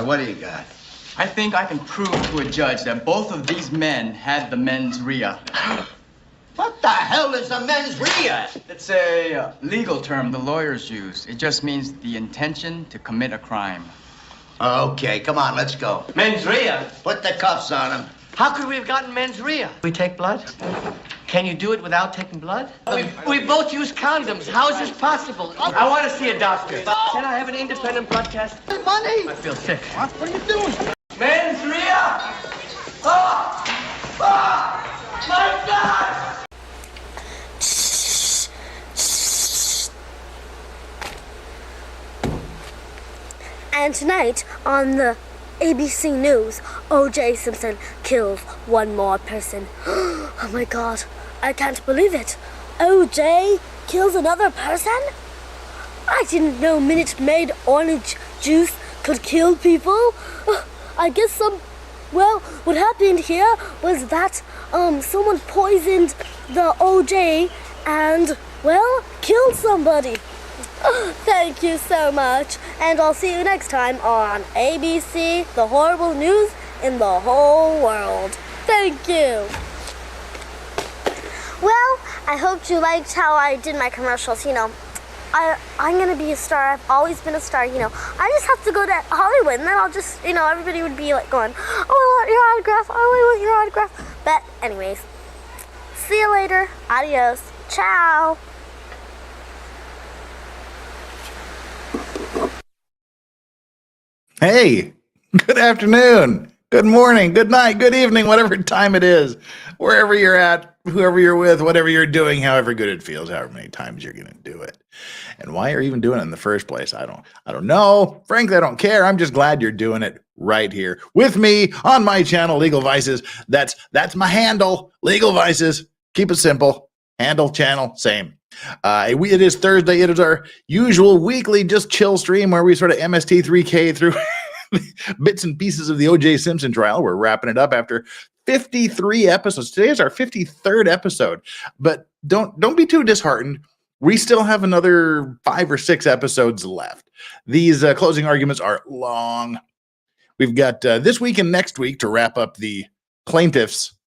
What do you got? I think I can prove to a judge that both of these men had the mens rea. What the hell is a mens rea? It's a legal term the lawyers use. It just means the intention to commit a crime. Okay, come on, let's go. Mens rea? Put the cuffs on him. How could we have gotten mens rea? We take blood? Can you do it without taking blood? We both use condoms. How is this possible? I want to see a doctor. Can I have an independent blood test? Hey, money! I feel sick. What are you doing? Mens rea! Oh! Oh! My God! And tonight on the ABC News, OJ Simpson kills one more person. Oh my God, I can't believe it. OJ kills another person? I didn't know Minute Maid orange juice could kill people. I guess well, what happened here was that someone poisoned the OJ and, well, killed somebody. Thank you so much, and I'll see you next time on ABC, the horrible news in the whole world. Thank you. Well, I hope you liked how I did my commercials. You know, I'm gonna be a star. I've always been a star. You know, I just have to go to Hollywood, and then I'll just, you know, everybody would be like going, "Oh, I want your autograph. Oh, I want your autograph." But anyways, see you later. Adios. Ciao. Hey, good afternoon, good morning, good night, good evening, whatever time it is, wherever you're at, whoever you're with, whatever you're doing, however good it feels, however many times you're going to do it. And why you're even doing it in the first place, I don't know. Frankly, I don't care. I'm just glad you're doing it right here with me on my channel, Legal Vices. That's my handle, Legal Vices. Keep it simple. Handle, channel, same. It is Thursday. It is our usual weekly just chill stream where we sort of MST3K through bits and pieces of the OJ Simpson trial. We're wrapping it up after 53 episodes. Today is our 53rd episode, but don't be too disheartened. We still have another 5 or 6 episodes left. These closing arguments are long. We've got this week and next week to wrap up the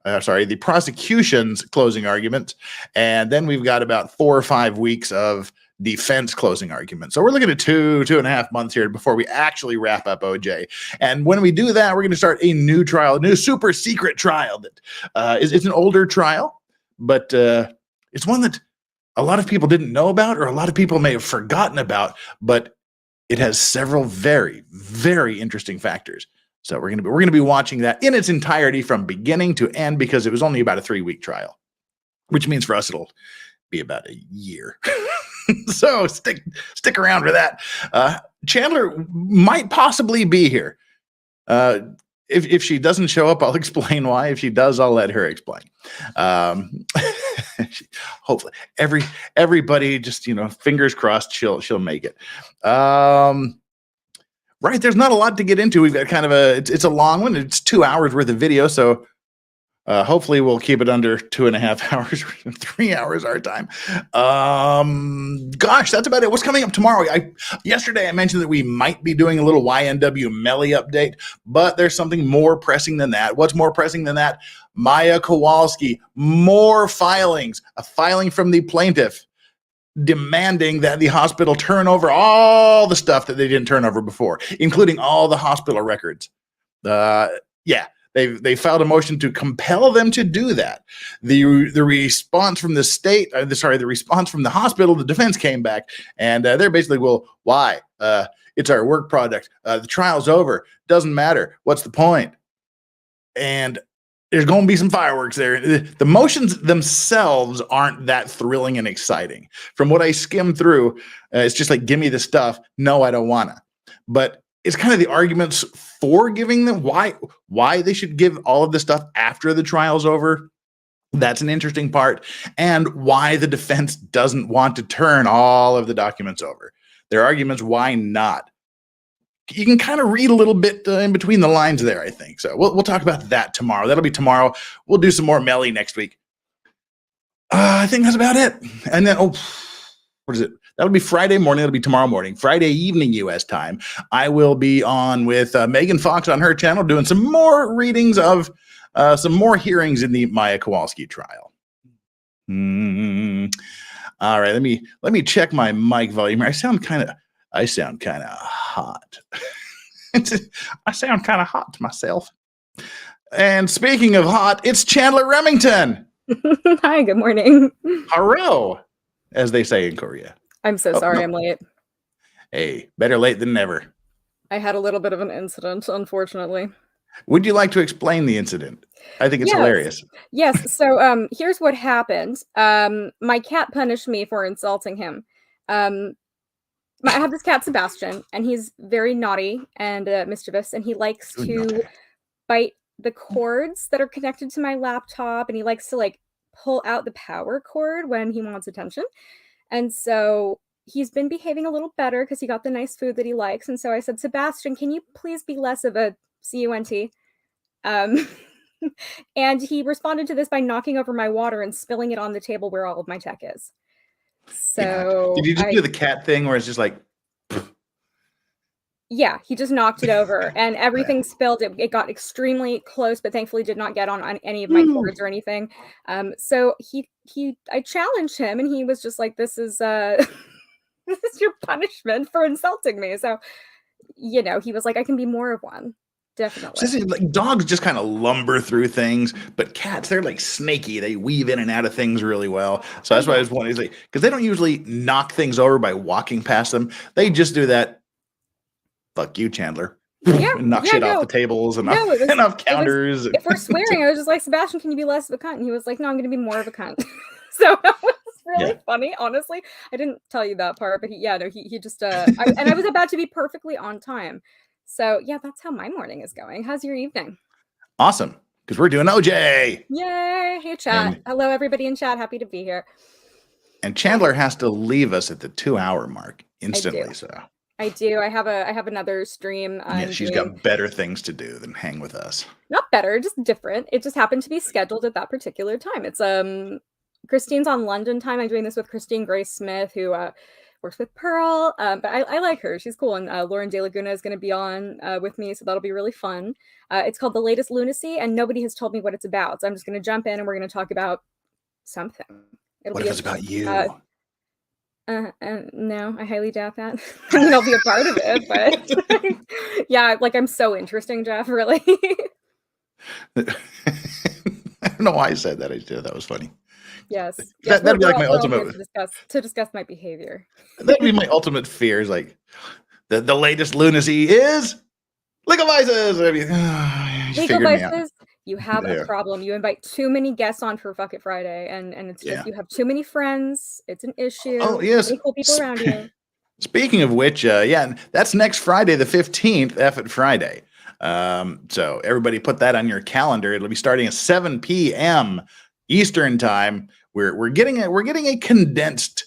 the prosecution's closing arguments. And then we've got about 4 or 5 weeks of defense closing arguments. So we're looking at 2.5 months here before we actually wrap up OJ. And when we do that, we're going to start a new trial, a new super secret trial that it's an older trial, but it's one that a lot of people didn't know about, or a lot of people may have forgotten about, but it has several very, very interesting factors. So we're going to be watching that in its entirety from beginning to end, because it was only about a 3-week trial, which means for us it'll be about a year. So stick around for that. Chandler might possibly be here. If she doesn't show up, I'll explain why. If she does, I'll let her explain. Hopefully, everybody just, you know, fingers crossed she'll make it. Right, there's not a lot to get into. We've got kind of it's a long one. It's 2 hours worth of video, so hopefully we'll keep it under 2.5 hours, 3 hours our time. Gosh, that's about it. What's coming up tomorrow? Yesterday I mentioned that we might be doing a little YNW Melly update, but there's something more pressing than that. What's more pressing than that? Maya Kowalski, more filings, a filing from the plaintiff, demanding that the hospital turn over all the stuff that they didn't turn over before, including all the hospital records. They filed a motion to compel them to do that. The response from the state, the response from the hospital, the defense came back, and they're basically, well, why? It's our work product. The trial's over. Doesn't matter. What's the point? And there's going to be some fireworks there. The motions themselves aren't that thrilling and exciting. From what I skimmed through, it's just like, give me the stuff. No, I don't want to. But it's kind of the arguments for giving them, why they should give all of the stuff after the trial's over. That's an interesting part. And why the defense doesn't want to turn all of the documents over. Their arguments, why not? You can kind of read a little bit in between the lines there, I think. So we'll talk about that tomorrow. That'll be tomorrow. We'll do some more Melly next week. I think that's about it. And then, what is it? That'll be Friday morning. It'll be tomorrow morning. Friday evening U.S. time. I will be on with Megan Fox on her channel doing some more readings of some more hearings in the Maya Kowalski trial. All right, let me check my mic volume. I sound kind of hot. I sound kind of hot to myself. And speaking of hot, it's Chandler Remington. Hi, good morning. Hello, as they say in Korea. I'm so sorry I'm late. Hey, better late than never. I had a little bit of an incident, unfortunately. Would you like to explain the incident? I think it's hilarious. Yes, so here's what happened. My cat punished me for insulting him. I have this cat, Sebastian, and he's very naughty and mischievous, and he likes to bite the cords that are connected to my laptop, and he likes to like pull out the power cord when he wants attention. And so he's been behaving a little better because he got the nice food that he likes. And so I said, Sebastian, can you please be less of a cunt? And he responded to this by knocking over my water and spilling it on the table where all of my tech is. So did you just do the cat thing where it's just like, yeah, he just knocked it over and everything spilled. It got extremely close, but thankfully did not get on any of my cords or anything. So I challenged him and he was just like, this is this is your punishment for insulting me. So, you know, he was like, I can be more of one. Definitely. So like dogs just kind of lumber through things, but cats, they're like snaky. They weave in and out of things really well. So that's why I was wondering, like, because they don't usually knock things over by walking past them. They just do that. Fuck you, Chandler. Knock shit off the tables and off counters. If we're swearing, I was just like, Sebastian, can you be less of a cunt? And he was like, no, I'm going to be more of a cunt. So that was really funny, honestly. I didn't tell you that part, but he just, and I was about to be perfectly on time. So yeah, that's how my morning is going. How's your evening? Awesome, because we're doing OJ. Yay! Hey, chat. Hello, everybody in chat. Happy to be here. And Chandler has to leave us at the 2-hour mark instantly. I do. I have another stream. She's got better things to do than hang with us. Not better, just different. It just happened to be scheduled at that particular time. It's Christine's on London time. I'm doing this with Christine Grace Smith, who works with Pearl. But I like her. She's cool. And Lauren De Laguna is going to be on with me, so that'll be really fun. It's called The Latest Lunacy, and nobody has told me what it's about. So I'm just going to jump in and we're going to talk about something. What if it's about you? No, I highly doubt that. I mean, I'll be a part of it, but yeah, like I'm so interesting, Jeff, really. I don't know why I said that. I just thought that was funny. Yes. That'd be like my ultimate to discuss my behavior. That'd be my ultimate fear is like the latest lunacy is legalizes. Legalizes. You have a problem. You invite too many guests on for Fuck It Friday, and it's just you have too many friends. It's an issue. Oh yes, cool people around you. Speaking of which, that's next Friday, the 15th, F It Friday. So everybody put that on your calendar. It'll be starting at 7 p.m. Eastern time. We're getting a condensed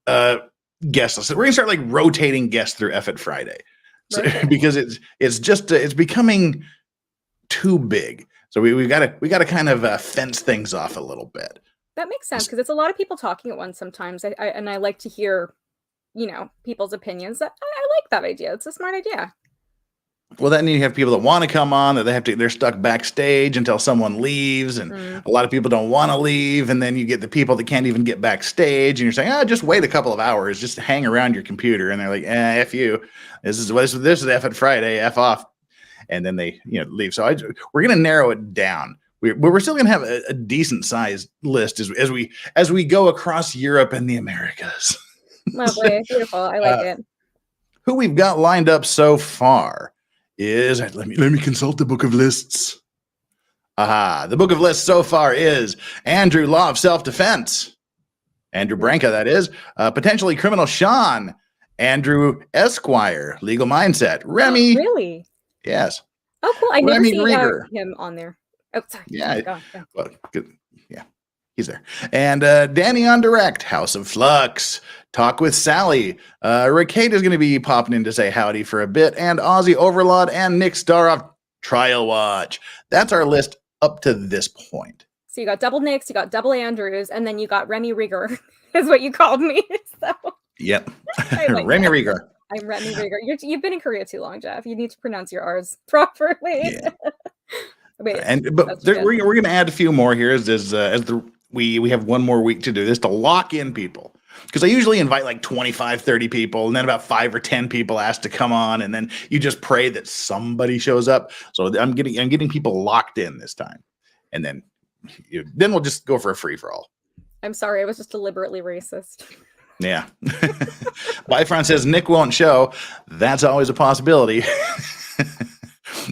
guest list. We're gonna start like rotating guests through F It Friday, because it's becoming too big. So we got to kind of fence things off a little bit. That makes sense because it's a lot of people talking at once sometimes. I like to hear, people's opinions. I like that idea. It's a smart idea. Well, then you have people that want to come on that they're stuck backstage until someone leaves, and a lot of people don't want to leave, and then you get the people that can't even get backstage, and you're saying, just wait a couple of hours, just hang around your computer, and they're like, F you, this is F It Friday, F off. And then they, leave. So we're going to narrow it down. We're still going to have a decent sized list as we go across Europe and the Americas. Lovely, beautiful. I like it. Who we've got lined up so far is let me consult the book of lists. The book of lists so far is Andrew, Law of Self-Defense. Andrew Branca, that is. Potentially Criminal Sean. Andrew Esquire, Legal Mindset. Remy. Oh, really? Yes. Oh, cool. I never see him on there. Oh, sorry. Yeah. Well, good. Yeah, he's there. And Danny on Direct, House of Flux, Talk with Sally. Rakate is going to be popping in to say howdy for a bit. And Aussie Overlord and Nick Staroff, Trial Watch. That's our list up to this point. So you got double Nicks, you got double Andrews, and then you got Remy Rieger, is what you called me. So. Yep. I like Remy that. Rieger. I'm Remy Rieger. You've been in Korea too long, Jeff. You need to pronounce your R's properly. Yeah. Wait, But we're going to add a few more here as we have one more week to do this to lock in people. Because I usually invite like 25, 30 people, and then about 5 or 10 people ask to come on, and then you just pray that somebody shows up. So I'm getting people locked in this time, and then we'll just go for a free for all. I'm sorry, I was just deliberately racist. Yeah. Bifron says Nick won't show. That's always a possibility.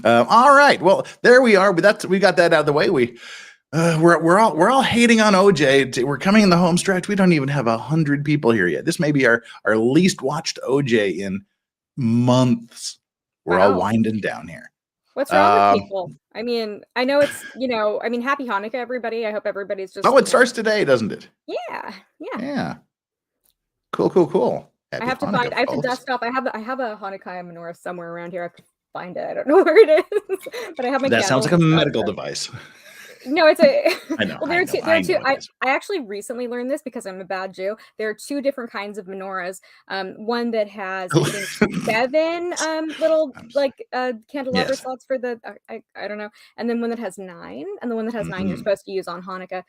All right. Well, there we are. But we got that out of the way. We're all hating on OJ. We're coming in the home stretch. We don't even have 100 people here yet. This may be our least watched OJ in months. We're all winding down here. What's wrong with people? I mean, I know it's, happy Hanukkah, everybody. I hope everybody's just. Oh, it starts today, doesn't it? Yeah. Cool. I have to dust off. I have a Hanukkah menorah somewhere around here. I have to find it. I don't know where it is, but I have my. That sounds like a medical device. No, it's a. I know. Well, there are two. I actually recently learned this because I'm a bad Jew. There are 2 different kinds of menorahs. One that has I think 7 little candelabra slots for the I don't know, and then one that has 9, and the one that has 9 you're supposed to use on Hanukkah.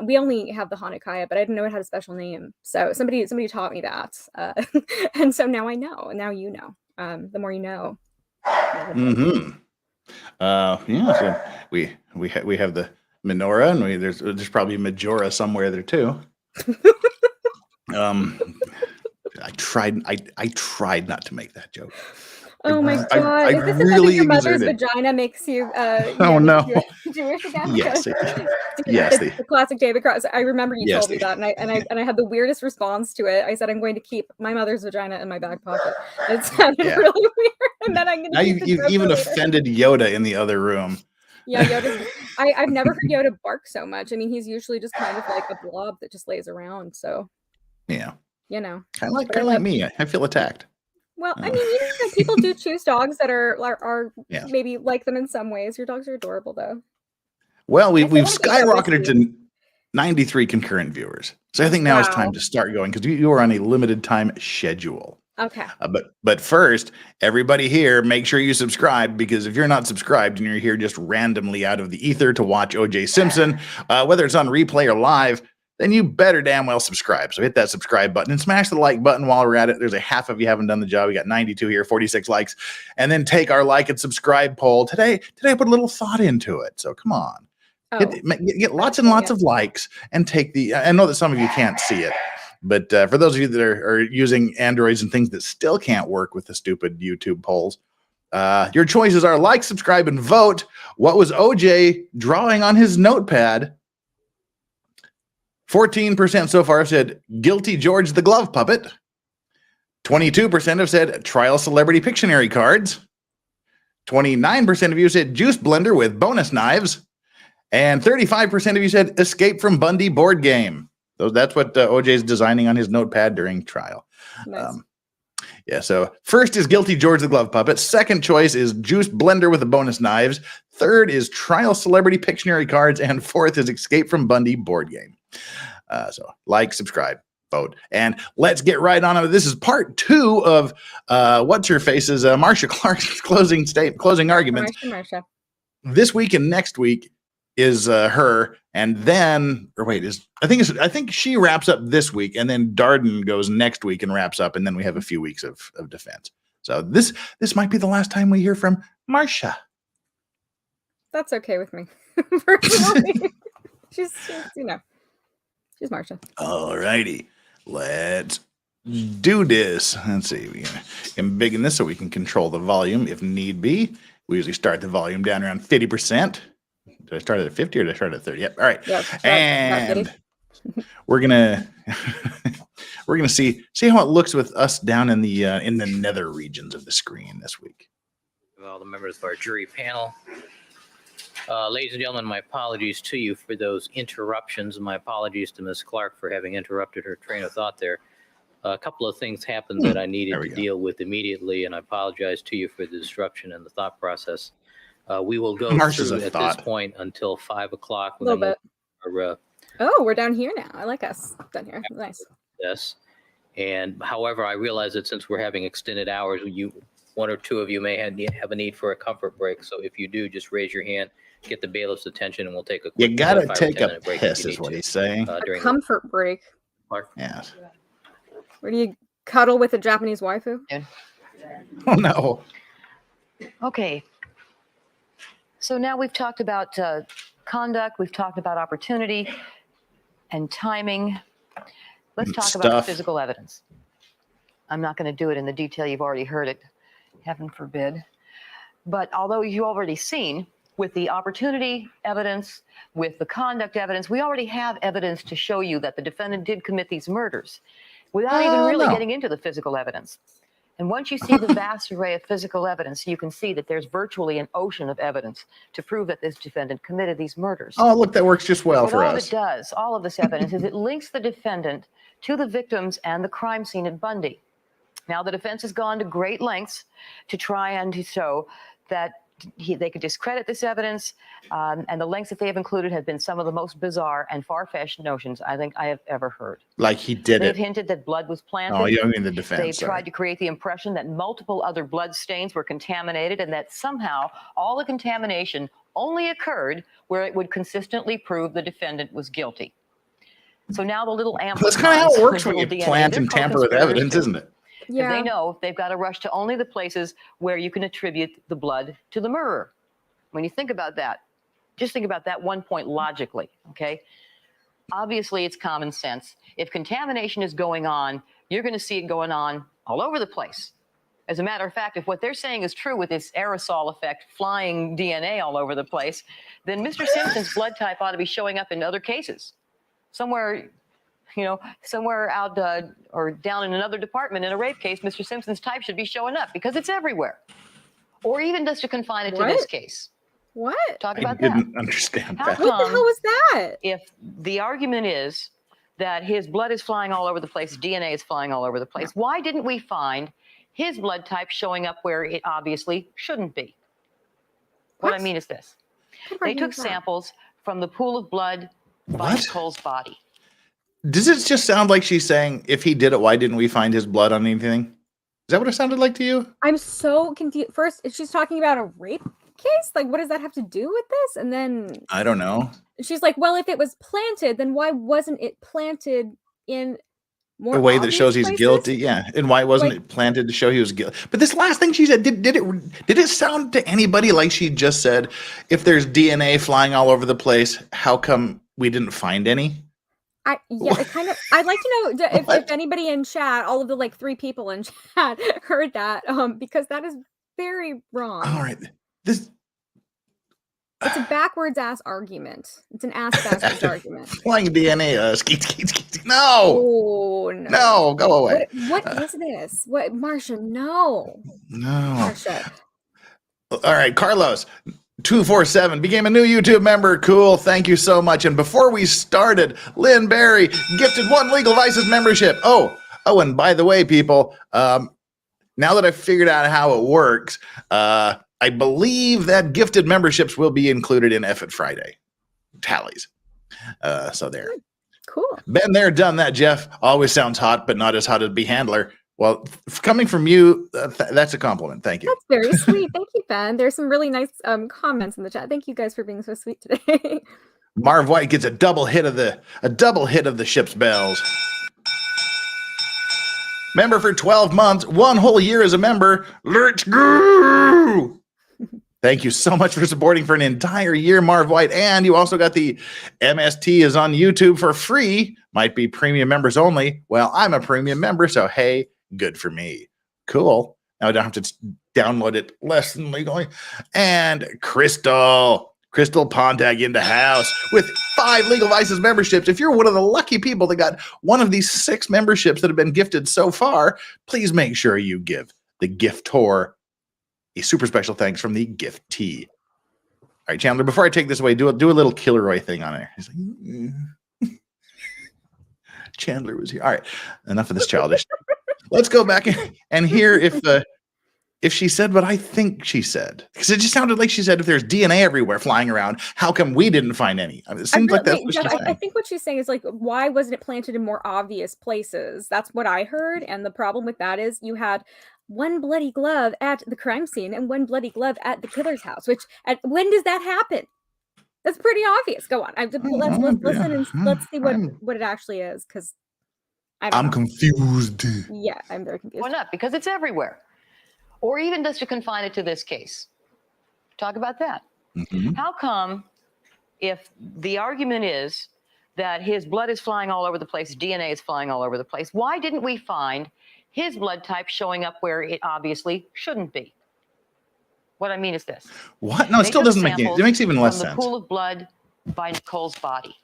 We only have the Hanukkah, but I didn't know it had a special name. So somebody taught me that, and so now I know. And now you know. The more you know. So we have the menorah, and there's probably a majora somewhere there too. I tried not to make that joke. Oh my God! I is this really your mother's vagina makes you? Oh no! Jewish again? Yes. Yes. The classic David Cross. I remember you told me that, and I had the weirdest response to it. I said, "I'm going to keep my mother's vagina in my back pocket." It sounded really weird, and then I'm going to. Now you've even offended Yoda in the other room. Yeah, Yoda. I've never heard Yoda bark so much. I mean, he's usually just kind of like a blob that just lays around. So. Yeah. Kind of like me. I feel attacked. Well, I mean, people do choose dogs that are maybe like them in some ways. Your dogs are adorable, though. Well, we've skyrocketed to 93 concurrent viewers, so I think now it's time to start going because you are on a limited time schedule. Okay. But first, everybody here, make sure you subscribe, because if you're not subscribed and you're here just randomly out of the ether to watch OJ Simpson, whether it's on replay or live, then you better damn well subscribe. So hit that subscribe button and smash the like button while we're at it. There's a half of you haven't done the job. We got 92 here, 46 likes. And then take our like and subscribe poll. Today I put a little thought into it. So come on. Get lots and lots of likes and take I know that some of you can't see it, but for those of you that are using Androids and things that still can't work with the stupid YouTube polls, your choices are like, subscribe, and vote. What was OJ drawing on his notepad? 14% so far have said guilty George the Glove Puppet. 22% have said trial celebrity Pictionary cards. 29% of you said juice blender with bonus knives. And 35% of you said escape from Bundy board game. So that's what OJ is designing on his notepad during trial. Nice. So first is guilty George the Glove Puppet. Second choice is juice blender with the bonus knives. Third is trial celebrity Pictionary cards. And fourth is escape from Bundy board game. So like, subscribe, vote, and let's get right on it. This is part 2 of what's her face's Marcia Clark's closing arguments. Marcia. This week and next week is her, and then I think she wraps up this week, and then Darden goes next week and wraps up, and then we have a few weeks of defense. So this might be the last time we hear from Marcia. That's okay with me. Personally, she's She's Marcia. All righty. Let's do this. Let's see. We can embiggen this so we can control the volume if need be. We usually start the volume down around 50%. Did I start at 50 or did I start at 30? Yep. All right. Yep. And we're gonna see how it looks with us down in the nether regions of the screen this week. All the members of our jury panel. Ladies and gentlemen, my apologies to you for those interruptions, and my apologies to Ms. Clark for having interrupted her train of thought there. A couple of things happened that I needed to deal with immediately, and I apologize to you for the disruption in the thought process. We will go through at this point until 5 o'clock. A little bit. We're down here now. I like us down here. Nice. Yes. And however, I realize that since we're having extended hours, one or two of you may have a need for a comfort break. So if you do, just raise your hand, get the bailiff's attention, and we'll take a quick You gotta 5 or take 10 a minute break piss, if you is need what to, he's saying. during Comfort break. Yes. Where do you cuddle with a Japanese waifu? Oh no. Okay. So now we've talked about conduct, we've talked about opportunity and timing. Let's talk about Stuff. physical evidence. I'm not going to do it in the detail you've already heard it, heaven forbid. But although you've already seen with the opportunity evidence, with the conduct evidence, we already have evidence to show you that the defendant did commit these murders without even really getting into the physical evidence. And once you see the vast array of physical evidence, you can see that there's virtually an ocean of evidence to prove that this defendant committed these murders. Oh, look, that works just well for All us. it does, all of this evidence, is it links the defendant to the victims and the crime scene at Bundy. Now, the defense has gone to great lengths to try and to show that they could discredit this evidence, and the lengths that they have included have been some of the most bizarre and far-fetched notions I think I have ever heard. Like he did They've it. hinted that blood was planted. Oh, you mean the defense. They've sorry. tried to create the impression that multiple other blood stains were contaminated and that somehow all the contamination only occurred where it would consistently prove the defendant was guilty. So now the little That's kind of how it works when you DNA, plant they're and tamper with co-conspirators evidence, too. isn't it? Because they know they've got to rush to only the places where you can attribute the blood to the murderer. When you think about that, just think about that one point logically, okay? Obviously, it's common sense. If contamination is going on, you're going to see it going on all over the place. As a matter of fact, if what they're saying is true with this aerosol effect, flying DNA all over the place, then Mr. Simpson's blood type ought to be showing up in other cases. Somewhere, somewhere out or down in another department in a rape case, Mr. Simpson's type should be showing up because it's everywhere. Or even just to confine it to this case. What? Talk I about that. didn't understand How that. What the hell was that? If the argument is that his blood is flying all over the place, DNA is flying all over the place, why didn't we find his blood type showing up where it obviously shouldn't be? What I mean is this. They took samples from the pool of blood by What? Nicole's body. Does it just sound like she's saying, if he did it, why didn't we find his blood on anything? Is that what it sounded like to you? I'm so confused. First, she's talking about a rape case? Like, what does that have to do with this? And then I don't know. she's like, well, if it was planted, then why wasn't it planted in more A way that obvious shows he's places? guilty, yeah. And why wasn't Like- it planted to show he was guilty? But this last thing she said, did it sound to anybody like she just said, if there's DNA flying all over the place, how come we didn't find any? It kind of. I'd like to know if anybody in chat, all of the like 3 people in chat, heard that, because that is very wrong. All right, this It's a backwards ass argument. It's an ass backwards argument. flying DNA. Skeet. No, Oh no! no, go away. What is this? What, Marsha? No, No. Marsha. All right, Carlos. 247 became a new YouTube member. Cool. Thank you so much. And before we started, Lynn Barry gifted 1 Legal Vices membership. Oh, and by the way, people, now that I've figured out how it works, I believe that gifted memberships will be included in F at Friday tallies. So there. Cool. Been there, done that, Jeff. Always sounds hot, but not as hot as B Handler. Well, coming from you, that's a compliment. Thank you. That's very sweet. Thank you, Ben. There's some really nice comments in the chat. Thank you guys for being so sweet today. Marv White gets a double hit of the ship's bells. Member for 12 months, 1 whole year as a member. Let's go! Thank you so much for supporting for an entire year, Marv White. And you also got the MST is on YouTube for free. Might be premium members only. Well, I'm a premium member, so hey, good for me. Cool. Now I don't have to download it less than legally. And Crystal Pontag in the house with 5 Legal Vices memberships. If you're one of the lucky people that got one of these 6 memberships that have been gifted so far, please make sure you give the giftor a super special thanks from the giftee. All right, Chandler, before I take this away, do a little Kilroy thing on there. He's like, Chandler was here. All right, enough of this childish. Let's go back and hear if if she said what I think she said. Because it just sounded like she said if there's DNA everywhere flying around, how come we didn't find any? I mean, it seems like that's what she's saying. I think what she's saying is like, why wasn't it planted in more obvious places? That's what I heard. And the problem with that is you had one bloody glove at the crime scene and one bloody glove at the killer's house. When does that happen? That's pretty obvious. Go on. Let's listen and let's see what it actually is, because I'm confused. Yeah, I'm very confused. Why not? Because it's everywhere. Or even just to confine it to this case. Talk about that. Mm-hmm. How come, if the argument is that his blood is flying all over the place, DNA is flying all over the place, why didn't we find his blood type showing up where it obviously shouldn't be? What I mean is this. What? No, it still doesn't make sense. It makes even less sense. From the pool of blood by Nicole's body.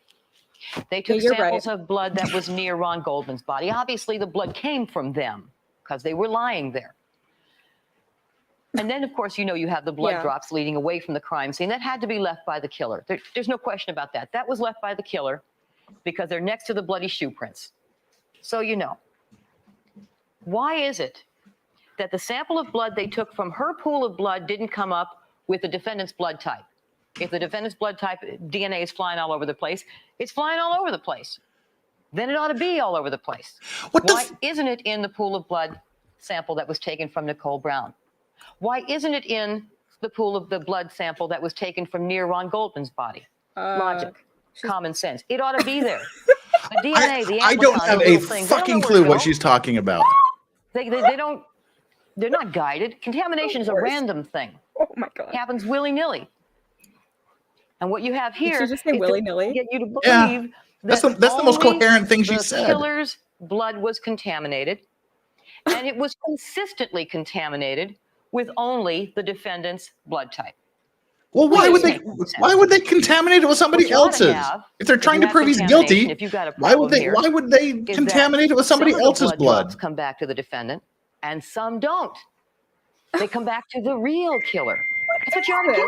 They took samples of blood that was near Ron Goldman's body. Obviously, the blood came from them because they were lying there. And then, of course, you have the blood drops leading away from the crime scene. That had to be left by the killer. There's no question about that. That was left by the killer because they're next to the bloody shoe prints. So, why is it that the sample of blood they took from her pool of blood didn't come up with the defendant's blood type? If the defendant's blood type DNA is flying all over the place, it's flying all over the place. Then it ought to be all over the place. Why isn't it in the pool of blood sample that was taken from Nicole Brown? Why isn't it in the pool of the blood sample that was taken from near Ron Goldman's body? Logic, common sense. It ought to be there. The DNA, I don't have a fucking clue what she's talking about. They don't. They're not guided. Contamination is a random thing. Oh my God! It happens willy-nilly. And what you have here is just say willy-nilly. Get you to believe that's the most coherent thing she said. The killer's blood was contaminated, and it was consistently contaminated with only the defendant's blood type. Well, why would they contaminate it with somebody else's? If they're trying to prove he's guilty, why would they contaminate it with somebody else's blood? Come back to the defendant, and some don't. They come back to the real killer. That's what you ought to get.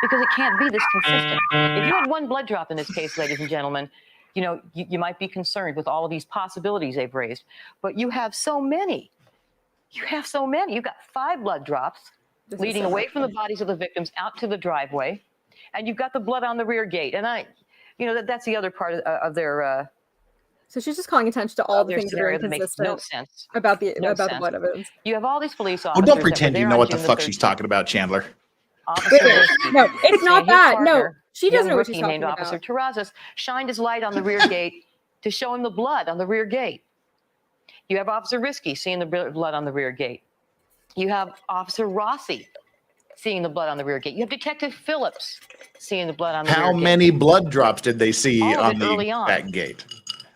Because it can't be this consistent. If you had one blood drop in this case, ladies and gentlemen, you might be concerned with all of these possibilities they've raised. But you have so many. You've got 5 blood drops leading away from the bodies of the victims out to the driveway, and you've got the blood on the rear gate. And that's the other part of their. So she's just calling attention to all the things that are inconsistent about the blood evidence. You have all these police officers. Oh, don't pretend you know what the fuck she's talking about, Chandler. No, it's not that. No, she doesn't know what she's talking about. Officer Terrazas shined his light on the rear gate to show him the blood on the rear gate. You have Officer Risky seeing the blood on the rear gate. You have Officer Rossi seeing the blood on the rear gate. You have Detective Phillips seeing the blood on the rear gate. How many blood drops did they see on the back gate?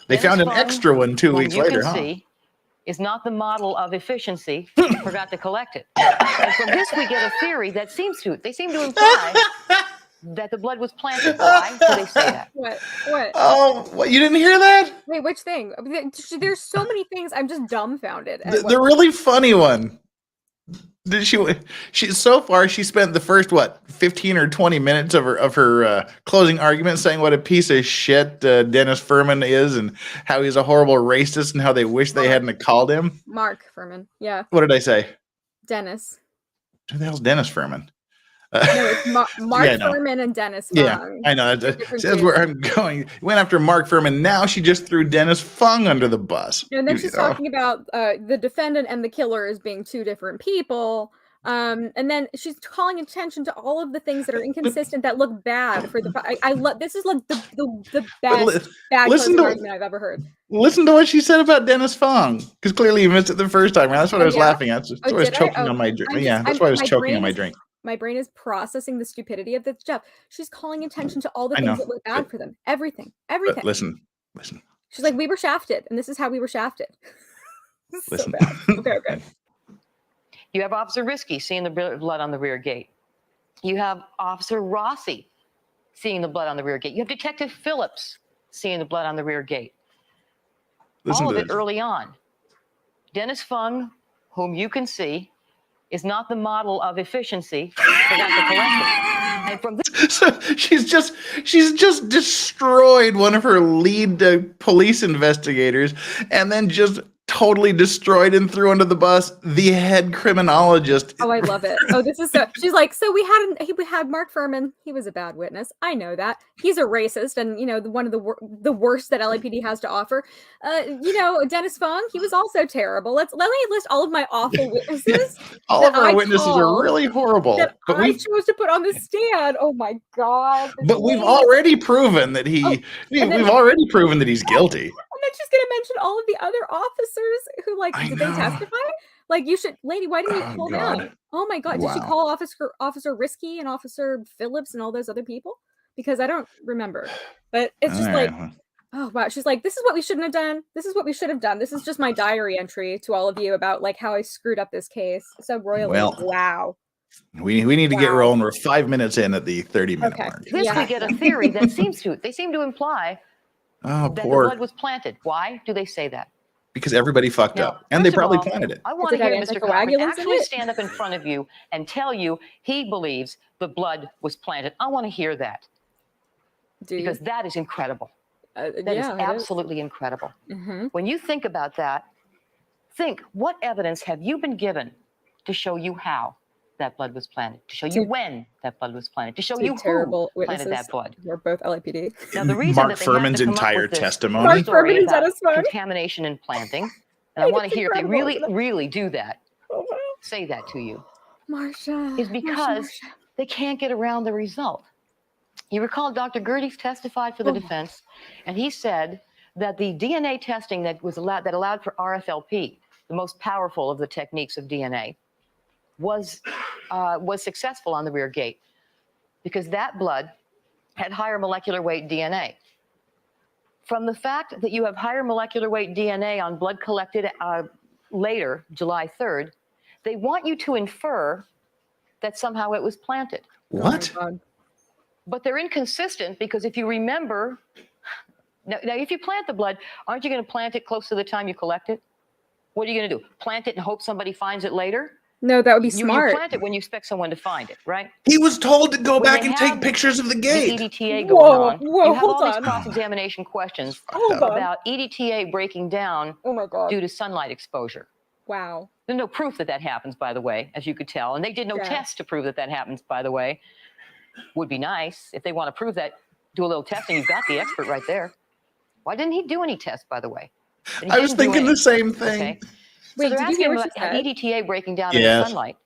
They found an extra one 2 weeks later, huh? See, is not the model of efficiency. Forgot to collect it. And from this, we get a theory that they seem to imply that the blood was planted. Why do they say that? What? Oh, what? You didn't hear that? Wait, which thing? There's so many things. I'm just dumbfounded. The really funny one. She so far she spent the first 15 or 20 minutes of her closing argument saying what a piece of shit Dennis Furman is and how he's a horrible racist and how they wish they hadn't called him. Mark Furman, yeah. What did I say? Dennis. Who the hell's Dennis Furman? No, it's Mark Furman and Dennis Fung. Yeah, I know. That's where I'm going. Went after Mark Furman. Now she just threw Dennis Fung under the bus. And then she's talking about the defendant and the killer as being 2 different people. And then she's calling attention to all of the things that are inconsistent that look bad for the. I love this is like the best bad argument I've ever heard. Listen to what she said about Dennis Fung, because clearly you missed it the first time. That's what I was laughing at. That's why I was choking on my drink. That's why I was choking on my drink. My brain is processing the stupidity of this stuff. She's calling attention to all the things that look bad for them. Everything. But listen. She's like, we were shafted, and this is how we were shafted. Listen. So bad. Okay. You have Officer Risky seeing the blood on the rear gate. You have Officer Rossi seeing the blood on the rear gate. You have Detective Phillips seeing the blood on the rear gate. All of it early on. Dennis Fung, whom you can see, is not the model of efficiency. Forgot to collect it. And from this, so she's just destroyed one of her lead police investigators, and then just totally destroyed and threw under the bus the head criminologist. Oh, I love it. Oh, this is so. She's like, so we had Mark Furman. He was a bad witness. I know that. He's a racist, and one of the worst that LAPD has to offer. Dennis Fong. He was also terrible. Let me list all of my awful witnesses. All of our witnesses are really horrible. But I chose to put on the stand. Oh my God! But we've already proven that we've already proven that he's guilty. And then she's gonna mention all of the other officers who did they testify? Like, you should, lady, why didn't you call them? Oh my God. Did she call Officer Risky and Officer Phillips and all those other people? Because I don't remember. But it's just oh wow. She's like, this is what we shouldn't have done. This is what we should have done. This is just my diary entry to all of you about how I screwed up this case so royally. Well, wow. We need to get rolling. We're 5 minutes in at the 30-minute mark. This we get a theory that they seem to imply that the blood was planted. Why do they say that? Because everybody fucked up, and they probably planted it. I want to hear Mr. Cochran actually stand up in front of you and tell you he believes the blood was planted. I want to hear that. Because that is incredible. That is absolutely incredible. Mm-hmm. When you think about that, think, what evidence have you been given to show you how that blood was planted, to show you when that blood was planted, to show you who planted that blood? We're both LAPD. Now, the reason Mark Furman's entire testimony. Contamination and planting, and I want to hear if they really do that. Say that to you. Marsha. Is because they can't get around the result. You recall Dr. Gerdes testified for the defense, and he said that the DNA testing that allowed for RFLP, the most powerful of the techniques of DNA, was successful on the rear gate because that blood had higher molecular weight DNA. From the fact that you have higher molecular weight DNA on blood collected later, July 3rd, they want you to infer that somehow it was planted. What? But they're inconsistent because if you remember, now if you plant the blood, aren't you going to plant it close to the time you collect it? What are you going to do? Plant it and hope somebody finds it later? No, that would be smart. You plant it when you expect someone to find it, right? He was told to go back and take pictures of the gate. The EDTA going on. You have all these on. cross-examination questions Hold about EDTA breaking down God. due to sunlight exposure. Wow. There's no proof that happens, by the way, as you could tell. And they did no test to prove that happens, by the way. Would be nice. If they want to prove that, do a little testing. You've got the expert right there. Why didn't he do any tests, by the way? I was thinking the same thing. Okay. Wait, so they're did you hear asking what about she said? EDTA breaking down in the sunlight,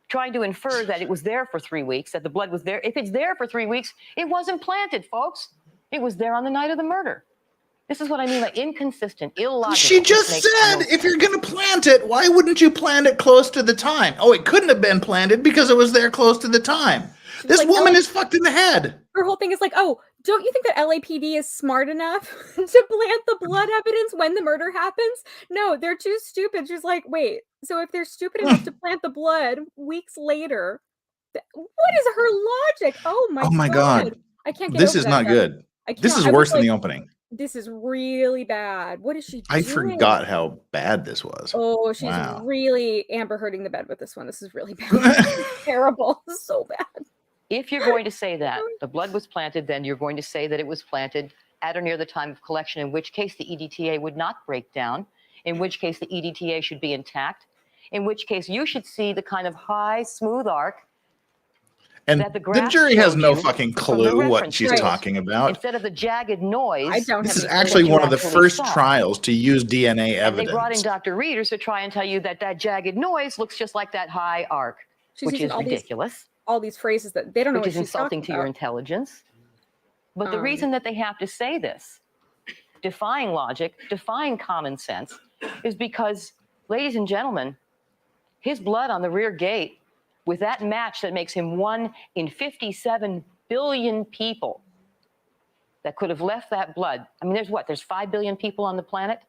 trying to infer that it was there for 3 weeks, that the blood was there. If it's there for 3 weeks, it wasn't planted, folks. It was there on the night of the murder. This is what I mean by inconsistent, illogical. She just said, if you're going to plant it, why wouldn't you plant it close to the time? Oh, it couldn't have been planted because it was there close to the time. This woman is fucked in the head. Her whole thing is oh, don't you think that LAPD is smart enough to plant the blood evidence when the murder happens? No, they're too stupid. She's like, wait, so if they're stupid enough to plant the blood weeks later, what is her logic? Oh my God. I can't get this over is that, not guys. good. This is worse than the opening. This is really bad. What is she doing? I forgot how bad this was. Oh, she's really Amber hurting the bed with this one. This is really bad. This is terrible. This is so bad. If you're going to say that the blood was planted, then you're going to say that it was planted at or near the time of collection, in which case the EDTA would not break down, in which case the EDTA should be intact, in which case you should see the kind of high, smooth arc. And the jury has no fucking clue what she's talking about. Instead of the jagged noise. This is actually one of the first trials to use DNA evidence. They brought in Dr. Readers to try and tell you that jagged noise looks just like that high arc, which is ridiculous. All these phrases that they don't know what she's talking about. Which is insulting to your intelligence. But the reason that they have to say this, defying logic, defying common sense, is because, ladies and gentlemen, his blood on the rear gate, with that match that makes him 1 in 57 billion people that could have left that blood. I mean, there's 5 billion people on the planet?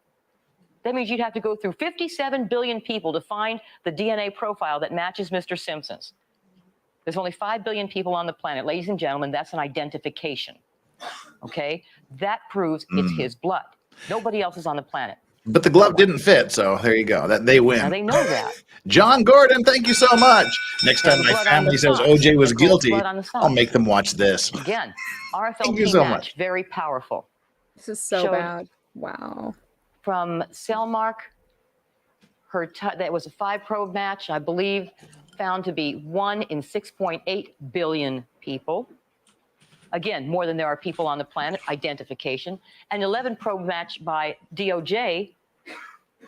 That means you'd have to go through 57 billion people to find the DNA profile that matches Mr. Simpson's. There's only 5 billion people on the planet. Ladies and gentlemen, that's an identification. Okay? That proves it's his blood. Nobody else is on the planet. But the glove didn't fit, so there you go. They win. Now they know that. John Gordon, thank you so much. Next time my family says OJ was guilty, I'll make them watch this. Again, RFLP match, very powerful. This is so bad. Wow. from Cellmark, that was a 5-probe match, I believe, found to be 1 in 6.8 billion people. Again, more than there are people on the planet, identification. An 11-probe match by DOJ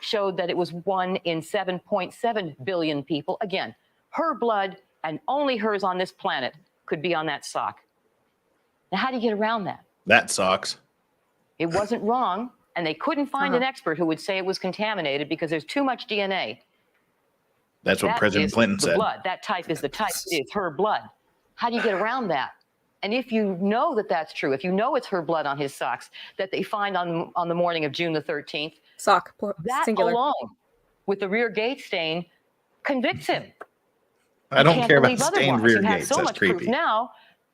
showed that it was 1 in 7.7 billion people. Again, her blood and only hers on this planet could be on that sock. Now, how do you get around that? That sucks. It wasn't wrong, and they couldn't find an expert who would say it was contaminated because there's too much DNA. That's what That President is Clinton the said. blood. That type is the type. It's her blood. How do you get around that? And if you know that that's true, if you know it's her blood on his socks that they find on the morning of June the 13th, Sock, that singular. alone with the rear gate stain convicts him. I don't Can't care about believe stained otherwise. rear You have gates. so That's much proof creepy. now.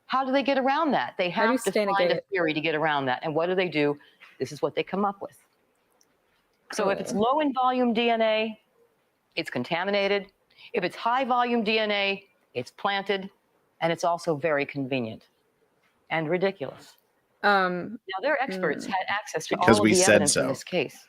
How do they get around that? They How do you have to stain a find a gate? theory to get around that. And what do? This is what they come up with. So if it's low in volume DNA, it's contaminated. If it's high volume DNA, it's planted, and it's also very convenient and ridiculous. Now, their experts had access to Because all of we the said evidence in so. this case.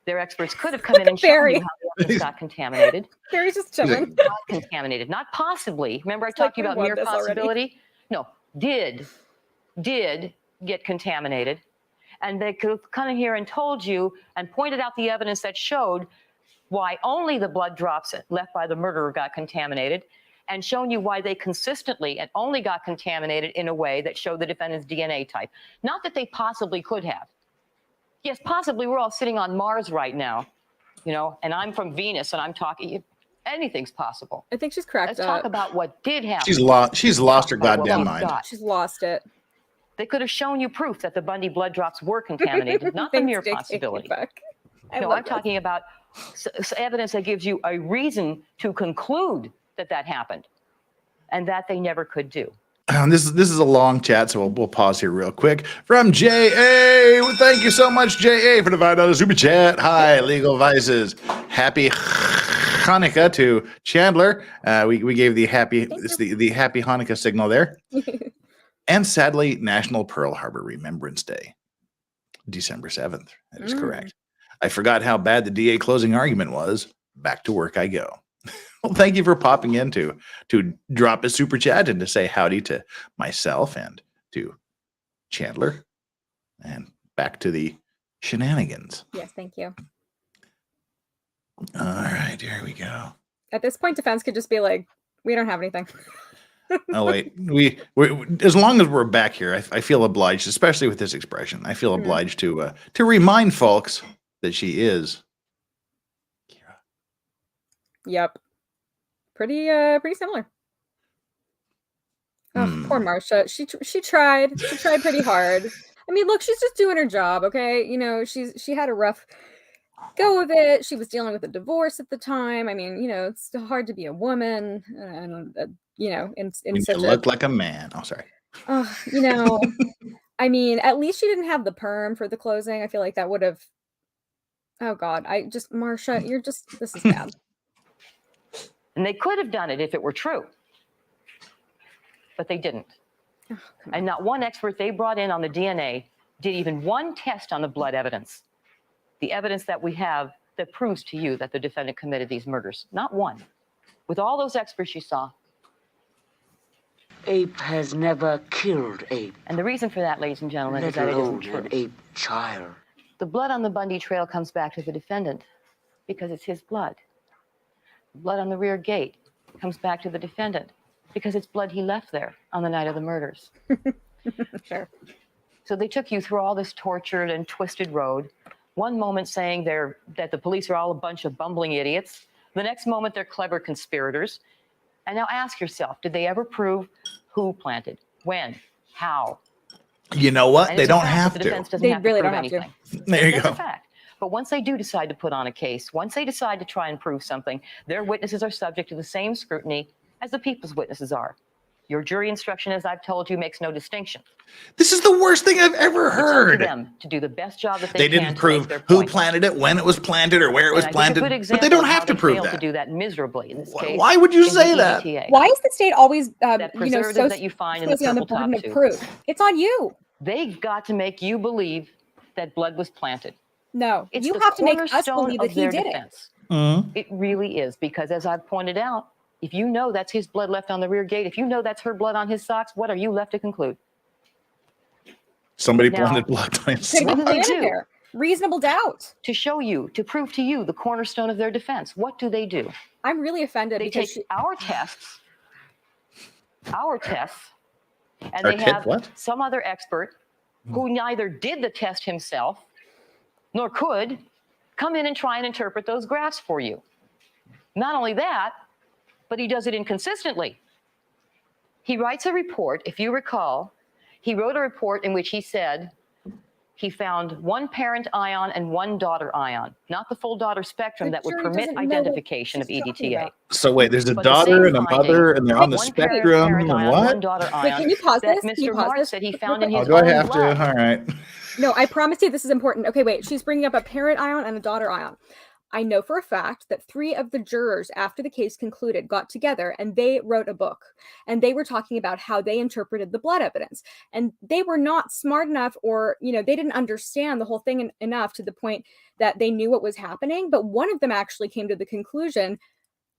Their experts could have come in and shown Barry. you how the evidence got contaminated. Barry's just chilling. Got contaminated, not possibly. Remember I talked to you we about want mere this already. possibility? No, did get contaminated. And they could have come in here and told you and pointed out the evidence that showed why only the blood drops left by the murderer got contaminated, and shown you why they consistently and only got contaminated in a way that showed the defendant's DNA type. Not that they possibly could have. Yes, possibly we're all sitting on Mars right now, and I'm from Venus and I'm talking, anything's possible. I think she's cracked Let's up. talk about what did happen. She's lost her About what goddamn we've mind. got. She's lost it. They could have shown you proof that the Bundy blood drops were contaminated, not the Thanks, mere JK. possibility. Fuck. I No, love I'm this. talking about evidence that gives you a reason to conclude that that happened, and that they never could do. This is a long chat, so we'll pause here real quick. From J.A. Well, thank you so much, J.A., for the $5 super chat. Hi, Legal Vices. Happy Hanukkah to Chandler. We gave the happy Hanukkah signal there. And sadly, National Pearl Harbor Remembrance Day, December 7th. That is correct. I forgot how bad the DA closing argument was. Back to work I go. Well, thank you for popping in to drop a super chat and to say howdy to myself and to Chandler. And back to the shenanigans. Yes, thank you. All right, here we go. At this point, defense could just be like, we don't have anything. Oh wait, we as long as we're back here, I feel obliged, especially with this expression. I feel obliged to remind folks that she is Kira. Yep. Pretty similar. Oh, poor Marcia. She tried. She tried pretty hard. I mean, look, she's just doing her job, okay? She had a rough go of it. She was dealing with a divorce at the time. I mean, it's hard to be a woman. In such look like a man. Oh, sorry. I mean, at least she didn't have the perm for the closing. I feel like that would have. Oh God, Marcia, this is bad. And they could have done it if it were true, but they didn't. Oh, and not one expert they brought in on the DNA did even one test on the blood evidence, the evidence that we have that proves to you that the defendant committed these murders. Not one. With all those experts you saw. Ape has never killed ape. And the reason for that, ladies and gentlemen, is that it isn't true. An ape child. The blood on the Bundy trail comes back to the defendant because it's his blood. The blood on the rear gate comes back to the defendant because it's blood he left there on the night of the murders. Sure. So they took you through all this tortured and twisted road. One moment saying that the police are all a bunch of bumbling idiots. The next moment they're clever conspirators. And now ask yourself, did they ever prove who planted, when, how? You know what? And They it's a don't fact. have The to. defense doesn't They have to really prove don't have to. anything. There you That's go. a fact. But once they do decide to put on a case, once they decide to try and prove something, their witnesses are subject to the same scrutiny as the people's witnesses are. Your jury instruction, as I've told you, makes no distinction. This is the worst thing I've ever It's up to heard. them to do the best job that They can didn't to prove make their who point. planted it, when it was planted, or where it was And I think planted. a good But example they don't of how have to they prove failed that. to do that miserably in this case. Why would you is say the that? ETA. Why is the state always, That preservative that you find in the on the purple burden top of tube. proof? It's on you. They got to make you believe that blood was planted. No, It's you the have to make us cornerstone believe that of he their did it. defense. Mhm. It really is, because as I've pointed out, if you know that's his blood left on the rear gate, if you know that's her blood on his socks, what are you left to conclude? Somebody Now, planted blood on his Could have What been do they planted do? there. Reasonable doubt. To show you, to prove to you the cornerstone of their defense, what do? I'm really offended They because take our tests, and Our they kid, have what? some other expert who neither did the test himself nor could come in and try and interpret those graphs for you. Not only that, but he does it inconsistently. He writes a report, if you recall, he wrote a report in which he said he found one parent ion and one daughter ion, not the full daughter spectrum The that would jury permit doesn't know what identification of she's talking EDTA. about. So wait, there's a But the daughter same and a finding, mother, and they're on the one spectrum, parent and ion, what? one daughter Wait, ion, can you pause that this? Can you Mr. pause Martz this? said he Real found in quick. his Oh, do I own have blood. to? All right. No, I promise you this is important. Okay, wait. She's bringing up a parent ion and a daughter ion. I know for a fact that 3 of the jurors, after the case concluded, got together and they wrote a book. And they were talking about how they interpreted the blood evidence. And they were not smart enough, or, they didn't understand the whole thing enough to the point that they knew what was happening. But one of them actually came to the conclusion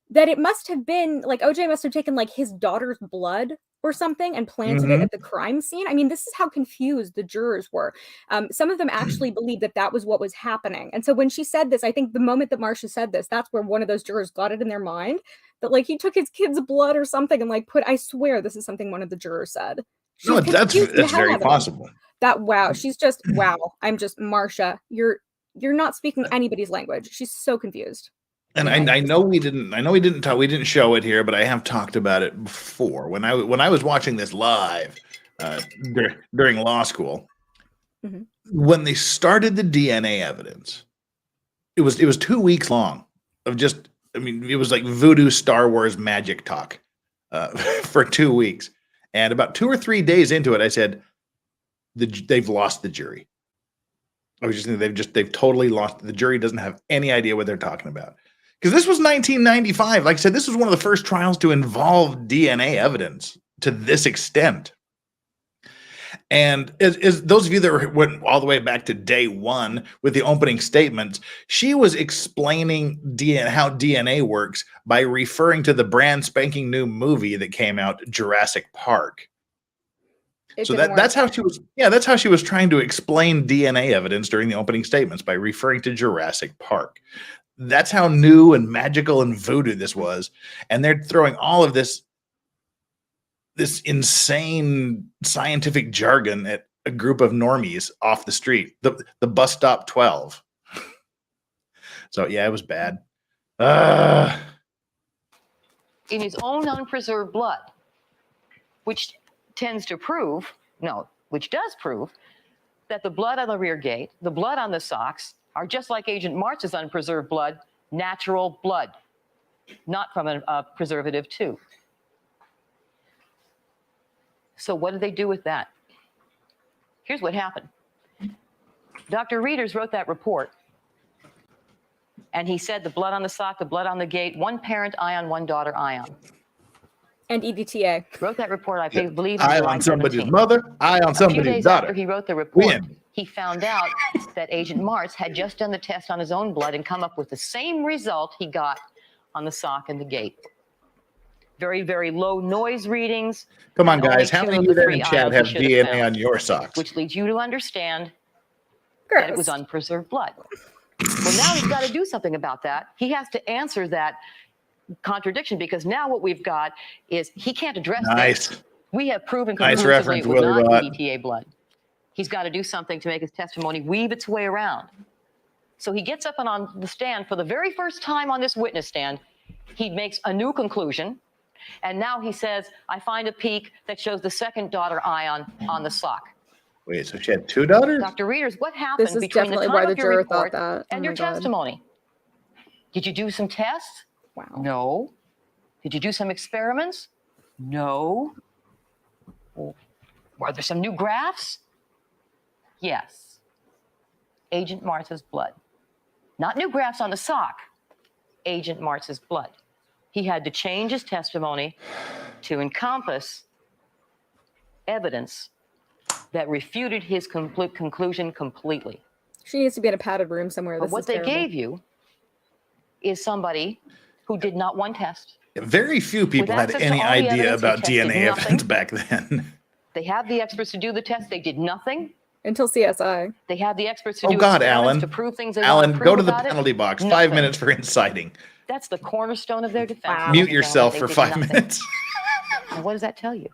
that it must have been like OJ must have taken like his daughter's blood or something and planted it Mhm. at the crime scene. I mean, this is how confused the jurors were. Some of them actually believed that that was what was happening. And so when she said this, I think the moment that Marcia said this, that's where one of those jurors got it in their mind that like he took his kid's blood or something and like I swear this is something one of the jurors said. She No, was confusing the that's hell very out of them. possible. Wow, she's just wow. I'm just Marcia. You're not speaking anybody's language. She's so confused. And I know we didn't show it here, but I have talked about it before. When I was watching this live during law school, Mhm. when they started the DNA evidence, it was 2 weeks long of just, I mean, it was like voodoo Star Wars magic talk for 2 weeks. And about 2 or 3 days into it, I said, they've lost the jury. I was just thinking they've totally lost. The jury doesn't have any idea what they're talking about. Because this was 1995. Like I said, this was one of the first trials to involve DNA evidence to this extent. And as those of you that went all the way back to day one with the opening statements, she was explaining how DNA works by referring to the brand spanking new movie that came out, Jurassic Park. So that's how she was. Yeah, that's how she was trying to explain DNA evidence during the opening statements, by referring to Jurassic Park. That's how new and magical and voodoo this was. And they're throwing all of this insane scientific jargon at a group of normies off the street, the bus stop 12. So yeah, it was bad. In his own unpreserved blood, which does prove that the blood on the rear gate, the blood on the socks, are just like Agent Martz's unpreserved blood, natural blood, not from a preservative tube. So what did they do with that? Here's what happened. Dr. Reeders wrote that report, and he said the blood on the sock, the blood on the gate, one parent ion, one daughter ion. And EDTA. Wrote that report, I believe, Eye July on somebody's 17th. mother, eye on A few somebody's days daughter. after he wrote the report, Win. he found out that Agent Martz had just done the test on his own blood and come up with the same result he got on the sock and the gate. Very, very low noise readings. Come on, and only guys. How 2 many of of you the there 3 in chat ions he have should DNA found, on your socks? which leads you to understand that it was unpreserved blood. Well, now he's got to do something about that. He has to answer that contradiction, because now what we've got is he can't address Nice. this. We have proven Nice conclusively reference, it was Willie not Bot. EDTA blood. He's got to do something to make his testimony weave its way around. So he gets up and on the stand for the very first time on this witness stand. He makes a new conclusion. And now he says, I find a peak that shows the second daughter ion on the sock. Wait, so she had 2 daughters? Dr. Reeders, what happened This is between the definitely time why of the your juror report thought that. and Oh your my God. testimony? Did you do some tests? Wow. No. Did you do some experiments? No. Were there some new graphs? Yes. Agent Martz's blood. Not new graphs on the sock. Agent Martz's blood. He had to change his testimony to encompass evidence that refuted his conclusion completely. She needs to be in a padded room somewhere. But This what is they terrible. gave you is somebody who did not one test. Very few people had access to any all the idea evidence, about they tested DNA nothing. evidence back then. They had the experts to do the test. They did nothing. Until CSI. They had the experts to Oh do God, experiments Alan. to prove things they Alan, want to go prove to the about it. penalty box. 5 Nothing. minutes for inciting. That's the cornerstone of their defense. Wow. Mute ladies and yourself gentlemen. for They did 5 nothing. minutes. And what does that tell you?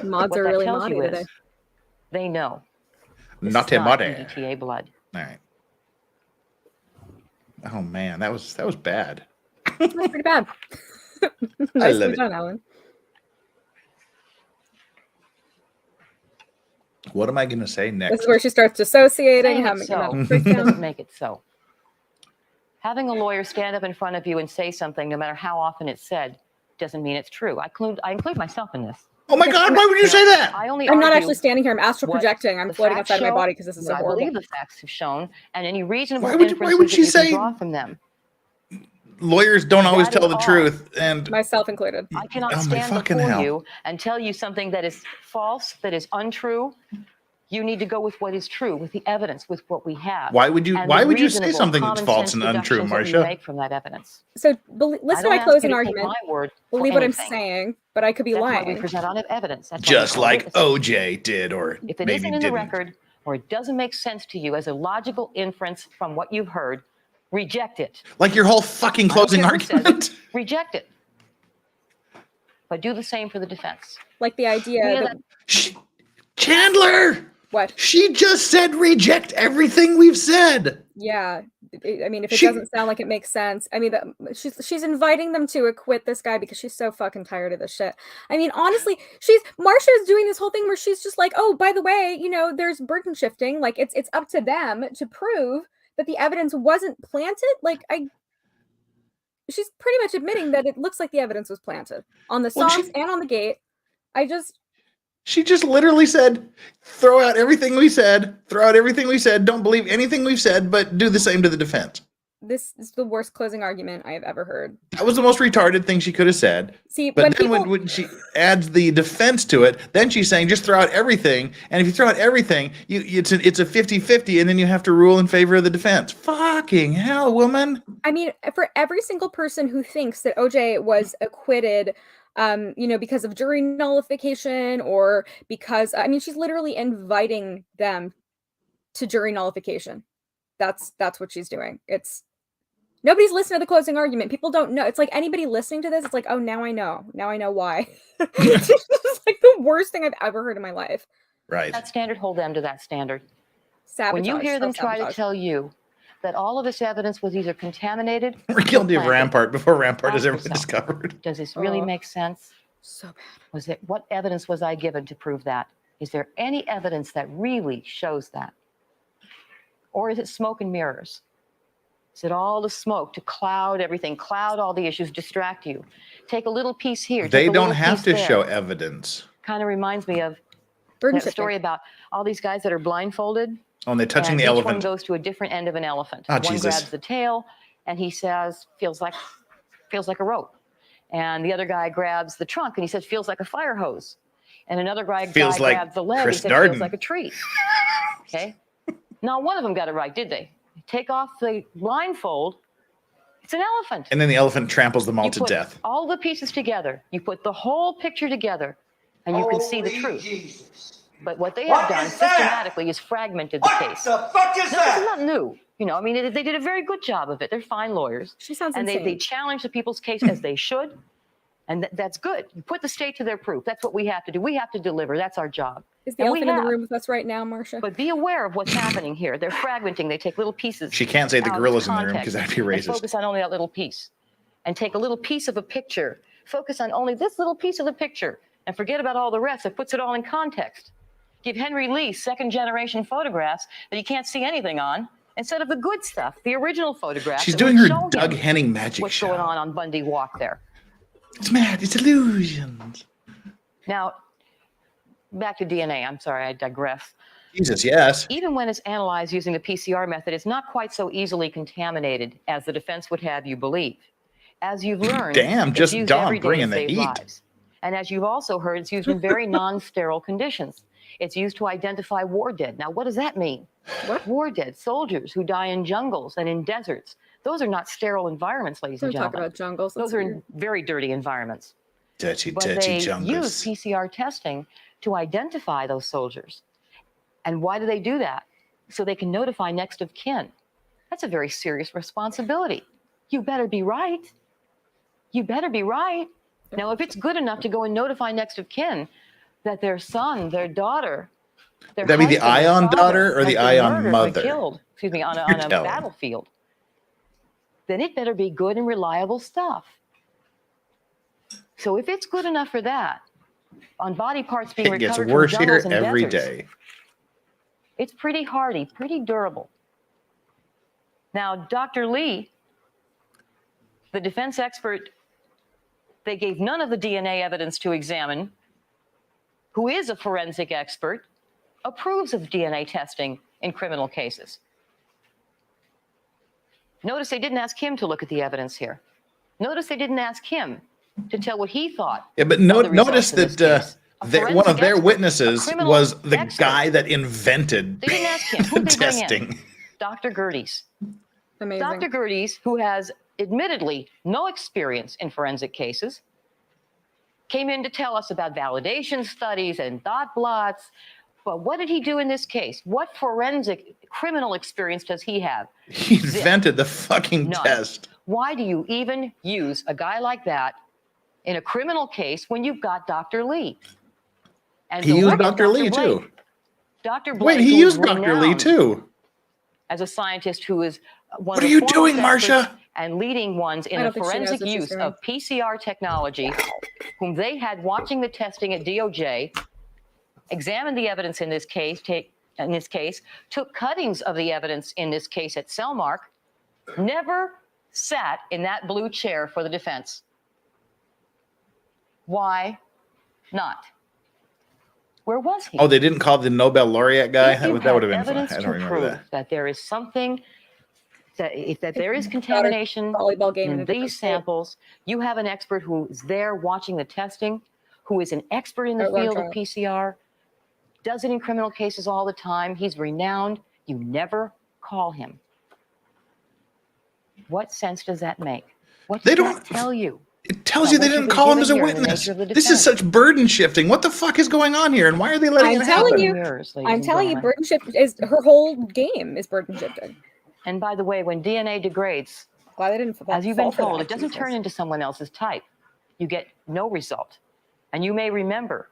Mods What are that really tells naughty you today. is they know this Not is not muddy. EDTA blood. All right. Oh man, that was bad. That's pretty bad. I Nicely love it. done, Alan. What am I going to say next? This is where she starts dissociating, Saying having it so a doesn't breakdown. make it so. Having a lawyer stand up in front of you and say something, no matter how often it's said, doesn't mean it's true. I include myself in this. Oh my God, why would you say that? I only I'm not argue actually standing here. I'm astral what projecting. I'm the floating facts outside of my show, body because this is so what I horrible. believe the facts have shown, and any reasonable Why would inferences she that you say- can draw from them. Lawyers don't always That is tell the all. truth. And Myself included. I cannot Oh, my stand fucking before hell. you and tell you something that is false, that is untrue. You need to go with what is true, with the evidence, with what we have. Why would you and why the would you say reasonable something that's common false sense and untrue, deductions that you Marcia? make from that evidence. So I listen to don't my ask closing you to take argument. my word for Believe what I'm anything. saying, but I could be That's why we lying. present on evidence. That's why we Just call like witnesses. OJ did, or If it maybe isn't in the didn't. record or it doesn't make sense to you as a logical inference from what you've heard, reject it. Like your whole fucking I don't closing care who says it, argument. Reject it. But do the same for the defense. Like the idea Yeah, that Chandler! what? She just said reject everything we've said. Yeah, I mean, if it She- doesn't sound like it makes sense, I mean, she's inviting them to acquit this guy because she's so fucking tired of this shit. I mean, honestly, Marcia is doing this whole thing where she's just like, oh, by the way, there's burden shifting. Like it's up to them to prove that the evidence wasn't planted. Like she's pretty much admitting that it looks like the evidence was planted on the Well, songs and on the gate. She just literally said, throw out everything we said, don't believe anything we've said, but do the same to the defense. This is the worst closing argument I have ever heard. That was the most retarded thing she could have said. See, But when then people, when she adds the defense to it, then she's saying just throw out everything. And if you throw out everything, it's a 50-50, and then you have to rule in favor of the defense. Fucking hell, woman. I mean, for every single person who thinks that OJ was acquitted, because of jury nullification or because, she's literally inviting them to jury nullification. That's what she's doing. Nobody's listening to the closing argument. People don't know. It's like anybody listening to this, it's like, oh, now I know. Now I know why. It's like the worst thing I've ever heard in my life. Right. That standard, hold them to that standard. Sabotage. When you hear them try to self-sabotage. tell you that all of this evidence was either contaminated We're guilty of planted, Rampart before Rampart has ask ever been yourself, discovered. does this really make sense? So bad. What evidence was I given to prove that? Is there any evidence that really shows that? Or is it smoke and mirrors? Is it all the smoke to cloud everything, cloud all the issues, distract you? Take a little piece here. They take a don't little have piece to there. show evidence. Kind of reminds me of Burden that shifting. story about all these guys that are blindfolded. Oh, and they're touching and the each elephant. one goes to a different end of an elephant. Oh, One Jesus. grabs the tail, and he says, feels like a rope. And the other guy grabs the trunk, and he says, feels like a fire hose. And another guy Feels like grabs the leg, Chris and says, feels Darden. like a tree. Okay? Not one of them got it right, did they? Take off the blindfold, it's an elephant. And then the elephant tramples them all You to put death. all the pieces together. You put the whole picture together, and you can see the truth. Jesus. But what they What have done is that? systematically is fragmented the What case. the fuck is No, this is that? not new. They did a very good job of it. They're fine lawyers. She sounds And insane. they challenge the people's case as they should. And that's good. You put the state to their proof. That's what we have to do. We have to deliver. That's our job. Is the And we elephant in the have. room with us right now, Marcia? But be aware of what's happening here. They're fragmenting. They take little pieces. She can't say the out of gorilla's in the room context because that'd be and racist. focus on only that little piece. And take a little piece of a picture. Focus on only this little piece of the picture. And forget about all the rest. It puts it all in context. Give Henry Lee second-generation photographs that you can't see anything on instead of the good stuff, the original photographs. She's that doing would her show Doug him Henning magic what's show. going on Bundy Walk there. It's mad. It's illusions. Now, back to DNA. I'm sorry, I digress. Jesus, yes. Even when it's analyzed using the PCR method, it's not quite so easily contaminated as the defense would have you believe. As you've learned, Damn, it's just used Dawn every day bringing to the save heat. lives. And as you've also heard, it's used in very non-sterile conditions. It's used to identify war dead. Now, what does that mean? What? War dead, soldiers who die in jungles and in deserts. Those are not sterile environments, ladies and Don't talk gentlemen. about jungles. Those are very dirty environments. Dirty, But dirty they jungles. use PCR testing to identify those soldiers. And why do they do that? So they can notify next of kin. That's a very serious responsibility. You better be right. You better be right. Now, if it's good enough to go and notify next of kin that their son, their daughter, their Would that be the husband, their Ion father daughter or has the been Ion murdered or mother? Killed, excuse me, on a You're telling. battlefield, then it better be good and reliable stuff. So if it's good enough for that, on body parts being It gets recovered worse from here jungles and every deserts, day. it's pretty hardy, pretty durable. Now, Dr. Lee, the defense expert, they gave none of the DNA evidence to examine, who is a forensic expert, approves of DNA testing in criminal cases. Notice they didn't ask him to look at the evidence here. Notice they didn't ask him to tell what he thought. Yeah, but of the results notice of this that case. one of their expert, witnesses a criminal was the expert. guy that invented They didn't ask him. Who did they bring in? testing. Dr. Gerdes. Amazing. Dr. Gerdes, who has admittedly no experience in forensic cases, came in to tell us about validation studies and dot blots. But what did he do in this case? What forensic criminal experience does he have? He invented the fucking None. test. Why do you even use a guy like that in a criminal case when you've got Dr. Lee? And He to used look at Dr. Lee Blake. too. Dr. Blake, Wait, he who is used Dr. Lee renowned too. as a scientist who is one What of are you the doing, foremost experts Marcia? and leading ones in I the don't think she knows forensic what she's use doing. of PCR technology, whom they had watching the testing at DOJ, examined the evidence in this case, took cuttings of the evidence in this case at Cellmark, never sat in that blue chair for the defense. Why not? Where was he? Oh, they didn't call the Nobel laureate guy? If you That would have have been fun. evidence I to don't remember prove that. that there is something that there is contamination volleyball game in in a different these state. samples, you have an expert who is there watching the testing, who is an expert in the At one field of trial. PCR, does it in criminal cases all the time. He's renowned. You never call him. What sense does that make? What They does don't- that tell you? It tells But you they what you've didn't been call him given as a here, the witness. nature of the This is defense. such burden shifting. What the fuck is going on here? And why are they letting I'm it telling happen? you, Mirrors, ladies I'm and telling you, gentlemen. burden shift is her whole game is burden shifting. And by the way, when DNA degrades, Glad they didn't. as you've been fall for told, that, it doesn't Jesus. turn into someone else's type. You get no result. And you may remember,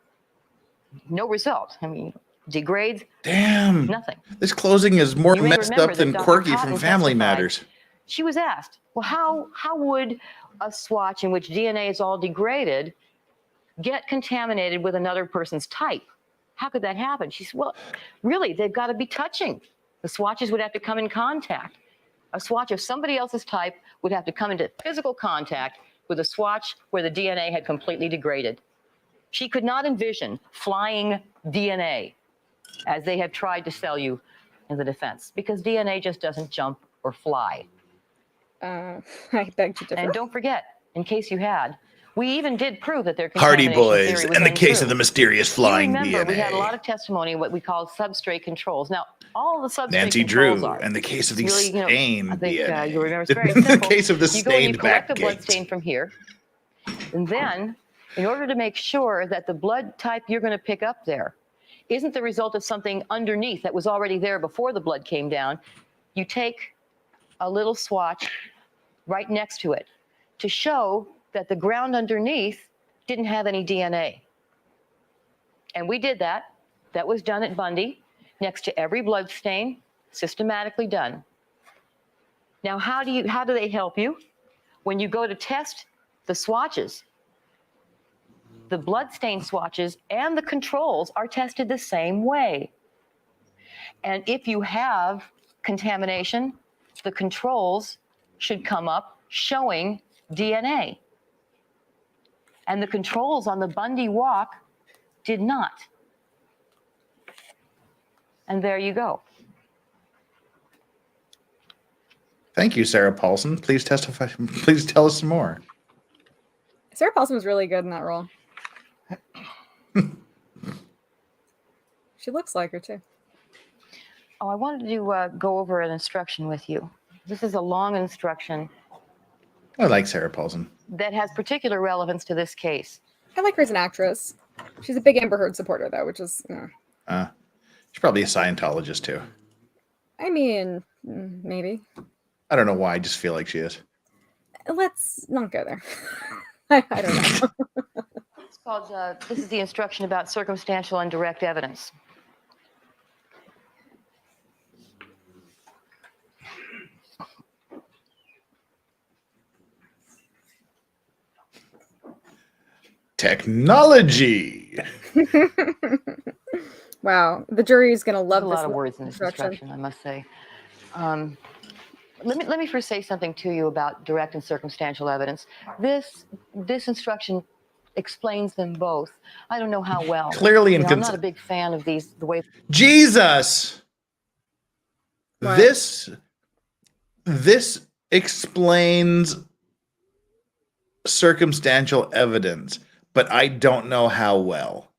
no result. I mean, degrades, Damn. nothing. This closing is more You may messed remember up that than Dr. Quirky Cotton from Family testified. Matters. She was asked, well, how would a swatch in which DNA is all degraded get contaminated with another person's type? How could that happen? She said, well, really, they've got to be touching. The swatches would have to come in contact. A swatch of somebody else's type would have to come into physical contact with a swatch where the DNA had completely degraded. She could not envision flying DNA as they have tried to sell you in the defense, because DNA just doesn't jump or fly. I beg to differ. And don't forget, in case you had, we even did prove that their Hardy contamination Boys theory was and the case untrue. of the mysterious You flying remember, DNA. we had a lot of testimony, what we call substrate controls. Now, all the substrate Nancy controls Drew are. and the case of the Really, stained I think DNA. you remember, it's very the simple. case of the You go and you stained collect back a blood gate. stain from here, and then, in order to make sure that the blood type you're going to pick up there isn't the result of something underneath that was already there before the blood came down, you take a little swatch right next to it to show that the ground underneath didn't have any DNA. And we did that. That was done at Bundy, next to every blood stain, systematically done. Now, how do they help you? When you go to test the swatches, the blood stain swatches and the controls are tested the same way. And if you have contamination, the controls should come up showing DNA. And the controls on the Bundy walk did not. And there you go. Thank you, Sarah Paulson. Please testify. Please tell us some more. Sarah Paulson was really good in that role. She looks like her too. Oh, I wanted to go over an instruction with you. This is a long instruction I like Sarah Paulson. that has particular relevance to this case. I like her as an actress. She's a big Amber Heard supporter, though, which is, She's probably a Scientologist too. I mean, maybe. I don't know why. I just feel like she is. Let's not go there. I don't know. It's called, this is the instruction about circumstantial and direct evidence. Technology. Wow, the jury is going to love There's this. a lot of words in this instruction, I must say. Let me first say something to you about direct and circumstantial evidence. This instruction explains them both. I don't know how well. Clearly I'm not a big fan of the way. Jesus. What? This explains circumstantial evidence, but I don't know how well.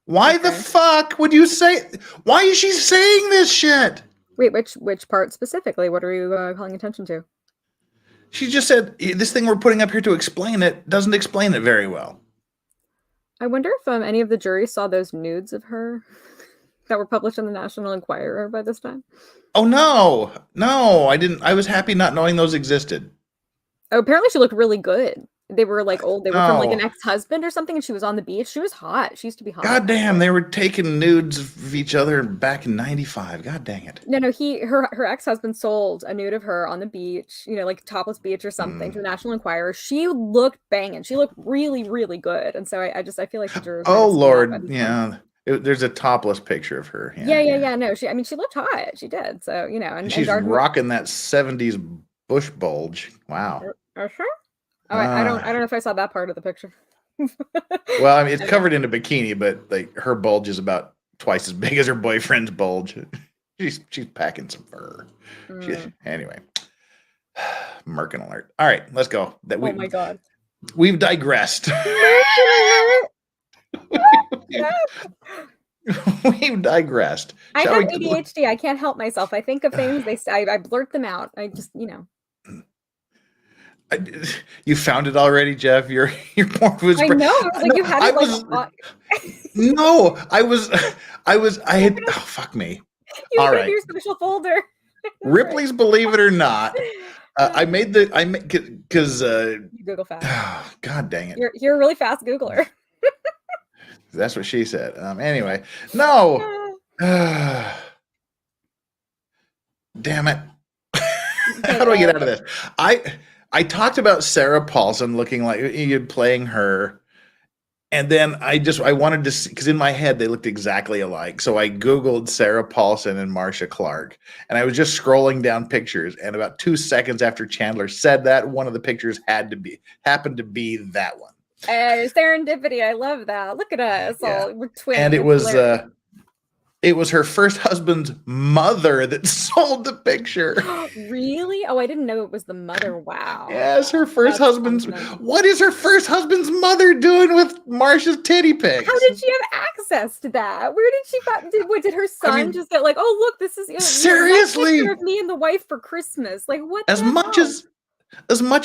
Why the fuck would you say? Why is she saying this shit? Wait, which part specifically? What are you calling attention to? She just said this thing we're putting up here to explain it doesn't explain it very well. I wonder if any of the jury saw those nudes of her that were published in the National Enquirer by this time. Oh no, I didn't. I was happy not knowing those existed. Oh, apparently she looked really good. They were like old. They were from like No. an ex-husband or something, and she was on the beach. She was hot. She used to be hot. God damn, they were taking nudes of each other back in '95. God dang it. No, her ex-husband sold a nude of her on the beach, like topless beach or something, to the National Enquirer. She looked banging. She looked really, really good. And so I feel like the jurors. Oh Lord, yeah. There's a topless picture of her. Yeah. No, she looked hot. She did. So and she's Darden rocking that '70s bush bulge. Wow. Sure. Oh, I don't know if I saw that part of the picture. Well, I mean, it's covered in a bikini, but like her bulge is about twice as big as her boyfriend's bulge. She's packing some fur. Anyway, Merkin alert. All right, let's go. Oh my God. We've digressed. We've digressed. I have ADHD. I can't help myself. I think of things. I blurt them out. I just You found it already, Jeff. Your porn was. I know. It was like you had it. No, I had. Oh, fuck me. You All had right. your social folder. Ripley's Believe It or Not. Because You Google fast. Oh, God dang it. You're a really fast Googler. That's what she said. Anyway, no. Damn it. How do I get out of this? I talked about Sarah Paulson looking like you playing her, and then I wanted to see, because in my head they looked exactly alike. So I Googled Sarah Paulson and Marcia Clark, and I was just scrolling down pictures, and about 2 seconds after Chandler said that, one of the pictures happened to be that one. Serendipity. I love that. Look at us. Yeah. We're twins. And it was her first husband's mother that sold the picture. Really? Oh, I didn't know it was the mother. Wow. Yes, her first husband's. What is her first husband's mother doing with Marcia's titty pics? How did she have access to that? Where did she find? Did her son just get like, oh look, this is seriously of me and the wife for Christmas? Like what? As much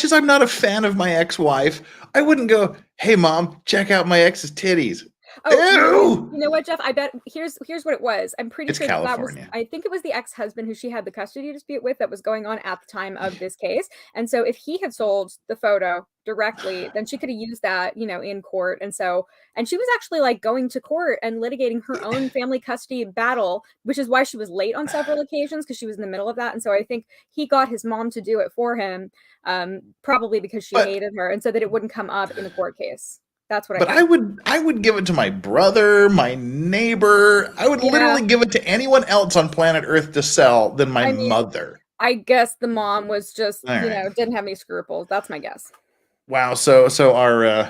as I'm not a fan of my ex-wife, I wouldn't go, hey mom, check out my ex's titties. Oh, you know what, Jeff? I bet here's what it was. I'm pretty sure that was. I think it was the ex-husband who she had the custody dispute with that was going on at the time of this case. And so, if he had sold the photo directly, then she could have used that, in court. And she was actually like going to court and litigating her own family custody battle, which is why she was late on several occasions because she was in the middle of that. And so, I think he got his mom to do it for him, probably because she hated her, and so that it wouldn't come up in the court case. That's what I would give it to my brother, my neighbor. I would literally give it to anyone else on planet Earth to sell than my mother. I guess the mom was just, didn't have any scruples. That's my guess. Wow. So our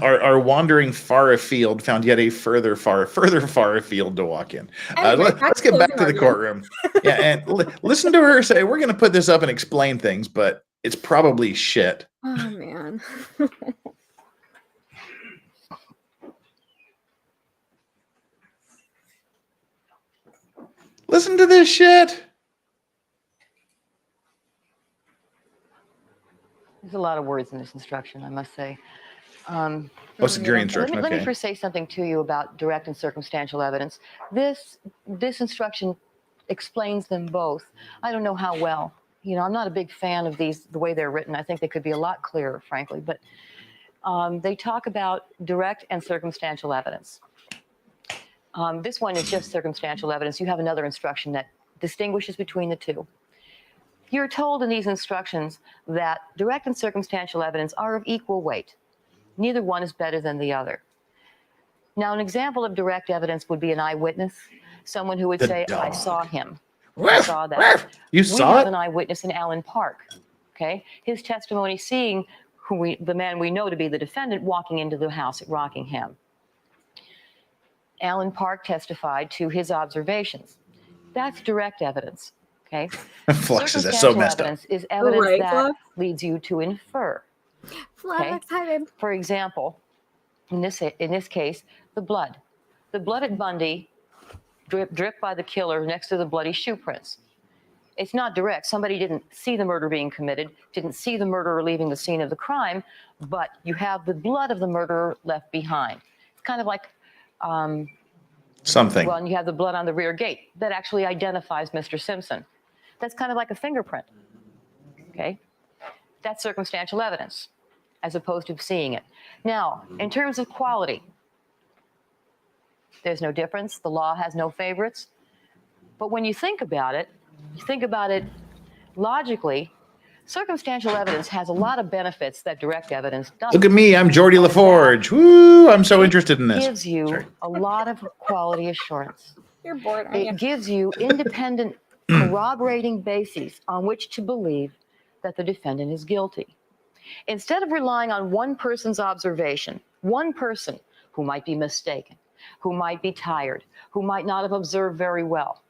our wandering far afield found yet a further far afield to walk in. Let's get back to the courtroom. Yeah, and listen to her say, "We're going to put this up and explain things, but it's probably shit." Oh man. Listen to this shit. There's a lot of words in this instruction, I must say. It's a jury instruction. Let me Okay. first say something to you about direct and circumstantial evidence. This instruction explains them both. I don't know how well. You know, I'm not a big fan of these, the way they're written. I think they could be a lot clearer, frankly. But they talk about direct and circumstantial evidence. This one is just circumstantial evidence. You have another instruction that distinguishes between the two. You're told in these instructions that direct and circumstantial evidence are of equal weight. Neither one is better than the other. Now, an example of direct evidence would be an eyewitness, someone who would say, I saw him. I saw that. You saw We have it? an eyewitness in Allen Park, okay? His testimony seeing the man we know to be the defendant walking into the house at Rockingham. Allen Park testified to his observations. That's direct evidence, okay? Flux is so Circumstantial messed up. evidence is evidence Right, that Flux? leads you to infer. Flux, hi, babe. For example, in this case, the blood. The blood at Bundy dripped by the killer next to the bloody shoe prints. It's not direct. Somebody didn't see the murder being committed, didn't see the murderer leaving the scene of the crime, but you have the blood of the murderer left behind. It's kind of like Something. well, and you have the blood on the rear gate that actually identifies Mr. Simpson. That's kind of like a fingerprint. Okay? That's circumstantial evidence, as opposed to seeing it. Now, in terms of quality, there's no difference. The law has no favorites. But when you think about it logically, circumstantial evidence has a lot of benefits that direct evidence doesn't. Look at me. I'm Geordie LaForge. Woo! I'm so interested in It this. gives you a lot of quality assurance. You're bored, aren't you? It gives you independent corroborating bases on which to believe that the defendant is guilty. Instead of relying on one person's observation, one person who might be mistaken, who might be tired, who might not have observed very well.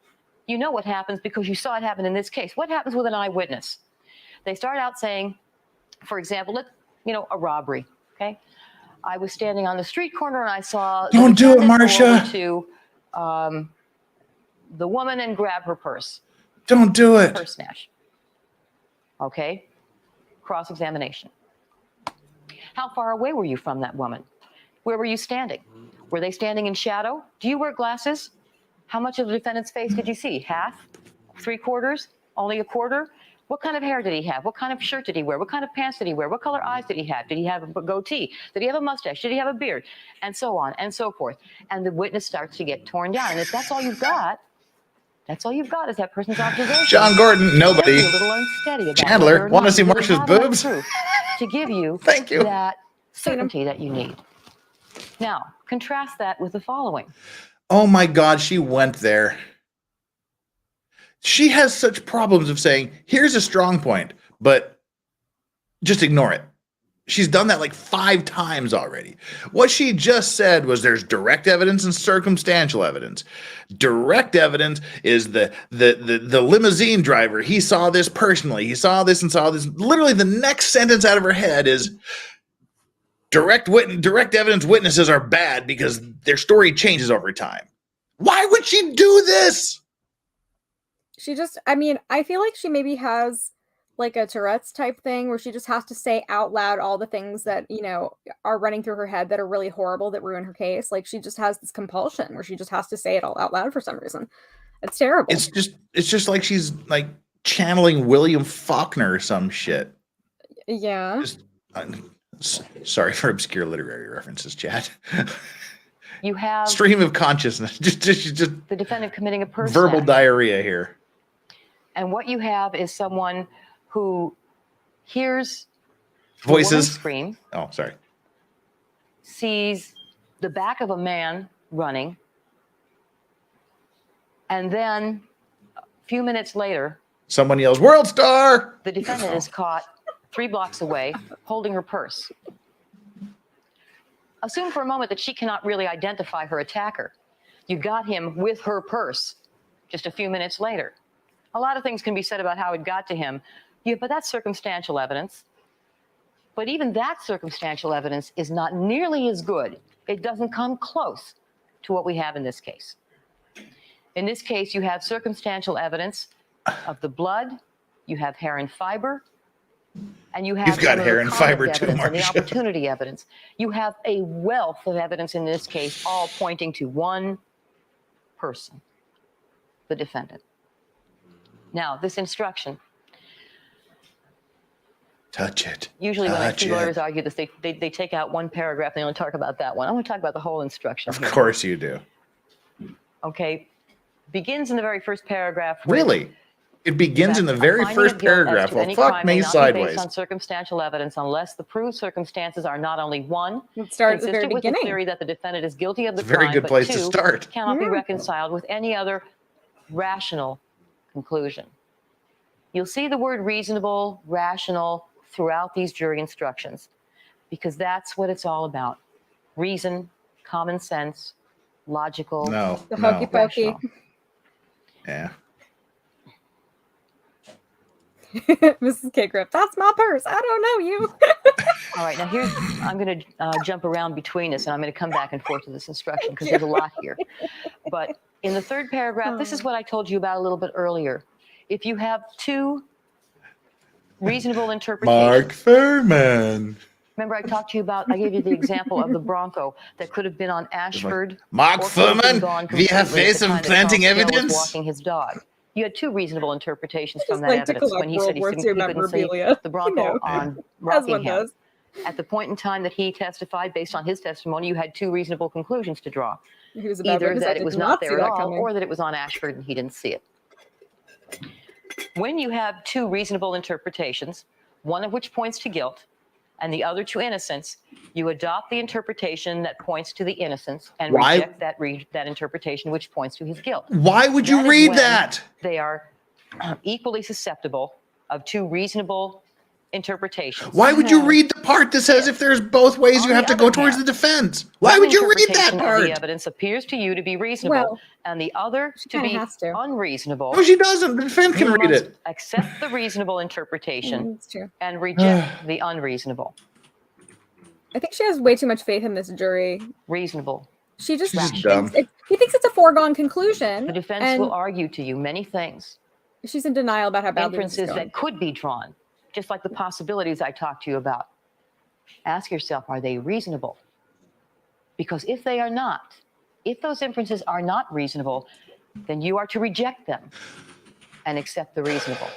You know what happens because you saw it happen in this case. What happens with an eyewitness? They start out saying, for example, a robbery, okay? I was standing on the street corner and I saw Don't do it, defendant go Marcia. over to the woman and grab her purse. Don't do it. Purse snatch. Okay? Cross-examination. How far away were you from that woman? Where were you standing? Were they standing in shadow? Do you wear glasses? How much of the defendant's face did you see? Half? 3/4? Only a quarter? What kind of hair did he have? What kind of shirt did he wear? What kind of pants did he wear? What color eyes did he have? Did he have a goatee? Did he have a mustache? Did he have a beard? And so on and so forth. And the witness starts to get torn down. And if that's all you've got is that person's observation. John Gordon, nobody. A little unsteady about Chandler, whether or want to not see you really Marcia's have enough boobs? proof to give you Thank you. that certainty that you need. Now, contrast that with the following. Oh my God, she went there. She has such problems of saying, here's a strong point, but just ignore it. She's done that like 5 times already. What she just said was there's direct evidence and circumstantial evidence. Direct evidence is the limousine driver. He saw this personally. He saw this and saw this. Literally the next sentence out of her head is direct evidence witnesses are bad because their story changes over time. Why would she do this? I feel like she maybe has like a Tourette's type thing where she just has to say out loud all the things that, are running through her head that are really horrible that ruin her case. Like she just has this compulsion where she just has to say it all out loud for some reason. It's terrible. It's just like she's like channeling William Faulkner or some shit. Yeah. Sorry for obscure literary references, chat. You have Stream of consciousness. Just the defendant committing a purse verbal snatch. diarrhea here. And what you have is someone who hears Voices. the woman scream, Oh, sorry. sees the back of a man running, and then a few minutes later, Someone yells, "World Star!" the defendant is caught 3 blocks away holding her purse. Assume for a moment that she cannot really identify her attacker. You got him with her purse just a few minutes later. A lot of things can be said about how it got to him, but that's circumstantial evidence. But even that circumstantial evidence is not nearly as good. It doesn't come close to what we have in this case. In this case, you have circumstantial evidence of the blood, you have hair and fiber, and you have You've got some of hair the and conduct fiber too, evidence and the Marcia. opportunity evidence. You have a wealth of evidence in this case, all pointing to one person, the defendant. Now, this instruction. Touch it. Usually when I Touch see it. lawyers argue this, they take out one paragraph and they only talk about that one. I want to talk about the whole instruction. Of here. course you do. Okay. Begins in the very first paragraph. with Really? It begins in the that a very finding first of guilt as paragraph. to Well, any fuck crime may me not be sideways. based on circumstantial evidence unless the proved circumstances are not only one, Let's start at the very consistent with the beginning. theory that the defendant is guilty of the It's a very crime, good but place to two, start. cannot be Yeah. reconciled with any other rational conclusion. You'll see the word reasonable, rational throughout these jury instructions because that's what it's all about. Reason, common sense, logical, No. The no. hokey pokey. rational. Yeah. Mrs. K. Griff, that's my purse. I don't know you. All right, now here's, I'm going to jump around between us and I'm going to come back and forth to this instruction because there's a lot here. But in the third paragraph, this is what I told you about a little bit earlier. If you have two reasonable interpretations. Mark Furman. Remember I talked to you about, I gave you the example of the Bronco that could have been on Ashford. Mark or could have been Furman, gone we have completely at face the of time that planting Charles Dale was evidence. walking his dog. You had two reasonable interpretations from Just that like to evidence collect when he World said he War couldn't II see memorabilia. the Bronco You know, on as one Rockingham. does. At the point in time that he testified, based on his testimony, you had two reasonable conclusions to draw. He was about Either witness, I that did it was not not see there at that all, coming. or that it was on Ashford and he didn't see it. When you have two reasonable interpretations, one of which points to guilt and the other to innocence, you adopt the interpretation that points to the innocence and Why? reject that interpretation which points to his guilt. Why would you That is read when that? They are equally susceptible of two reasonable interpretations. Why would you read the part that says if there's both ways On you the have to other go towards hand, the defense? Why one would you read that interpretation of part? the evidence appears to you to be reasonable, Well, and the other to kinda be has to. unreasonable. No, she doesn't. The defense can You read must it. accept the reasonable interpretation It's true. and reject the unreasonable. I think she has way too much faith in this jury. Reasonable. She just She's thinks dumb. he thinks it's a foregone conclusion. The defense and will argue to you many things, she's in denial about how badly this is inferences going. that could be drawn, just like the possibilities I talked to you about. Ask yourself, are they reasonable? Because if they are not, if those inferences are not reasonable, then you are to reject them and accept the reasonable.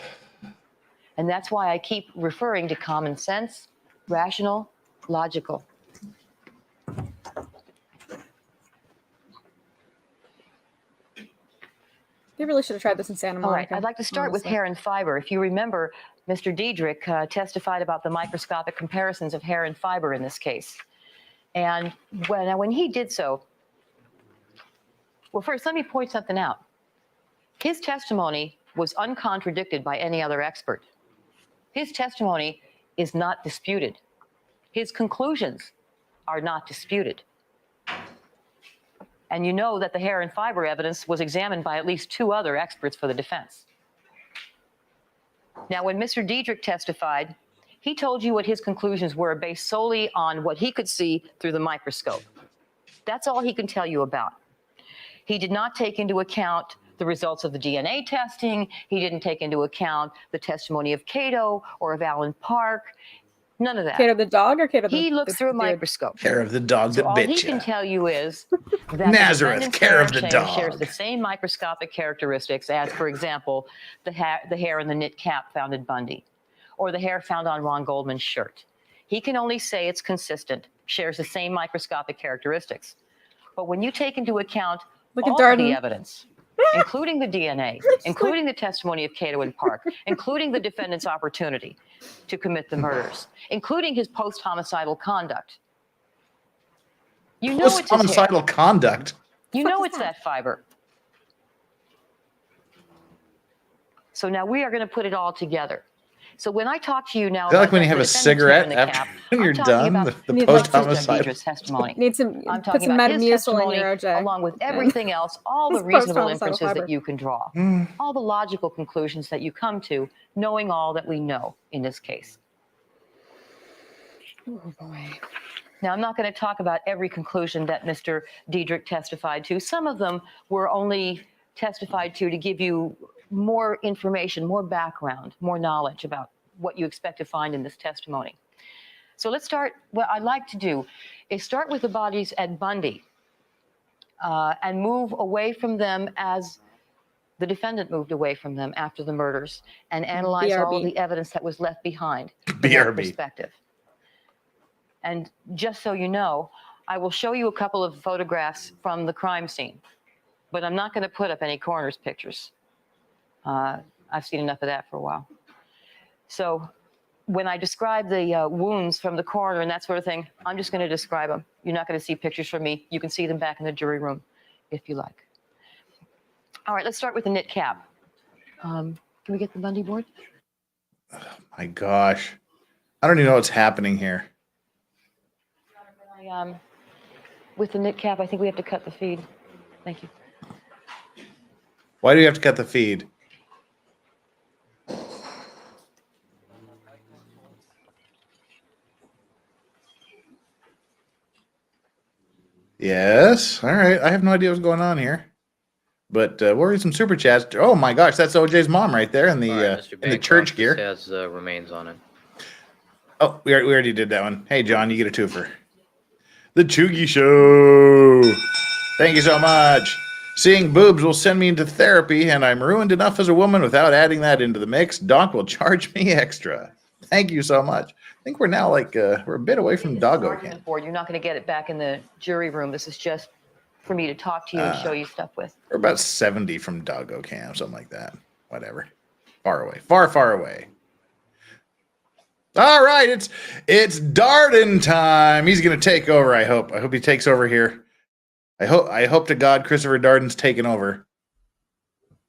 And that's why I keep referring to common sense, rational, logical. They really should have tried this in Santa All right, Monica. I'd like to start with honestly. hair and fiber. If you remember, Mr. Diedrich testified about the microscopic comparisons of hair and fiber in this case. And when he did so, well, first, let me point something out. His testimony was uncontradicted by any other expert. His testimony is not disputed. His conclusions are not disputed. And you know that the hair and fiber evidence was examined by at least two other experts for the defense. Now, when Mr. Diedrich testified, he told you what his conclusions were based solely on what he could see through the microscope. That's all he can tell you about. He did not take into account the results of the DNA testing. He didn't take into account the testimony of Cato or of Alan Park. None of that. Cato the dog or Cato the He looked through a dude? microscope. Care of the dog So that all bit he you. can tell you is that Nazareth, the defendant's care hair of the change dog. shares the same microscopic characteristics as, for example, the hair in the knit cap found in Bundy, or the hair found on Ron Goldman's shirt. He can only say it's consistent, shares the same microscopic characteristics. But when you take into account Look at all of the Darden. evidence, including the DNA, including the testimony of Cato and Park, including the defendant's opportunity to commit the murders, including his post-homicidal conduct. You know it's his hair. Homicidal conduct. You know it's that fiber. So now we are going to put it all together. So when I talk to you now, Is that like about when you have the a defendant's cigarette hair in the after cap, when you're I'm talking done? about The Need like Mr. post-homicide. Diedrich's testimony. Need some I'm put talking some about his Metamucil in testimony, your OJ. along with everything else, all the This reasonable post-homicidal inferences fiber. that you can draw, all the logical conclusions that you come to, knowing all that we know in this case. Oh boy. Now, I'm not going to talk about every conclusion that Mr. Diedrich testified to. Some of them were only testified to give you more information, more background, more knowledge about what you expect to find in this testimony. So let's start. What I'd like to do is start with the bodies at Bundy and move away from them as the defendant moved away from them after the murders and analyze all of the evidence that was left behind from that perspective. And just so you know, I will show you a couple of photographs from the crime scene, but I'm not going to put up any coroner's pictures. I've seen enough of that for a while. So when I describe the wounds from the coroner and that sort of thing, I'm just going to describe them. You're not going to see pictures from me. You can see them back in the jury room if you like. All right, let's start with the knit cap. Can we get the Bundy board? Oh my gosh. I don't even know what's happening here. With the knit cap, I think we have to cut the feed. Thank you. Why do you have to cut the feed? Yes. All right. I have no idea what's going on here. But we'll read some super chats. Oh my gosh, that's OJ's mom right there in the church gear. Has remains on it. Oh, we already did that one. Hey John, you get a twofer. The Chugi Show. Thank you so much. Seeing boobs will send me into therapy, and I'm ruined enough as a woman without adding that into the mix. Doc will charge me extra. Thank you so much. I think we're now we're a bit away from doggo camp. You're not going to get it back in the jury room. This is just for me to talk to you and show you stuff with. We're about 70 from doggo camp, something like that. Whatever. Far away. Far, far away. All right, it's Darden time. He's going to take over, I hope. I hope he takes over here. I hope to God Christopher Darden's taking over.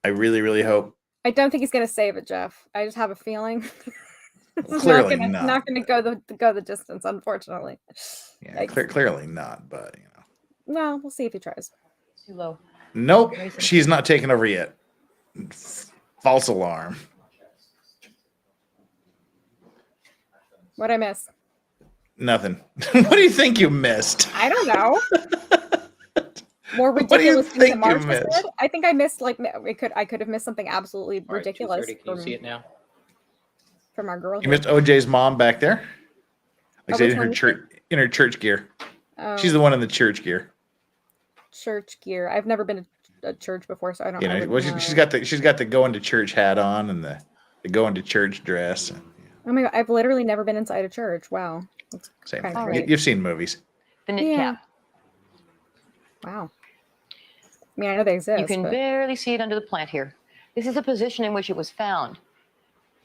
I really, really hope. I don't think he's going to save it, Jeff. I just have a feeling. Clearly not going to go the distance, unfortunately. Yeah, clearly not, but you know. Well, we'll see if he tries. Too low. Nope, she's not taking over yet. False alarm. What'd I miss? Nothing. What do you think you missed? I don't know. More ridiculous things that Marcia said. I think I missed I could have missed something absolutely ridiculous. Can you see it now? From our girl. You missed OJ's mom back there. Like in her church gear. Oh. She's the one in the church gear. Church gear. I've never been to a church before, so I don't know. Well, she's got the going to church hat on and the going to church dress. Oh my God, I've literally never been inside a church. Wow. Same thing. Right. You've seen movies. The knit cap. Wow. I mean, I know they exist. You can barely see it under the plant here. This is the position in which it was found.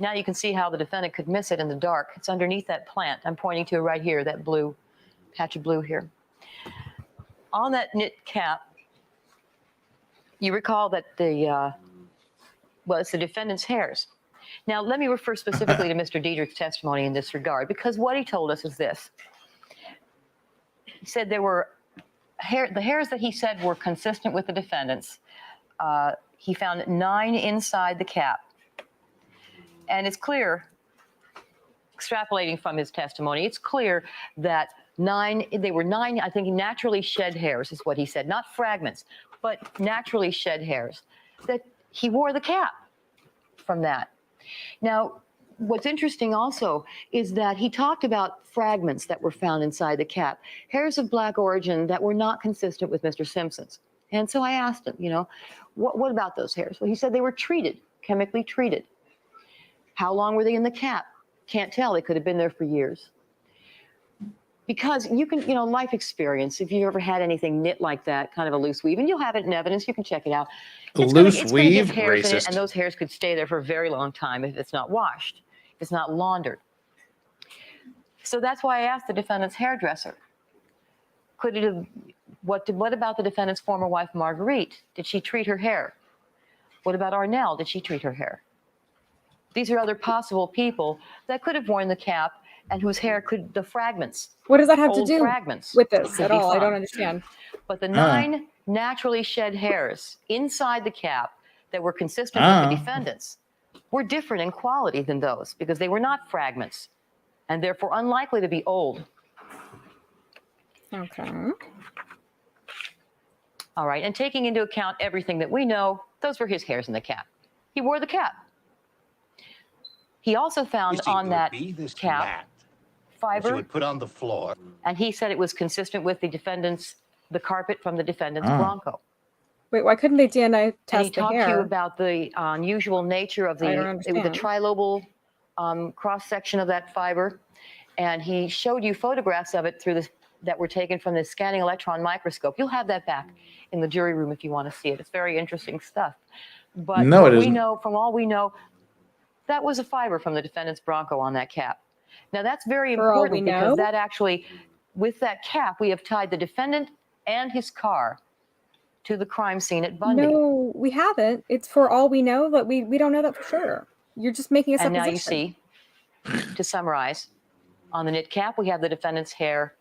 Now you can see how the defendant could miss it in the dark. It's underneath that plant. I'm pointing to right here, that blue patch of blue here. On that knit cap, you recall that it's the defendant's hairs. Now, let me refer specifically to Mr. Diedrich's testimony in this regard, because what he told us is this. He said there were the hairs that he said were consistent with the defendant's. He found 9 inside the cap. And it's clear, extrapolating from his testimony, it's clear that they were 9, I think, naturally shed hairs is what he said, not fragments, but naturally shed hairs, that he wore the cap from that. Now, what's interesting also is that he talked about fragments that were found inside the cap, hairs of black origin that were not consistent with Mr. Simpson's. And so I asked him, what about those hairs? Well, he said they were treated, chemically treated. How long were they in the cap? Can't tell. They could have been there for years. Because you can, life experience, if you've ever had anything knit like that, kind of a loose weave, and you'll have it in evidence, you can check it out. Loose weave? Racist. And those hairs could stay there for a very long time if it's not washed, if it's not laundered. So that's why I asked the defendant's hairdresser. Could it have, what about the defendant's former wife, Marguerite? Did she treat her hair? What about Arnell? Did she treat her hair? These are other possible people that could have worn the cap and whose hair the fragments. What does that have to do fragments with this at all? I don't understand. But the 9 naturally shed hairs inside the cap that were consistent with the defendants were different in quality than those because they were not fragments and therefore unlikely to be old. Okay. All right. And taking into account everything that we know, Those were his hairs in the cap. He wore the cap. He also found You see, on it that would be this cap mat that you fiber, would put on the floor. and he said it was consistent with the carpet from the defendant's Bronco. Wait, why couldn't they DNA And he test the talked to you hair? about the unusual nature of I don't the understand. trilobal cross section of that fiber, and he showed you photographs of it that were taken from the scanning electron microscope. You'll have that back in the jury room if you want to see it. It's very interesting stuff. But No, it we isn't. know, from all we know, that was a fiber from the defendant's Bronco on that cap. Now that's very For all we important know? because that actually, with that cap, we have tied the defendant and his car to the crime scene at Bundy. No, we haven't. It's for all we know, but we don't know that for sure. You're just making a And supposition. now you see, to summarize, on the knit cap, we have the defendant's hair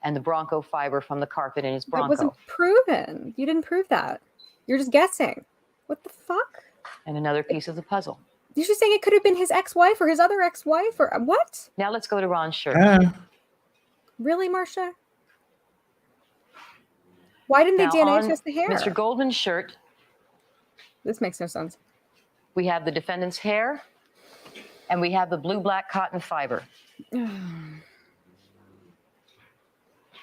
and the Bronco fiber from the carpet in his That Bronco. wasn't proven. You didn't prove that. You're just guessing. What the fuck? And another piece of the puzzle. You're just saying it could have been his ex-wife or his other ex-wife or what? Now let's go to Ron's shirt. Really, Marcia? Why didn't they Now, DNA on test the hair? Mr. Goldman's shirt, This makes no sense. we have the defendant's hair and we have the blue-black cotton fiber.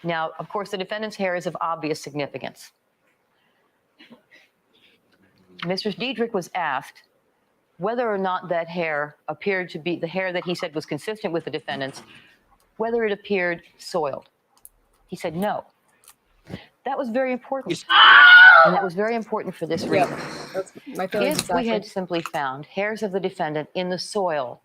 Now, of course, the defendant's hair is of obvious significance. Mr. Diedrich was asked whether or not that hair appeared to be the hair that he said was consistent with the defendant's, whether it appeared soiled. He said no. That was very important. And that was very important for this reason. That's my feelings If exactly. we had simply found hairs of the defendant in the soil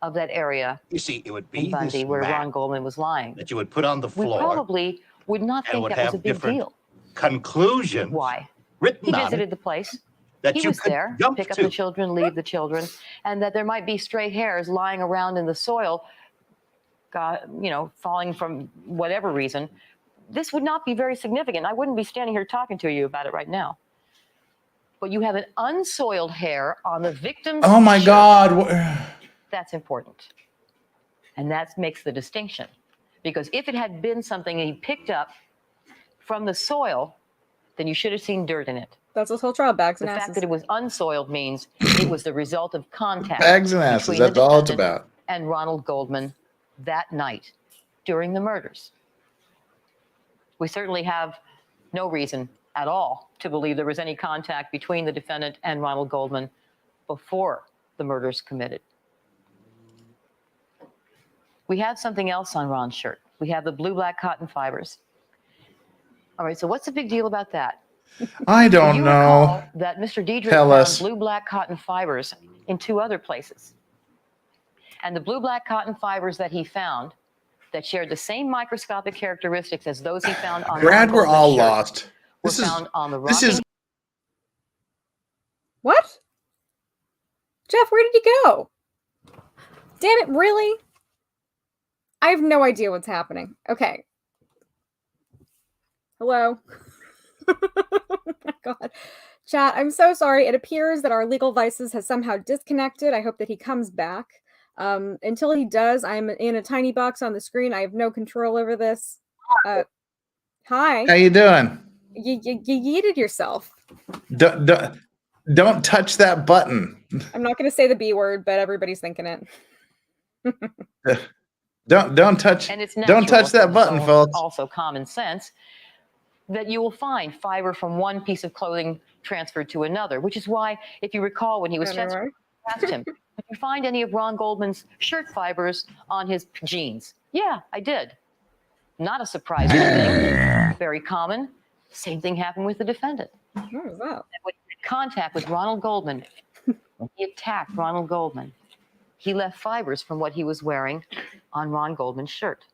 of that area You see, it would in be Bundy this where mat Ron Goldman was lying, that you would put on the we floor probably would not and think would that was have a big different deal. conclusions Why? written He on visited it the place. that He you was could there, jump pick up to. the children, leave the children, and that there might be stray hairs lying around in the soil, falling from whatever reason. This would not be very significant. I wouldn't be standing here talking to you about it right now. But you have an unsoiled hair on the victim's Oh my shirt. God. That's important. And that makes the distinction. Because if it had been something he picked up from the soil, then you should have seen dirt in it. That's this whole trial, bags The and fact asses. that it was unsoiled means it was the result of contact Bags and asses. between the That's all it's defendant about. and Ronald Goldman that night during the murders. We certainly have no reason at all to believe there was any contact between the defendant and Ronald Goldman before the murders committed. We have something else on Ron's shirt. We have the blue-black cotton fibers. All right, so what's the big deal about that? I don't You know. recall that Mr. Diedrich Tell found us. blue-black cotton fibers in 2 other places. And the blue-black cotton fibers that he found that shared the same microscopic characteristics as those he found on Brad, Ron we're all Goldman's shirt lost. were This is found on the this is Rockingham What? Jeff, where did you go? Damn it, really? I have no idea what's happening. Okay. Hello? Oh my God. Chat, I'm so sorry. It appears that our legal vices has somehow disconnected. I hope that he comes back. Until he does, I'm in a tiny box on the screen. I have no control over this. Hi. how you doing? You yeeted yourself. Don't touch that button. I'm not going to say the B word, but everybody's thinking it. Don't touch. And it's Don't touch that natural, button, it's folks. Also common sense that you will find fiber from one piece of clothing transferred to another, which is why, if you recall, when he was tested, I asked him, did you find any of Ron Goldman's shirt fibers on his jeans? Yeah, I did. Not a surprising thing. Very common. Same thing happened with the defendant. What was that? When he had contact with Ronald Goldman, when he attacked Ronald Goldman, he left fibers from what he was wearing on Ron Goldman's shirt.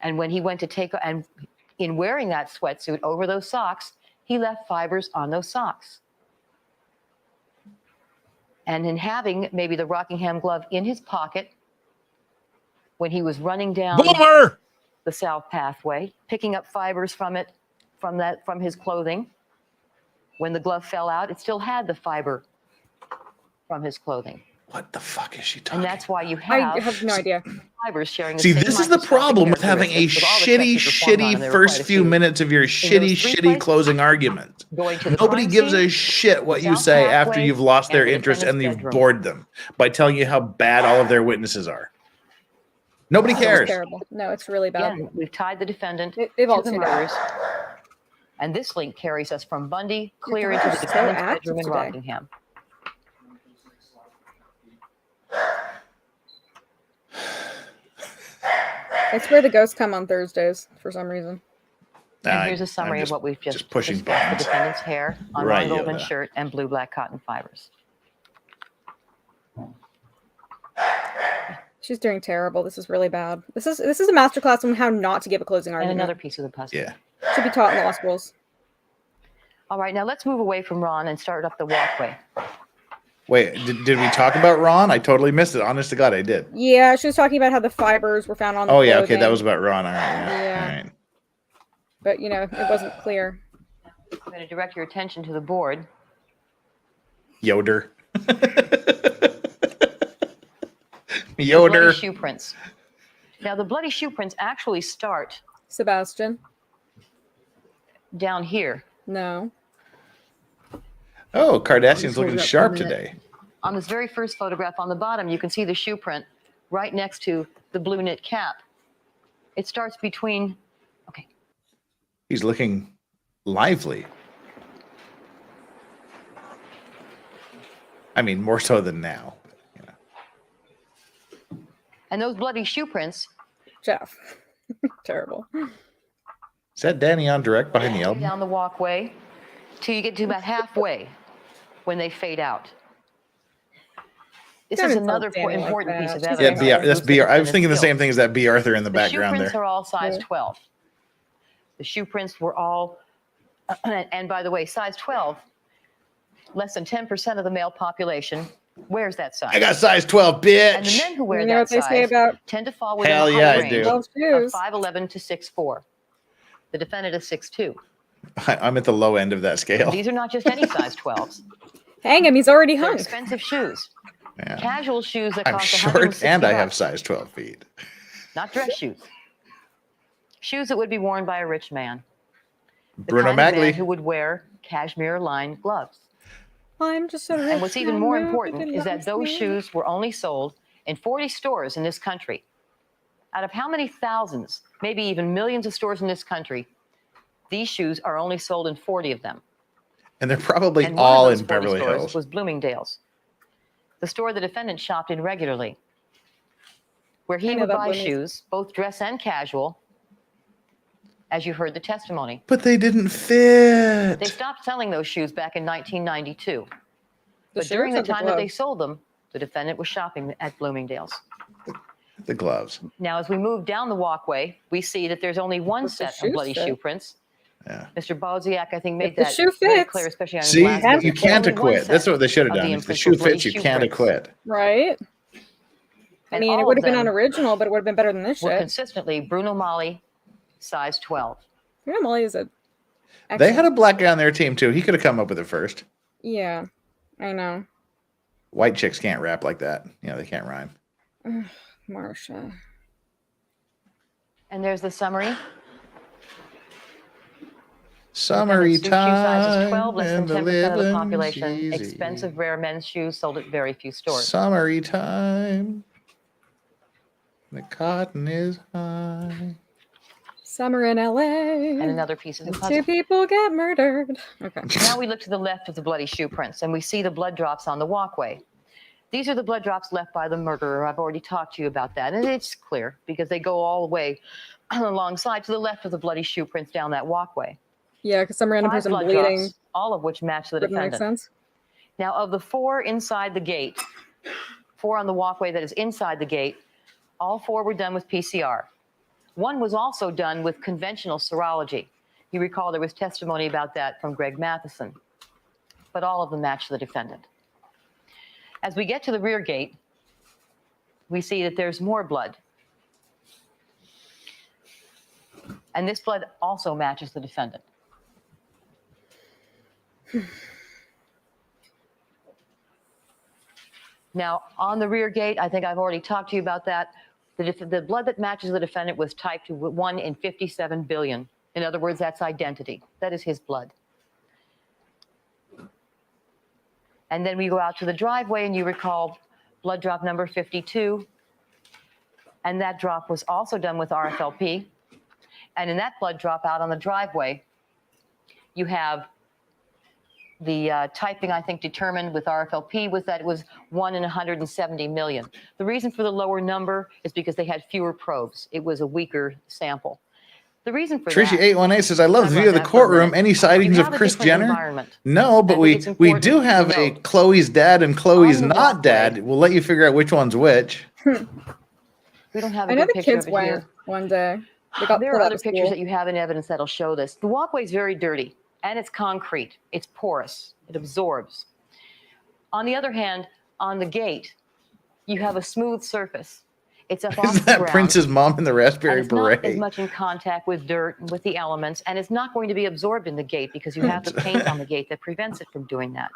And when he went to take, and in wearing that sweatsuit over those socks, he left fibers on those socks. And in having maybe the Rockingham glove in his pocket, when he was running down the south pathway, picking up fibers from it, from his clothing, when the glove fell out, it still had the fiber from his clothing. What the fuck is she talking? And that's why you I have no idea. fibers sharing the See, same this is the microscopic problem with having a characteristics with all the tests you performed on, and shitty there were quite first a few minutes of your those shitty three places, closing argument. going to the Nobody crime gives scene, a shit what you south say after pathway, you've lost their and the interest and defendant's you've bedroom. bored them by telling you how bad all of their witnesses are. Nobody That was cares. terrible. No, it's really bad. Again, we've tied the defendant They've all to the tuned out. murders. And this link carries us from Bundy clear Your into the daughter's so defendant's active bedroom in today. Rockingham. It's where the ghosts come on Thursdays for some reason. And here's a summary of what we've just pushing discussed. buttons. The defendant's hair on Right, Ronald Goldman Yoda. shirt and blue-black cotton fibers. She's doing terrible. This is really bad. This is a masterclass on how not to give a closing And argument. another piece of the puzzle. Yeah. Should be taught in law schools. All right, now let's move away from Ron and start up the walkway. Wait, did we talk about Ron? I totally missed it. Honest to God, I did. Yeah, she was talking about how the fibers were found on the Oh yeah, okay, that clothing. was about Ron. All right, yeah. Yeah. All right. But, it wasn't clear. I'm going to direct your attention to the board. Yoder. Bloody Yoder. shoe prints. Now, the bloody shoe prints actually start Sebastian? down here. No. Oh, Kardashian's looking sharp today. On this very first photograph on the bottom, you can see the shoe print right next to the blue knit cap. It starts between, He's looking lively. I mean, more so than now. and those bloody shoe prints Jeff. Terrible. Is that Danny on direct behind the album? down the walkway till you get to about halfway when they fade out. This Don't is insult another Danny like important piece of that. evidence. Yeah, that's B. I was thinking the Defendant's same guilt. thing as that B. Arthur in the The shoe background prints there. are all size Yeah. 12. The shoe prints were all, and by the way, size 12, less than 10% of the male population wears that size. I got size 12, bitch. And the men who wear You know that what they say size about tend to fall within Hell the yeah, height I do. range 12 of shoes? 5'11 to 6'4". The defendant is 6'2". I'm at the low end of that scale. These are not just any size 12s. Hang him, he's already They're hung. expensive shoes. Yeah. Casual shoes that I'm cost short $160. and I have size 12 feet. Not dress shoes. Shoes that would be worn by a rich man. The Bruno kind of man Magli. who would wear cashmere-lined gloves. I'm just so And what's even more important is that those shoes were only sold in 40 stores in this country. Out of how many thousands, maybe even millions of stores in this country, these shoes are only sold in 40 of them. And they're probably And one of all those in 40 Beverly stores Hills. was Bloomingdale's, the store the defendant shopped in regularly, where I he know would that buy Bloomingdale's. shoes, both dress and casual, as you heard the testimony. But they didn't fit. They stopped selling those shoes back in 1992. But shoes during or the the time that they gloves? sold them, the defendant was shopping at Bloomingdale's. The gloves. Now, as we move down the walkway, we see that there's only one But the set of shoes bloody fit. shoe prints. Yeah. Mr. Boziak, I think, made If the that shoe very fits. clear, especially on his See, last you visit. can't Only one acquit. That's set what they should have of done. the If the infamous shoe bloody fits, you shoe can't prints. acquit. Right? I And mean, it all would of have been them unoriginal, but it would have been better than this were shit. consistently Bruno Mali, size 12. You know, Molly is a. They had a black guy on their team too. He could have come up with it first. Yeah, I know. White chicks can't rap like that. You know, they can't rhyme. Marsha. And there's the summary. Summery Defendant's shoe size is time 12, less than and the 10% of the living's population. easy. Expensive, rare men's shoes sold at very few stores. Summery time. The cotton is high. Summer in LA. And another piece of the Two puzzle. people get murdered. Okay. Now we look to the left of the bloody shoe prints and we see the blood drops on the walkway. These are the blood drops left by the murderer. I've already talked to you about that. And it's clear because they go all the way alongside to the left of the bloody shoe prints down that walkway. Yeah, because some random 5 person blood bleeding drops, all of which match the wouldn't make defendant. sense. Now, of the 4 inside the gate, 4 on the walkway that is inside the gate, all 4 were done with PCR. 1 was also done with conventional serology. You recall there was testimony about that from Greg Matheson. But all of them match the defendant. As we get to the rear gate, we see that there's more blood. And this blood also matches the defendant. Now, on the rear gate, I think I've already talked to you about that. The blood that matches the defendant was typed to 1 in 57 billion. In other words, that's identity. That is his blood. And then we go out to the driveway, and you recall blood drop number 52. And that drop was also done with RFLP. And in that blood drop out on the driveway, you have the typing, I think, determined with RFLP was that it was 1 in 170 million. The reason for the lower number is because they had fewer probes. It was a weaker sample. The reason for Tracy that, 818 says, I love the view of the courtroom. Any sightings of Kris Jenner? No, but we do have a Chloe's dad and Chloe's not dad. We'll let you figure out which one's which. We don't have a I know good the picture kids of it went here. one day. There are other pictures that you have in evidence that'll show this. The walkway is very dirty, and it's concrete. It's porous. It absorbs. On the other hand, on the gate, you have a smooth surface. It's up off Is the that ground. Prince's mom in the raspberry And it's not as beret? much in contact with dirt and with the elements, and it's not going to be absorbed in the gate because you have the paint on the gate that prevents it from doing that.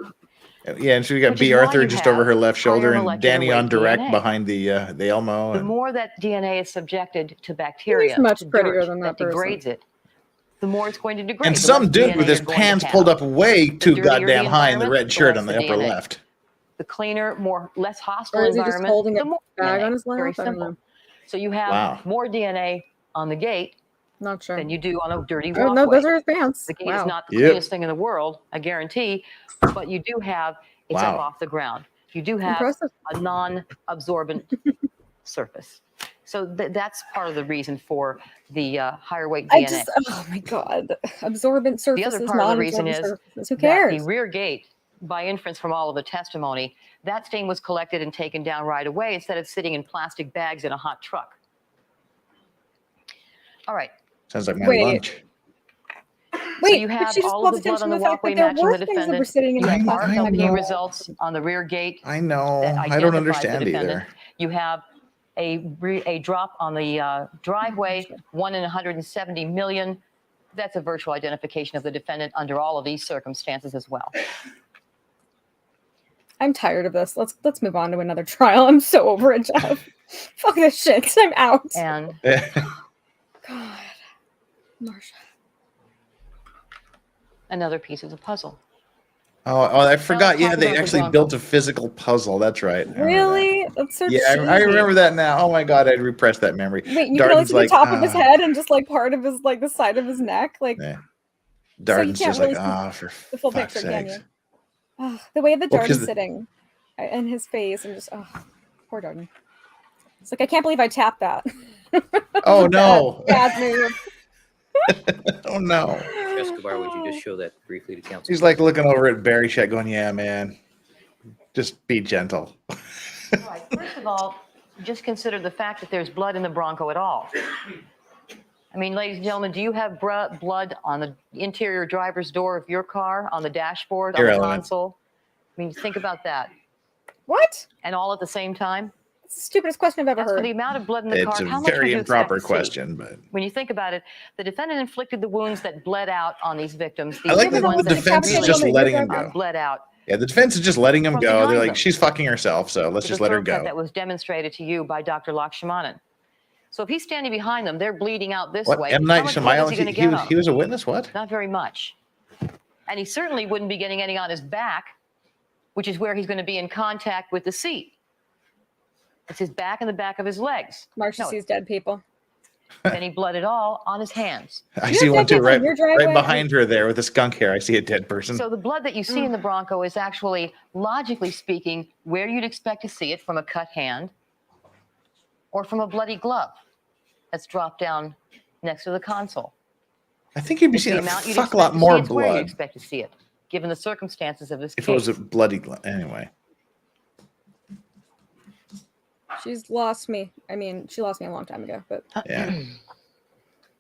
Yeah, and so we got Which B. is why Arthur you just have over her left shoulder higher and molecular Danny on weight direct DNA. behind the Elmo. The And more that DNA is subjected to bacteria, much to prettier dirt than that person. degrades it, the more it's going to degrade. and the some less dude DNA with his you're going to pants have. pulled up way too dirtier the goddamn high in the environment, red the shirt less on the the upper DNA. left. The cleaner, less hostile Or is he just environment, holding the a more bag DNA. on his lap? Very I don't simple. know. So you have Wow. more DNA on the gate Not sure. than you do on a dirty Oh, walkway. no, those are his pants. The gate Wow. is not the Yep. cleanest thing in the world, I guarantee, but you do have, it's up Wow. off the ground. You do have Impressive. a non-absorbent surface. So that's part of the reason for the higher weight DNA. Oh my God. Absorbent The surfaces, other part of the reason non-absorbent is surfaces. Who that cares? the rear gate, by inference from all of the testimony, that stain was collected and taken down right away instead of sitting in plastic bags in a hot truck. All right. Sounds like my Wait. lunch. Wait, you but have she just all of calls the blood attention on to the the fact walkway that there matching were the things that were defendant. sitting in You have the I RFLP know. results on the rear gate. I know. that I don't identifies the understand defendant. either. You have a drop on the driveway, 1 in 170 million. That's a virtual identification of the defendant under all of these circumstances as well. I'm tired of this. Let's move on to another trial. I'm so over it, Jeff. Fuck this shit. I'm out. And God. Marsha. another piece of the puzzle. Oh, I forgot. Yeah, talk they about the actually Bronco. built a physical puzzle. That's right. I remember Really? That's so that. Yeah, cheesy. I remember that now. Oh my God, I'd repressed that memory. Wait, you can only Darden's see the like, top of his "Ah." head and just like part of his like the side of his neck. Like Yeah. you Darden's can't just really like, see for the full fuck's picture, can sakes. you? Oh, the way that Well, 'cause Darden's sitting and his face and just poor Darden. It's like I can't believe I tapped that. Oh no. Bad move. Oh no. Escobar, would you just show that briefly to counsel? He's like looking over at Barry Shet going, yeah, man, just be gentle. All right. First of all, just consider the fact that there's blood in the Bronco at all. I mean, ladies and gentlemen, do you have blood on the interior driver's door of your car, on the dashboard, on the Irrelevant. console? I mean, think about that. What? And all at the same time? It's the stupidest question I've ever As for heard. the amount of blood in the It's car, a how much would very you expect improper to see? question, but When you think about it, the defendant inflicted the wounds that bled out on these victims. I like that ones the defense is just letting him go. Bled out. Yeah, the defense is just letting him From go. They're behind like, them. she's fucking herself, so let's With just a let her throat cut go. That was demonstrated to you by Dr. Lakshmanan. So if he's standing behind them, they're bleeding out this What? way. M. How Night much blood is Shyamalan, he going to he get was, on he was a witness? What? Not very much. And he certainly wouldn't be getting any on his back, which is where he's going to be in contact with the seat. It's his back and the back of his legs. Marsha sees dead people. Any blood at all on his hands. I see one too, people in right, your driveway? right behind her there with the skunk hair. I see a dead person. So the blood that you see in the Bronco is actually, logically speaking, where you'd expect to see it from a cut hand or from a bloody glove that's dropped down next to the console. I think you'd be It's the seeing a amount you'd fuck expect lot to see, more it's where you'd blood expect to see it, given the circumstances of this if case. it was a bloody anyway. She's lost me. I mean, she lost me a long time ago, but Yeah.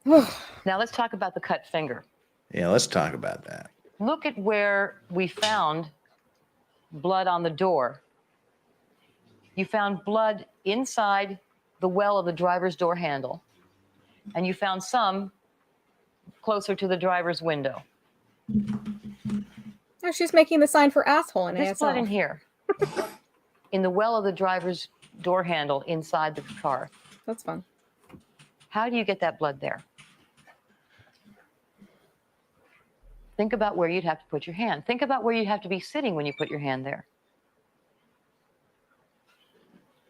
Now let's talk about the cut finger. Yeah, let's talk about that. Look at where we found blood on the door. You found blood inside the well of the driver's door handle, and you found some closer to the driver's window. oh, she's making the sign for asshole in This blood in ASL. here. in the well of the driver's door handle inside the car. That's fun. How do you get that blood there? Think about where you'd have to put your hand. Think about where you'd have to be sitting when you put your hand there.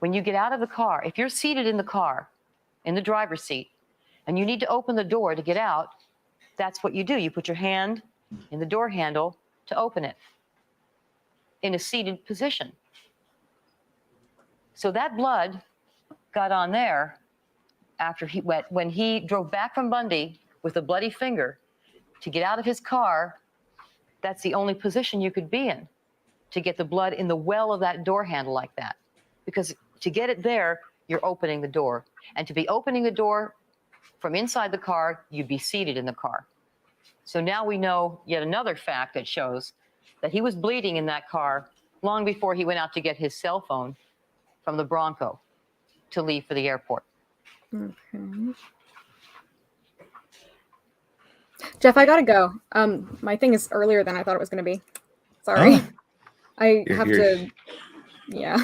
When you get out of the car, if you're seated in the car, in the driver's seat, and you need to open the door to get out, that's what you do. You put your hand in the door handle to open it in a seated position. So that blood got on there after when he drove back from Bundy with a bloody finger to get out of his car. That's the only position you could be in, to get the blood in the well of that door handle like that. Because to get it there, you're opening the door. And to be opening the door from inside the car, you'd be seated in the car. So now we know yet another fact that shows that he was bleeding in that car long before he went out to get his cell phone from the Bronco to leave for the airport. Okay. Jeff, I gotta go. My thing is earlier than I thought it was gonna be. Sorry. I have to. Yeah.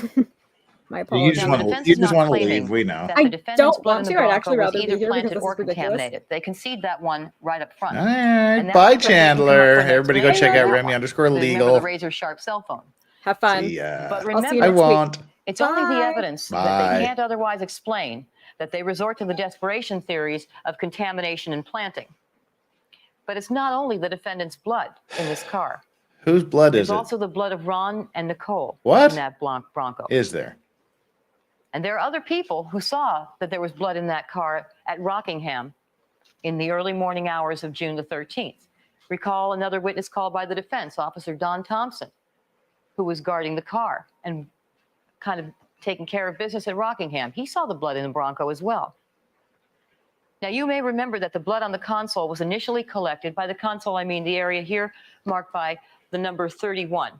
My You apologies. just want to leave. We know. I don't want to. I'd actually rather be either here because planted this or is ridiculous. contaminated. They concede that one right up front. All right. And that's Bye, because they can come up Chandler. with an Everybody go check out explanation for that one. Remy_legal. Remember the razor sharp cell phone. Have fun. See ya. But I'll see you remember, I next week. won't. it's only the Bye. evidence that Bye. they can't otherwise explain that they resort to the desperation theories of contamination and planting. But it's not only the defendant's blood in this car. Whose blood is There's it? also the blood of Ron and Nicole What? in that Bronco. Is there? And there are other people who saw that there was blood in that car at Rockingham in the early morning hours of June the 13th. Recall another witness called by the defense, Officer Don Thompson, who was guarding the car and kind of taking care of business at Rockingham. He saw the blood in the Bronco as well. Now, you may remember that the blood on the console was initially collected. By the console, I mean the area here marked by the number 31.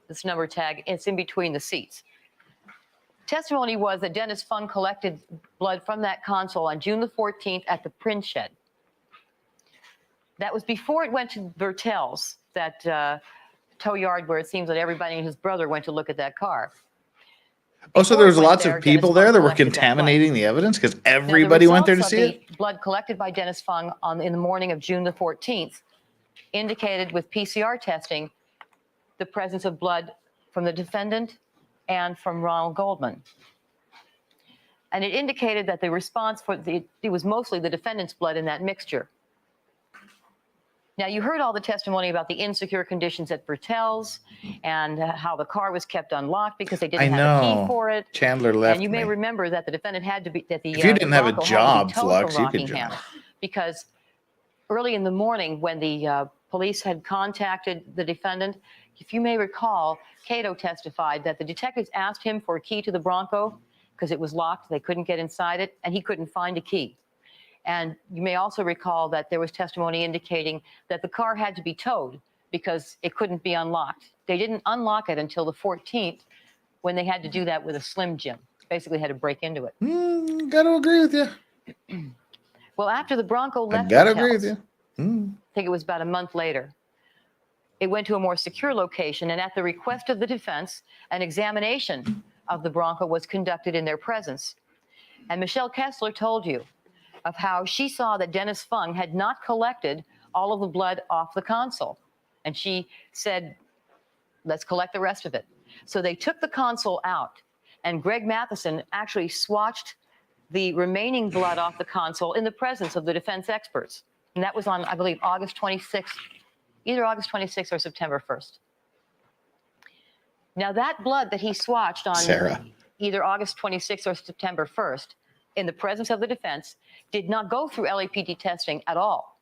This number tag, it's in between the seats. Testimony was that Dennis Fung collected blood from that console on June the 14th at the print shed. That was before it went to Bertel's, that tow yard where it seems that everybody and his brother went to look at that car. Oh, so Before there it was went lots there, of people Dennis there Fung that were collected that blood. contaminating the evidence because Now, the everybody went there to results see of it? the blood collected by Dennis Fung in the morning of June the 14th indicated with PCR testing the presence of blood from the defendant and from Ronald Goldman. And it indicated that the response it was mostly the defendant's blood in that mixture. Now, you heard all the testimony about the insecure conditions at Bertel's and how the car was kept unlocked because they didn't have a key for it. Chandler left And you may me. remember that the defendant had to be, that the If you didn't have a Bronco had to be job, towed Flux, from you could Rockingham, join. because early in the morning when the police had contacted the defendant, if you may recall, Cato testified that the detectives asked him for a key to the Bronco because it was locked, they couldn't get inside it, and he couldn't find a key. And you may also recall that there was testimony indicating that the car had to be towed because it couldn't be unlocked. They didn't unlock it until the 14th when they had to do that with a Slim Jim. Basically had to break into it. Gotta agree with you. Well, after the Bronco I left gotta Bertel's, agree with you. I think it was about a month later, it went to a more secure location, and at the request of the defense, an examination of the Bronco was conducted in their presence. And Michelle Kessler told you of how she saw that Dennis Fung had not collected all of the blood off the console. And she said, let's collect the rest of it. So they took the console out, and Greg Matheson actually swatched the remaining blood off the console in the presence of the defense experts. And that was on, I believe, August 26th, either August 26th or September 1st. Now, that blood that he swatched on Sarah. either August 26th or September 1st, in the presence of the defense, did not go through LAPD testing at all.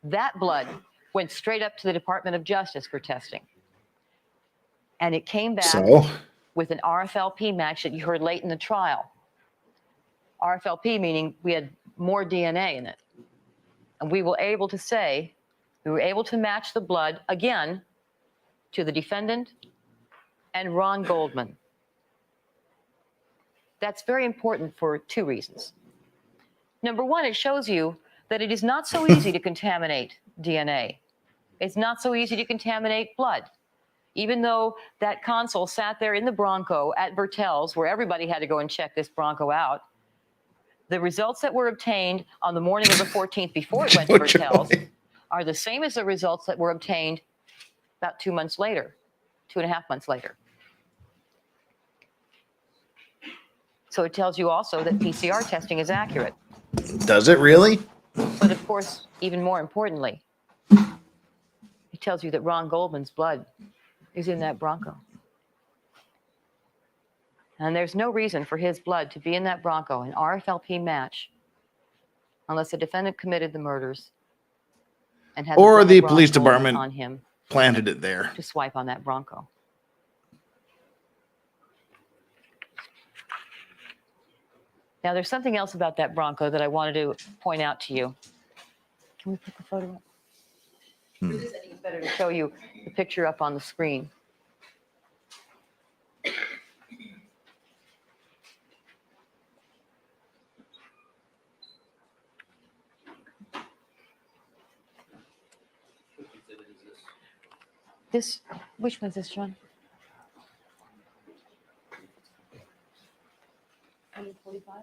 That blood went straight up to the Department of Justice for testing. And it came back with an RFLP match that you heard late in the trial. RFLP meaning we had more DNA in it. And we were able to say, we were able to match the blood again to the defendant and Ron Goldman. That's very important for two reasons. Number one, it shows you that it is not so easy to contaminate DNA. It's not so easy to contaminate blood. even though that consul sat there in the Bronco at Bertel's, where everybody had to go and check this Bronco out, the results that were obtained on the morning of the 14th before it went to Bertel's are the same as the results that were obtained about 2 months later, 2.5 months later. So it tells you also that PCR testing is accurate. Does it really? But of course, even more importantly, it tells you that Ron Goldman's blood is in that Bronco. And there's no reason for his blood to be in that Bronco, an RFLP match, unless the defendant committed the murders and had or blood the of Ron police Goldman department on him planted it there. to swipe on that Bronco. Now, there's something else about that Bronco that I wanted to point out to you. Can we put the photo up? I think it's better to show you the picture up on the screen. This, which one's this, John? 145?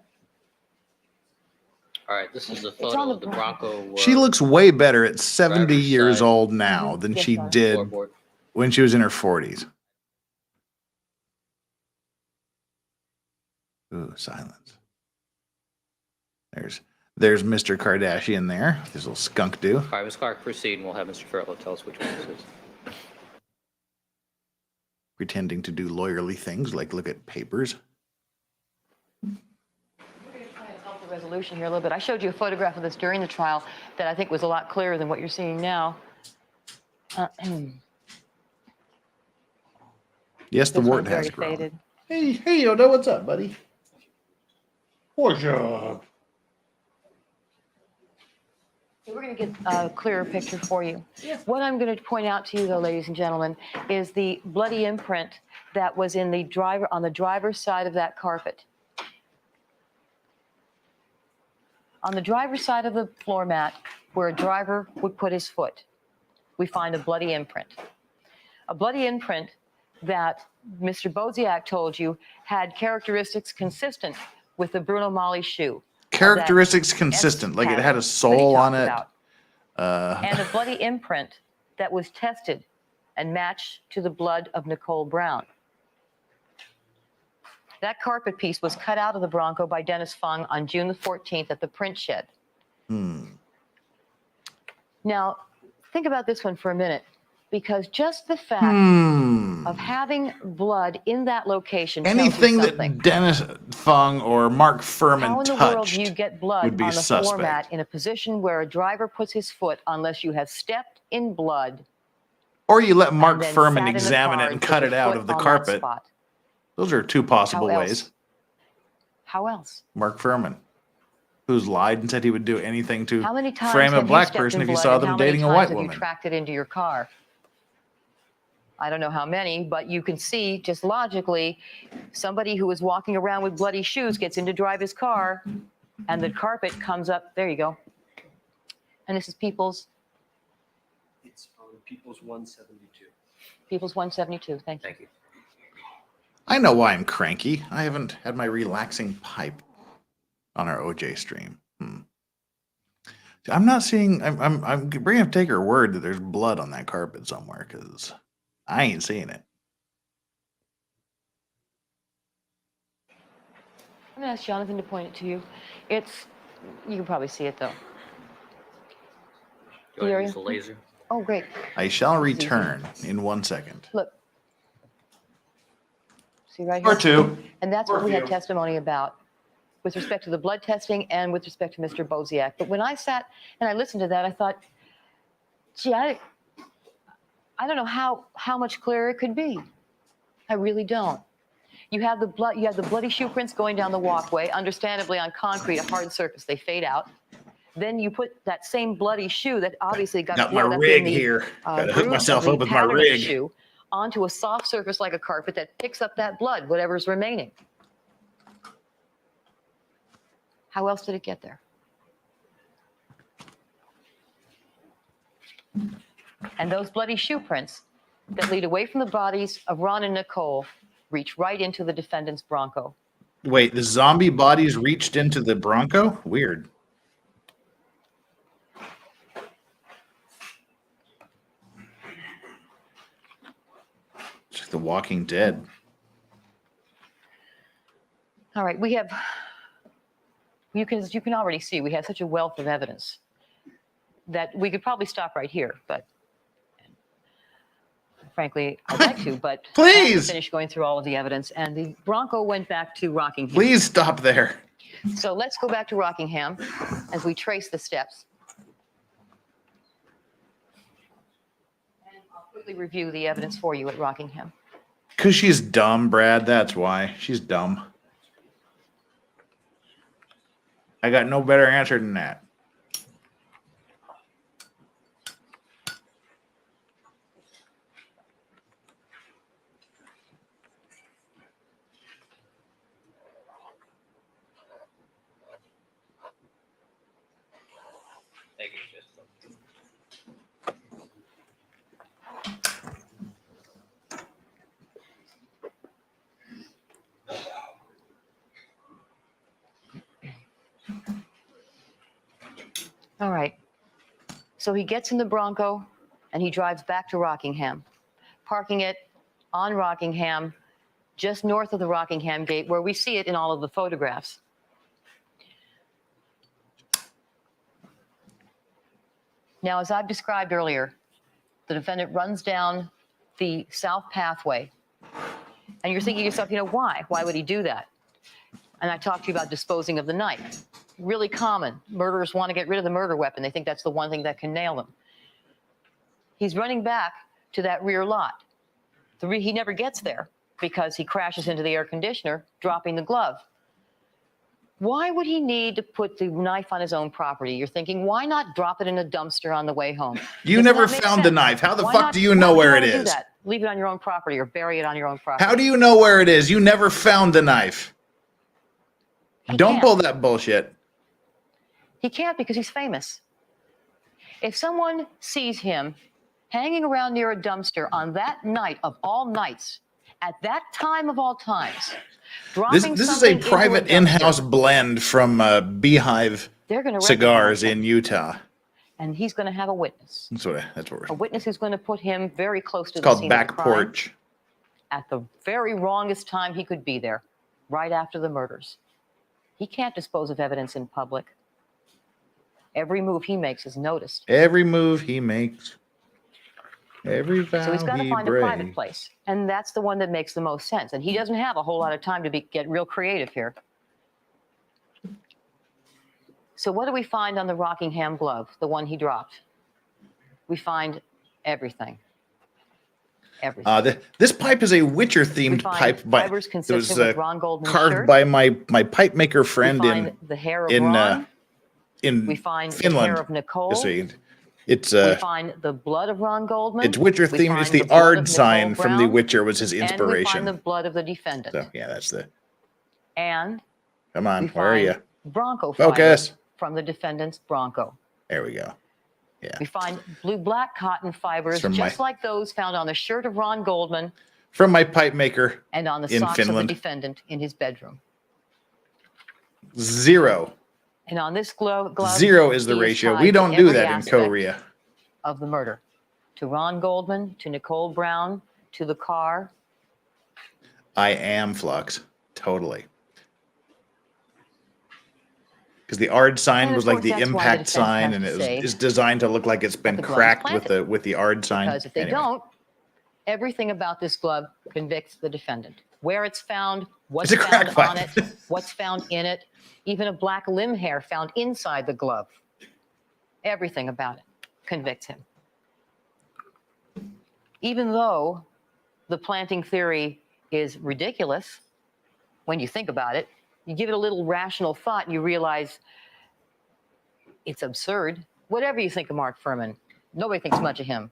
All right, this is a on photo the of the Bronco. She looks way better at 70 driver's years side. old now than Yes, she Donna. did floorboard. when she was in her 40s. Ooh, silence. There's Mr. Kardashian there, his little skunk do. All right, Ms. Clark, proceed, and we'll have Mr. Farrell tell us which one this is. Pretending to do lawyerly things like look at papers. Help the resolution here a little bit. I showed you a photograph of this during the trial that I think was a lot clearer than what you're seeing now. Yes, the This wart one's very has grown. faded. Hey, Odo, what's up, buddy? What's up? We're going to get a clearer picture for you. What I'm going to point out to you, though, ladies and gentlemen, is the bloody imprint that was in the driver on the driver's side of that carpet. On the driver's side of the floor mat, where a driver would put his foot, we find a bloody imprint. A bloody imprint that Mr. Boziak told you had characteristics consistent with the Bruno Mali shoe. Characteristics consistent, like it had a soul on it. And a bloody imprint that was tested and matched to the blood of Nicole Brown. That carpet piece was cut out of the Bronco by Dennis Fung on June the 14th at the print shed. Now, think about this one for a minute, because just the fact of having blood in that location tells Anything you that something. Dennis Fung or Mark Furman How in the world touched do you get blood would be on the floor suspect. mat in a position where a driver puts his foot unless you have stepped in blood? Or you let Mark and then Furman sat in the examine car it and put cut your it out foot of the on that carpet. spot? Those are two possible How ways. else? How else? Mark Furman, who's lied and said he would do anything to How many times frame a have black you stepped person in if he blood, saw and them how many dating a times white have woman. you tracked it into your car? I don't know how many, but you can see just logically, somebody who is walking around with bloody shoes gets in to drive his car, and the carpet comes up. There you go. And this is People's. It's on People's 172. People's 172. Thank you. Thank you. I know why I'm cranky. I haven't had my relaxing pipe on our OJ stream. I'm not seeing. I'm going to have to take her word that there's blood on that carpet somewhere, because I ain't seeing it. I'm going to ask Jonathan to point it to you. It's, you can probably see it though. Do you want to use the laser? Oh, great. I shall return in 1 second. Look. See right here? Or two. And that's what we had testimony about with respect to the blood testing and with respect to Mr. Boziak. But when I sat and I listened to that, I thought, gee, I don't know how much clearer it could be. I really don't. You have the blood, you have the bloody shoe prints going down the walkway, understandably on concrete, a hard surface, they fade out. Then you put that same bloody shoe that obviously got my blood up in rig the, here. Gotta hook groove myself of the up with my pattern of the rig. shoe onto a soft surface like a carpet that picks up that blood, whatever's remaining. How else did it get there? And those bloody shoe prints that lead away from the bodies of Ron and Nicole reach right into the defendant's Bronco. Wait, the zombie bodies reached into the Bronco? Weird. It's like The Walking Dead. All right, we have, you can already see we have such a wealth of evidence that we could probably stop right here, but frankly, I'd like to, but please finish going through all of the evidence. And the Bronco went back to Rockingham. Please stop there. So let's go back to Rockingham as we trace the steps. And I'll quickly review the evidence for you at Rockingham. Because she's dumb, Brad. That's why. She's dumb. I got no better answer than that. Thank you, All right. So he gets in the Bronco and he drives back to Rockingham, parking it on Rockingham, just north of the Rockingham gate, where we see it in all of the photographs. Now, as I've described earlier, the defendant runs down the south pathway, and you're thinking to yourself, you know, why? Why would he do that? And I talked to you about disposing of the knife. Really common. Murderers want to get rid of the murder weapon. They think that's the one thing that can nail them. He's running back to that rear lot. He never gets there because he crashes into the air conditioner, dropping the glove. Why would he need to put the knife on his own property? You're thinking, why not drop it in a dumpster on the way home? You never found the knife. How the fuck do you know where it is? Leave it on your own property or bury it on your own property. How do you know where it is? You never found the knife. Don't pull that bullshit. He can't because he's famous. If someone sees him hanging around near a dumpster on that night of all nights, at that time of all times, This is a private in-house blend from Beehive Cigars in Utah. And he's going to have a witness. That's what a witness who's going to put him very close to it's the called scene back of the crime porch. at the very wrongest time he could be there, right after the murders. He can't dispose of evidence in public. Every move he makes is noticed. Every move he makes. Every vow So he's got to he find a breaks. private place. And that's the one that makes the most sense. And he doesn't have a whole lot of time to get real creative here. So what do we find on the Rockingham glove, the one he dropped? We find everything. Everything. This pipe is a Witcher-themed pipe. Fibers consistent with Ron Goldman's carved shirt. by my pipe maker friend We find the hair of in Ron. in We find Finland. the hair of Nicole. It's we find the blood of Ron Goldman. it's Witcher We themed. find It's the blood of Ard Nicole sign from The Brown, Witcher was his And we inspiration. find the blood of the defendant. So yeah, that's the. And Come on, we where are you? find Bronco Focus. fibers from the defendant's Bronco. There we go. Yeah. We find blue-black cotton fibers, From just like those found on the shirt of Ron Goldman From my pipe maker and on the in socks Finland. of the defendant in his bedroom. 0. And on this glove, 0 is the he ratio. tied We to don't do every that in aspect Korea. of the murder, to Ron Goldman, to Nicole Brown, to the car. I am Flux. Totally. Because the Ard sign And of was like course, the that's why the impact defense sign, has and to it was say it's designed to look like it's been the glove cracked planted. with the Ard sign. Because if they Anyway. don't, everything about this glove convicts the defendant. Where it's found, what's It's a crack found on pipe. it, what's found in it, even a black limb hair found inside the glove. Everything about it convicts him. Even though the planting theory is ridiculous, when you think about it, you give it a little rational thought and you realize it's absurd. Whatever you think of Mark Furman, nobody thinks much of him.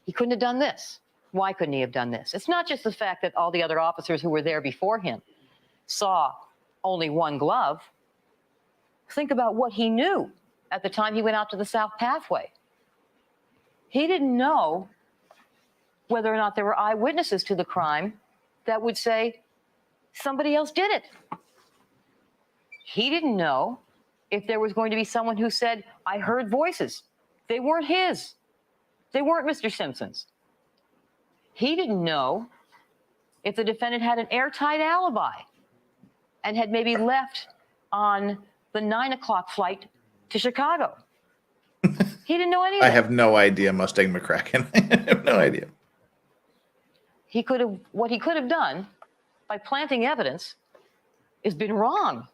He couldn't have done this. Why couldn't he have done this? It's not just the fact that all the other officers who were there before him saw only one glove. Think about what he knew at the time he went out to the South Pathway. He didn't know whether or not there were eyewitnesses to the crime that would say somebody else did it. He didn't know if there was going to be someone who said, I heard voices. They weren't his. They weren't Mr. Simpson's. He didn't know if the defendant had an airtight alibi and had maybe left on the 9 o'clock flight to Chicago. He didn't know anything. I have no idea, Mustang McCracken. I have no idea. What he could have done by planting evidence has been wrong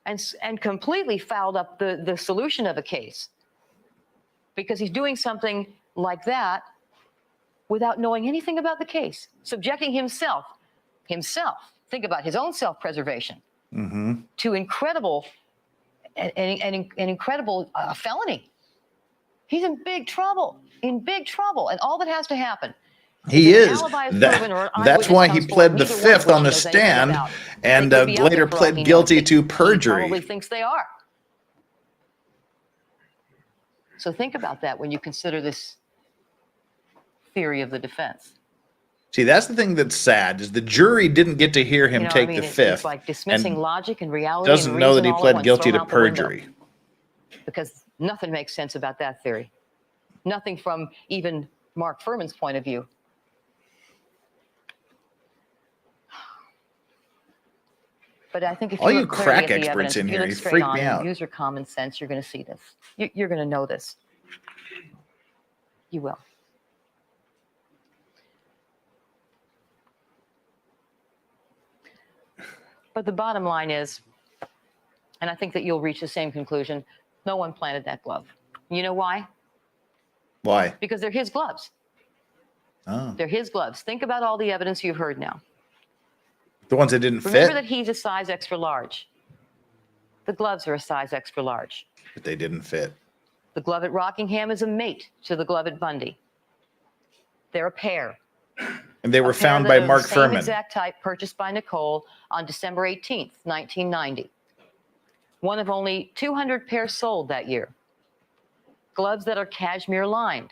and completely fouled up the solution of a case, because he's doing something like that without knowing anything about the case, subjecting himself, think about his own self-preservation, to incredible, an incredible felony. He's in big trouble, and all that has to happen. He is. That's why he pled the fifth on the stand and later pled guilty to perjury. He probably thinks they are. So think about that when you consider this theory of the defense. See, that's the thing that's sad, is the jury didn't get to hear him take the fifth. It's like dismissing logic and reality. Doesn't know that he pled guilty to perjury. Because nothing makes sense about that theory. Nothing from even Mark Furman's point of view. But I think if all you you look clearly crack at the experts evidence, in if you here, look you straight freak on me and out. use your common sense, you're going to see this. You're going to know this. You will. But the bottom line is, and I think that you'll reach the same conclusion, no one planted that glove. You know why? Why? Because they're his gloves. Oh. They're his gloves. Think about all the evidence you've heard now. The ones that didn't Remember fit? that he's a size extra large. The gloves are a size extra large. But they didn't fit. The glove at Rockingham is a mate to the glove at Bundy. They're a pair. And they were A pair found that by are the Mark same Furman. exact type purchased by Nicole on December 18th, 1990. One of only 200 pairs sold that year. Gloves that are cashmere lined.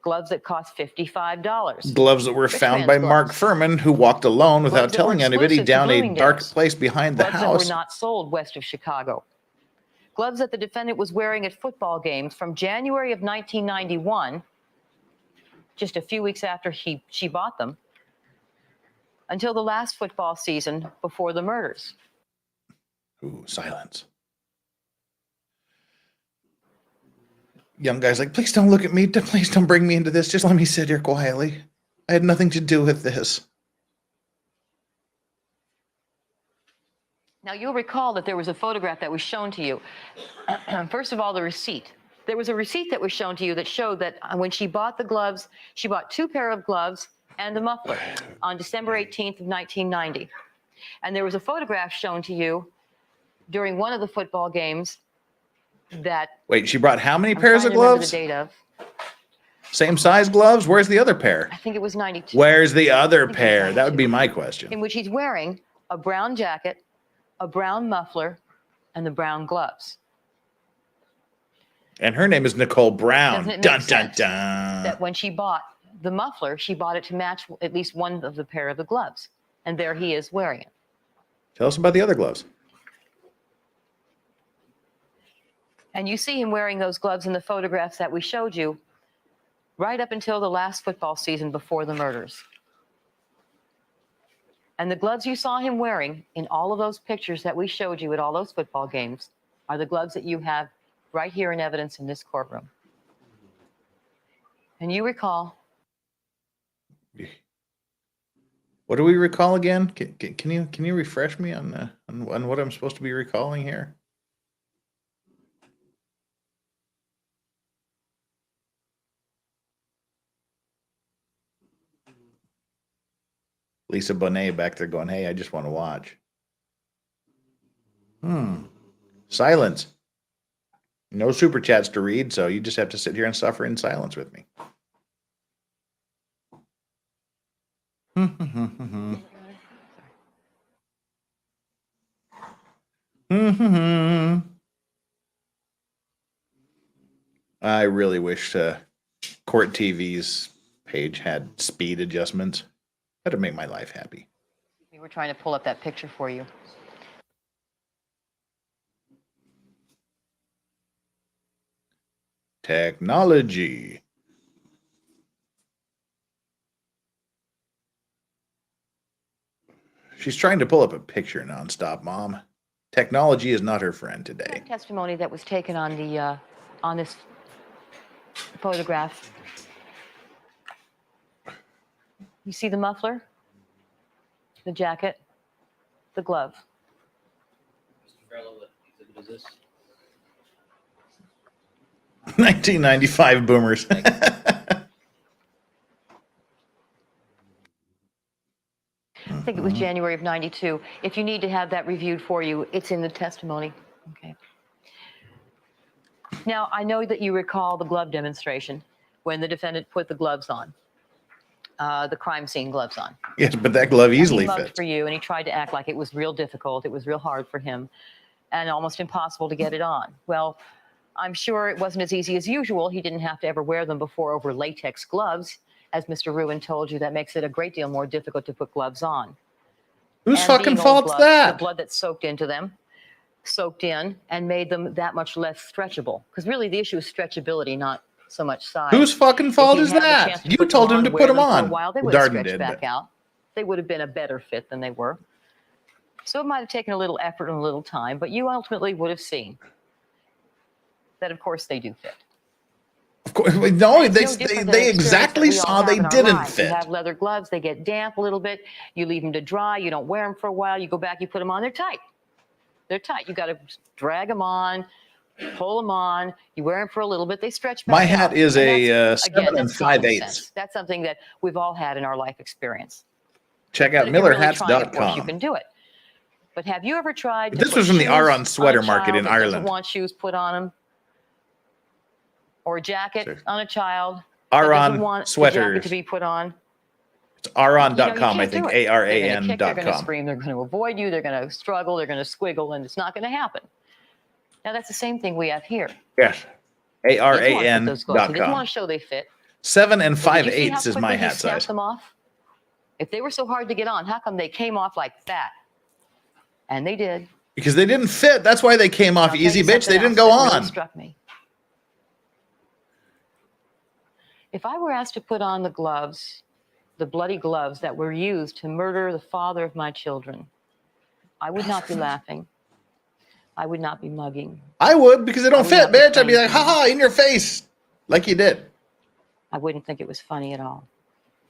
Gloves that cost $55. Gloves that were found by Mark Furman, who walked alone without Gloves that were telling anybody exclusive to down a dark Bloomingdale's. place behind the Gloves that house. were not sold west of Chicago. Gloves that the defendant was wearing at football games from January of 1991, just a few weeks after she bought them, until the last football season before the murders. Ooh, silence. Young guy's like, please don't look at me. Please don't bring me into this. Just let me sit here quietly. I had nothing to do with this. Now, you'll recall that there was a photograph that was shown to you. First of all, the receipt. There was a receipt that was shown to you that showed that when she bought the gloves, she bought 2 pair of gloves and a muffler on December 18th of 1990. And there was a photograph shown to you during one of the football games that... Wait, she brought how many I'm pairs of trying to remember gloves? the date of. Same size gloves? Where's the other pair? I think it was 92. Where's the other pair? That would be my question. In which he's wearing a brown jacket, a brown muffler, and the brown gloves. And her name is Nicole Brown. Doesn't it make Dun, dun, sense dun. that when she bought the muffler, she bought it to match at least one of the pair of the gloves? And there he is wearing it. Tell us about the other gloves. And you see him wearing those gloves in the photographs that we showed you right up until the last football season before the murders. And the gloves you saw him wearing in all of those pictures that we showed you at all those football games are the gloves that you have right here in evidence in this courtroom. And you recall... What do we recall again? Can you refresh me on what I'm supposed to be recalling here? Lisa Bonet back there going, hey, I just want to watch. Silence. No super chats to read, so you just have to sit here and suffer in silence with me. I really wish Court TV's page had speed adjustments. That'd make my life happy. We were trying to pull up that picture for you. Technology. She's trying to pull up a picture nonstop, Mom. Technology is not her friend today. Testimony that was taken on the on this photograph. You see the muffler, the jacket, the glove. Mr. Farrell, what exhibit is this? 1995 boomers. I think it was January of '92. If you need to have that reviewed for you, it's in the testimony. Okay. Now, I know that you recall the glove demonstration when the defendant put the gloves on, the crime scene gloves on. Yes, but that glove easily He mugged fits. for you, and he tried to act like it was real difficult. It was real hard for him and almost impossible to get it on. Well, I'm sure it wasn't as easy as usual. He didn't have to ever wear them before over latex gloves. As Mr. Ruin told you, that makes it a great deal more difficult to put gloves on. Whose And fucking being old fault's gloves, that? The blood that soaked into them, soaked in, and made them that much less stretchable. Because really the issue is stretchability, not so much size. Whose fucking If fault you is had the that? chance to You put told them him to wear put them for a on. while, they would have Darden stretched did. back out. They would have been a better fit than they were. So it might have taken a little effort and a little time, but you ultimately would have seen that, of course, they do fit. Of course, no, It's they, no different they, than the they experience exactly that we all saw have they in our didn't lives. fit. You have leather gloves, they get damp a little bit. You leave them to dry. You don't wear them for a while. You go back, you put them on, they're tight. They're tight. You got to drag them on, pull them on. You wear them for a little bit. They stretch back My out. hat is And a that's- 7 and that's common 5/8. sense. That's something that we've all had in our life experience. Check But out if you're really trying, of course, you millerhats.com. can do it. But have you ever tried to This put was from the shoes Aron on sweater a market child in that doesn't Ireland. want shoes put on them? Or a jacket Sure. on a child that Aron doesn't want the jacket sweaters. to be put on? It's aron.com, You I can't think. do it. They're going to kick, they're going to ARAN.com. scream, they're going to avoid you, they're going to struggle, they're going to squiggle, and it's not going to happen. Now, that's the same thing we have here. Yes. He didn't want to put those gloves. He didn't ARAN.com. want to show they fit. 7 and But did you see 5/8 how is my quickly he hat snapped size. them off? If they were so hard to get on, how come they came off like that? And they did. Because they didn't fit. That's why they came off I'll tell easy, you bitch. They something didn't else go that really on. struck me. If I were asked to put on the gloves, the bloody gloves that were used to murder the father of my children, I would not be laughing. I would not be mugging. I would, because they don't would fit, not be bitch. I'd be like, playing haha, in your face. Like you did. I wouldn't think it was funny at all.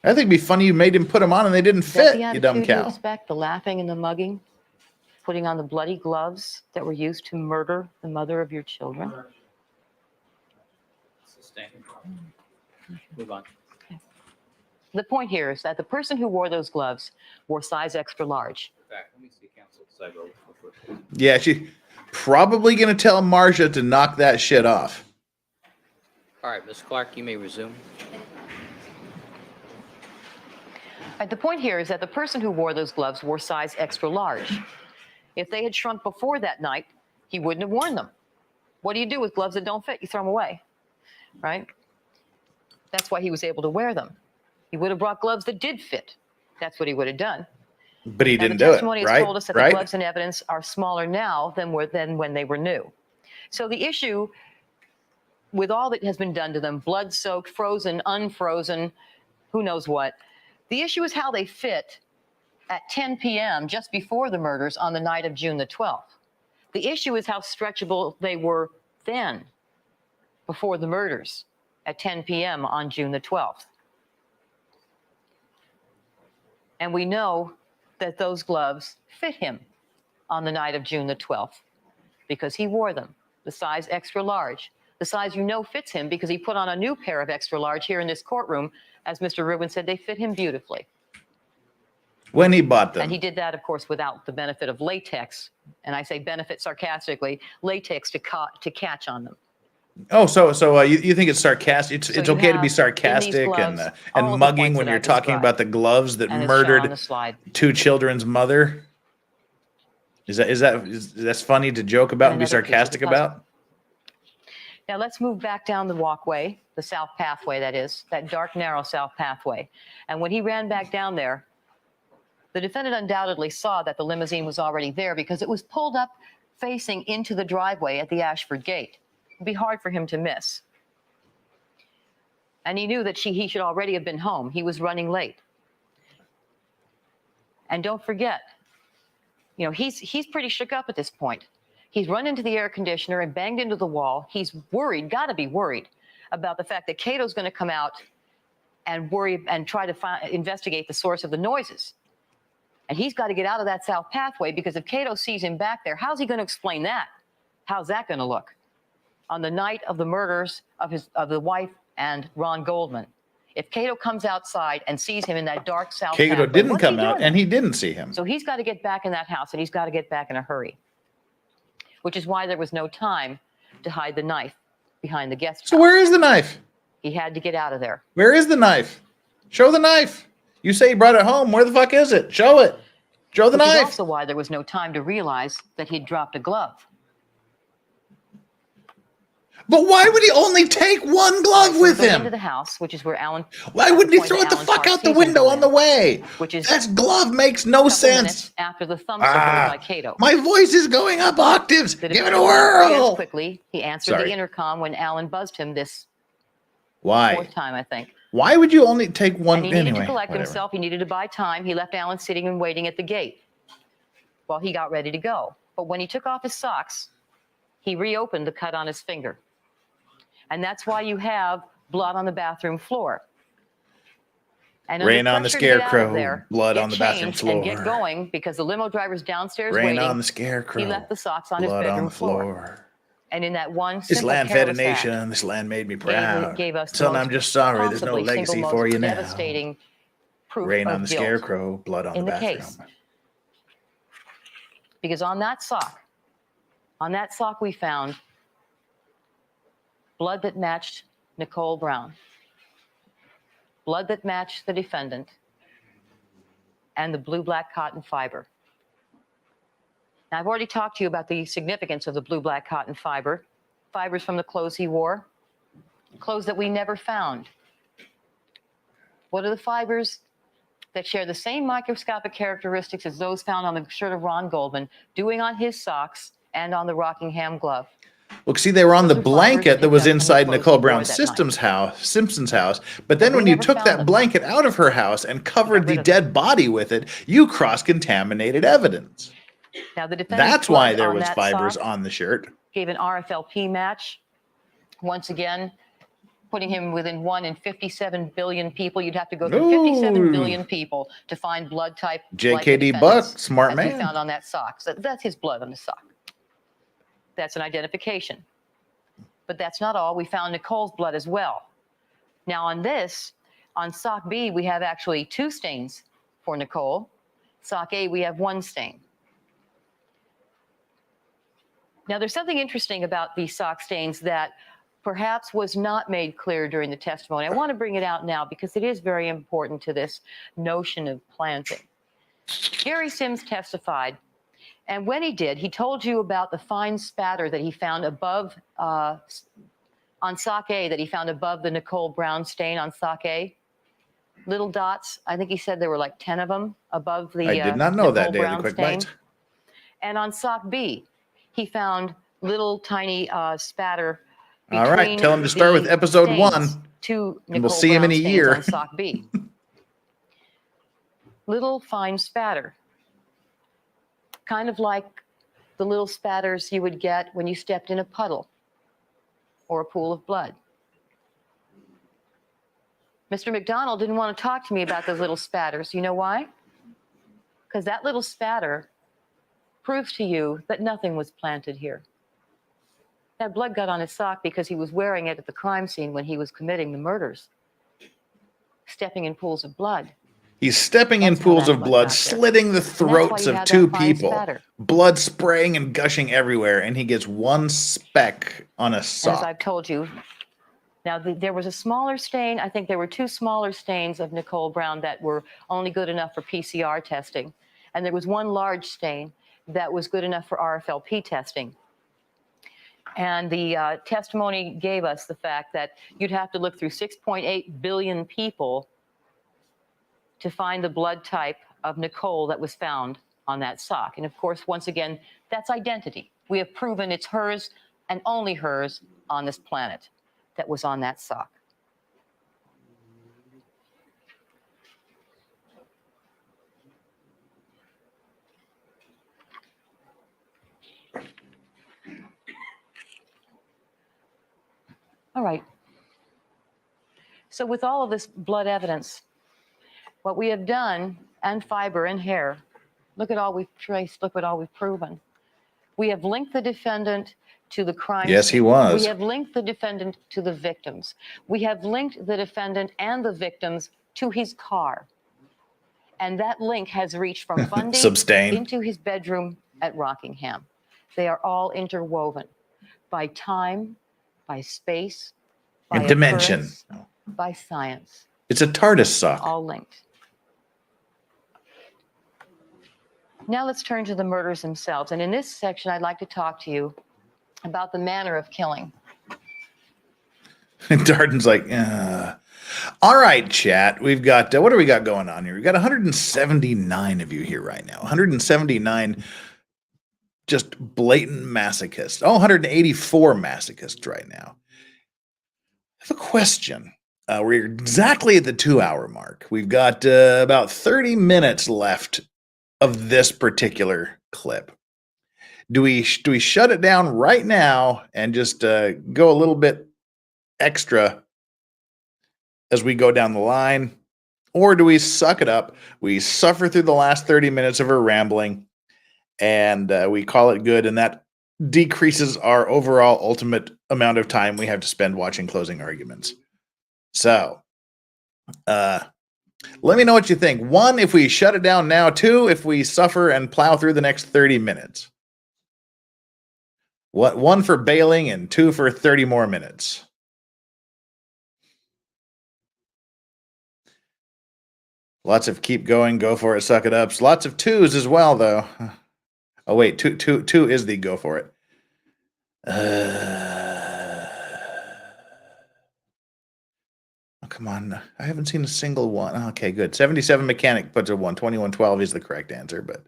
I think it'd be funny you made him put them on and they didn't Is that fit, the you dumb attitude you cow. expect? The laughing and the mugging? Putting on the bloody gloves that were used to murder the mother of your children? Sustain. Move on. The point here is that the person who wore those gloves wore size extra large. Back. Let me see counsel side row. Yeah, she probably going to tell Marcia to knock that shit off. All right, Ms. Clark, you may resume. The point here is that the person who wore those gloves wore size extra large. If they had shrunk before that night, he wouldn't have worn them. What do you do with gloves that don't fit? You throw them away, right? That's why he was able to wear them. He would have brought gloves that did fit. That's what he would have done. But he And didn't the do it, testimony has right? told us that the gloves and evidence are smaller now than when they were new. So the issue with all that has been done to them, blood-soaked, frozen, unfrozen, who knows what, the issue is how they fit at 10 p.m. just before the murders on the night of June the 12th. The issue is how stretchable they were then, before the murders at 10 p.m. on June the 12th. And we know that those gloves fit him on the night of June the 12th because he wore them, the size extra large, the size you know fits him because he put on a new pair of extra large here in this courtroom. As Mr. Rubin said, they fit him beautifully. When he bought them. And he did that, of course, without the benefit of latex. And I say benefit sarcastically, latex to catch on them. Oh, so you think it's sarcastic? It's you okay to have be in sarcastic these gloves all of and the mugging points when that you're I talking described. about the gloves that And it's shown on murdered the slide. 2 children's mother. Is that funny to joke about and be Another piece of the sarcastic puzzle. about? Now let's move back down the walkway, the south pathway, that is, that dark, narrow south pathway. And when he ran back down there, the defendant undoubtedly saw that the limousine was already there because it was pulled up facing into the driveway at the Ashford gate. It'd be hard for him to miss. And he knew that he should already have been home. He was running late. And don't forget, you know, he's pretty shook up at this point. He's run into the air conditioner and banged into the wall. He's worried, got to be worried, about the fact that Cato's going to come out and worry and try to investigate the source of the noises. And he's got to get out of that south pathway because if Cato sees him back there, how's he going to explain that? How's that going to look on the night of the murders of the wife and Ron Goldman? If Cato comes outside and sees him in that dark south Cato pathway, didn't what's he come out, doing? and he didn't see him. So he's got to get back in that house, and he's got to get back in a hurry, which is why there was no time to hide the knife behind the guest house. So where is the knife? He had to get out of there. Where is the knife? Show the knife. You say you brought it home. Where the fuck is it? Show it. Show the Which is knife. also why there was no time to realize that he'd dropped a glove. But why would he only take one glove with Into him? the house, which is where Alan. Why wouldn't he point throw to it the Alan fuck out the Park's window season on the way? Which is That glove makes no couple sense. minutes after the thumb circle by Cato. My voice is going up octaves. The Give it a defendant reacted whirl. quickly. He answered Sorry. the intercom when Alan buzzed him this Why? fourth time, I think. Why would you only take one? And he needed Anyway, to collect whatever. himself. He needed to buy time. He left Alan sitting and waiting at the gate while he got ready to go. But when he took off his socks, he reopened the cut on his finger. And that's why you have blood on the bathroom floor. And Rain under on the pressure to get out of scarecrow, there, blood get on the bathroom changed and get floor. going because the limo driver's downstairs Rain waiting. on the scarecrow. He left the socks on his Blood bedroom on the floor. And in that one This simple land careless fed a act, nation. This land made me proud. gave us the Son, most I'm just sorry. There's no possibly legacy single for most you now. devastating proof Rain of on the guilt scarecrow. Blood on in the the bathroom. case. Because on that sock we found blood that matched Nicole Brown, blood that matched the defendant, and the blue-black cotton fiber. Now, I've already talked to you about the significance of the blue-black cotton fiber. Fibers from the clothes he wore, clothes that we never found. What are the fibers that share the same microscopic characteristics as those found on the shirt of Ron Goldman, doing on his socks and on the Rockingham glove? Well, see, they were on the Those are blanket fibers that was picked up from the inside clothes Nicole he wore Brown that Simpson's house. But then We when you never took found that them. blanket out of her house and covered the rid of dead body with it, you cross-contaminated evidence. Now, the defendant's That's why blood there on was that fibers sock on the shirt. gave an RFLP match. Once again, putting him within 1 in 57 billion people. You'd have to go through 57 billion people to find blood type. like the JKD defendant's, Buck, smart as we man. found on that sock. So that's his blood on the sock. That's an identification. But that's not all. We found Nicole's blood as well. Now on this, on sock B, we have actually 2 stains for Nicole. Sock A, we have 1 stain. Now, there's something interesting about these sock stains that perhaps was not made clear during the testimony. I want to bring it out now because it is very important to this notion of planting. Gary Sims testified, and when he did, he told you about the fine spatter that he found above, on sock A, that he found above the Nicole Brown stain on sock A. Little dots, I think he said there were like 10 of them above the I did not know that, Nicole Daily Brown Quick stain. Bites. And on sock B, he found little tiny spatter. All right, between tell him to start with the episode stains 1, to and we'll Nicole see him in Brown a stains year. on sock B. Little fine spatter, kind of like the little spatters you would get when you stepped in a puddle or a pool of blood. Mr. McDonald didn't want to talk to me about those little spatters. You know why? Because that little spatter proves to you that nothing was planted here. That blood got on his sock because he was wearing it at the crime scene when he was committing the murders, stepping in pools of blood. He's stepping in That's how pools that of blood blood, got there. slitting the why throats you of had 2 that fine people, spatter. blood spraying and gushing everywhere, and he gets 1 speck on a And as sock. I've told you, now there was a smaller stain. I think there were 2 smaller stains of Nicole Brown that were only good enough for PCR testing. And there was 1 large stain that was good enough for RFLP testing. And the testimony gave us the fact that you'd have to look through 6.8 billion people to find the blood type of Nicole that was found on that sock. And of course, once again, that's identity. We have proven it's hers and only hers on this planet that was on that sock. All right. So with all of this blood evidence, what we have done, and fiber and hair, look at all we've traced, look at all we've proven. We have linked the defendant to the crime. Yes, he was. We have linked the defendant to the victims. We have linked the defendant and the victims to his car. And that link has reached from Bundy into his bedroom at Rockingham. They are all interwoven by time, by space, by dimension, by science. It's a TARDIS sock. All linked. Now let's turn to the murders themselves. And in this section, I'd like to talk to you about the manner of killing. And Darden's like, all right, chat. We've got, what do we got going on here? We've got 179 of you here right now. 179 just blatant masochists. Oh, 184 masochists right now. I have a question. We're exactly at the 2-hour mark. We've got about 30 minutes left of this particular clip. Do we shut it down right now and just go a little bit extra as we go down the line? Or do we suck it up? We suffer through the last 30 minutes of her rambling and we call it good, and that decreases our overall ultimate amount of time we have to spend watching closing arguments. So, let me know what you think. 1, if we shut it down now. 2, if we suffer and plow through the next 30 minutes. 1 for bailing and 2 for 30 more minutes. Lots of keep going, go for it, suck it ups. Lots of 2s as well, though. Oh, wait, 2 is the go for it. Oh, come on. I haven't seen a single one. Okay, good. 77 mechanic puts a 1. 2112 is the correct answer, but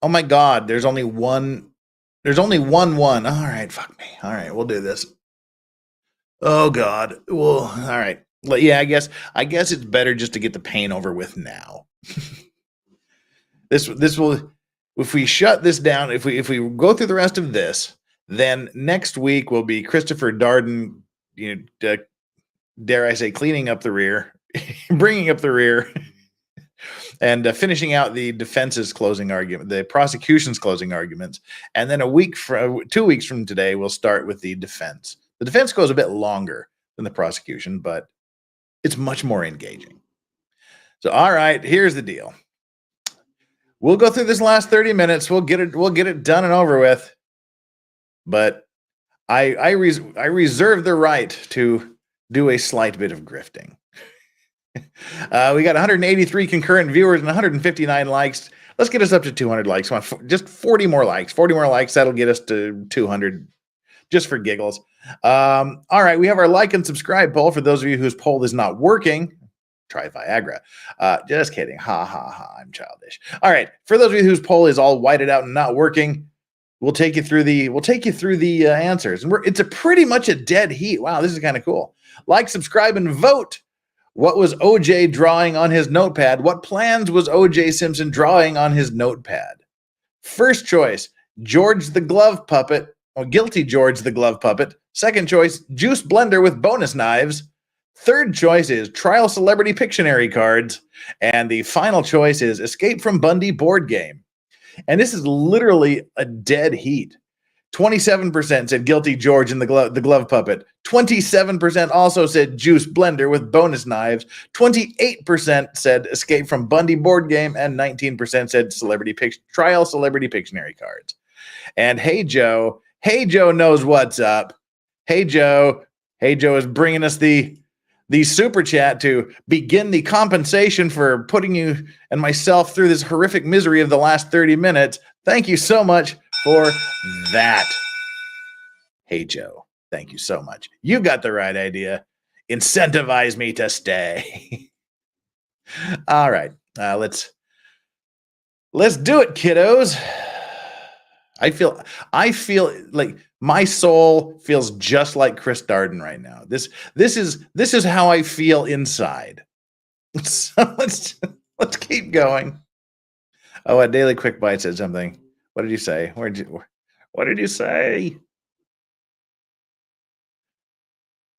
oh my God, there's only one. There's only one. All right, fuck me. All right, we'll do this. Oh God. Well, all right. Well, yeah, I guess it's better just to get the pain over with now. This will, if we shut this down, if we go through the rest of this, then next week will be Christopher Darden, dare I say, cleaning up the rear, bringing up the rear, and finishing out the defense's closing argument, the prosecution's closing arguments. And then 2 weeks from today, we'll start with the defense. The defense goes a bit longer than the prosecution, but it's much more engaging. So, all right, here's the deal. We'll go through this last 30 minutes. We'll get it done and over with. But I reserve the right to do a slight bit of grifting. We got 183 concurrent viewers and 159 likes. Let's get us up to 200 likes. Come on, just 40 more likes. 40 more likes. That'll get us to 200 just for giggles. All right, we have our like and subscribe poll. For those of you whose poll is not working, try Viagra. Just kidding. Ha, ha, ha. I'm childish. All right. For those of you whose poll is all whited out and not working, we'll take you through the answers. And it's a pretty much a dead heat. Wow, this is kind of cool. Like, subscribe, and vote. What was OJ drawing on his notepad? What plans was OJ Simpson drawing on his notepad? First choice, George the Glove Puppet. Oh, guilty George the Glove Puppet. Second choice, juice blender with bonus knives. Third choice is trial celebrity Pictionary cards. And the final choice is Escape from Bundy board game. And this is literally a dead heat. 27% said guilty George and the glove puppet. 27% also said juice blender with bonus knives. 28% said Escape from Bundy board game. And 19% said trial celebrity Pictionary cards. And Hey Joe knows what's up. Hey Joe is bringing us the super chat to begin the compensation for putting you and myself through this horrific misery of the last 30 minutes. Thank you so much for that. Hey, Joe, thank you so much. You got the right idea. Incentivize me to stay. All right, let's do it, kiddos. I feel like my soul feels just like Chris Darden right now. This is how I feel inside. So let's keep going. Oh, a Daily Quick Bite said something. What did you say? What did you say?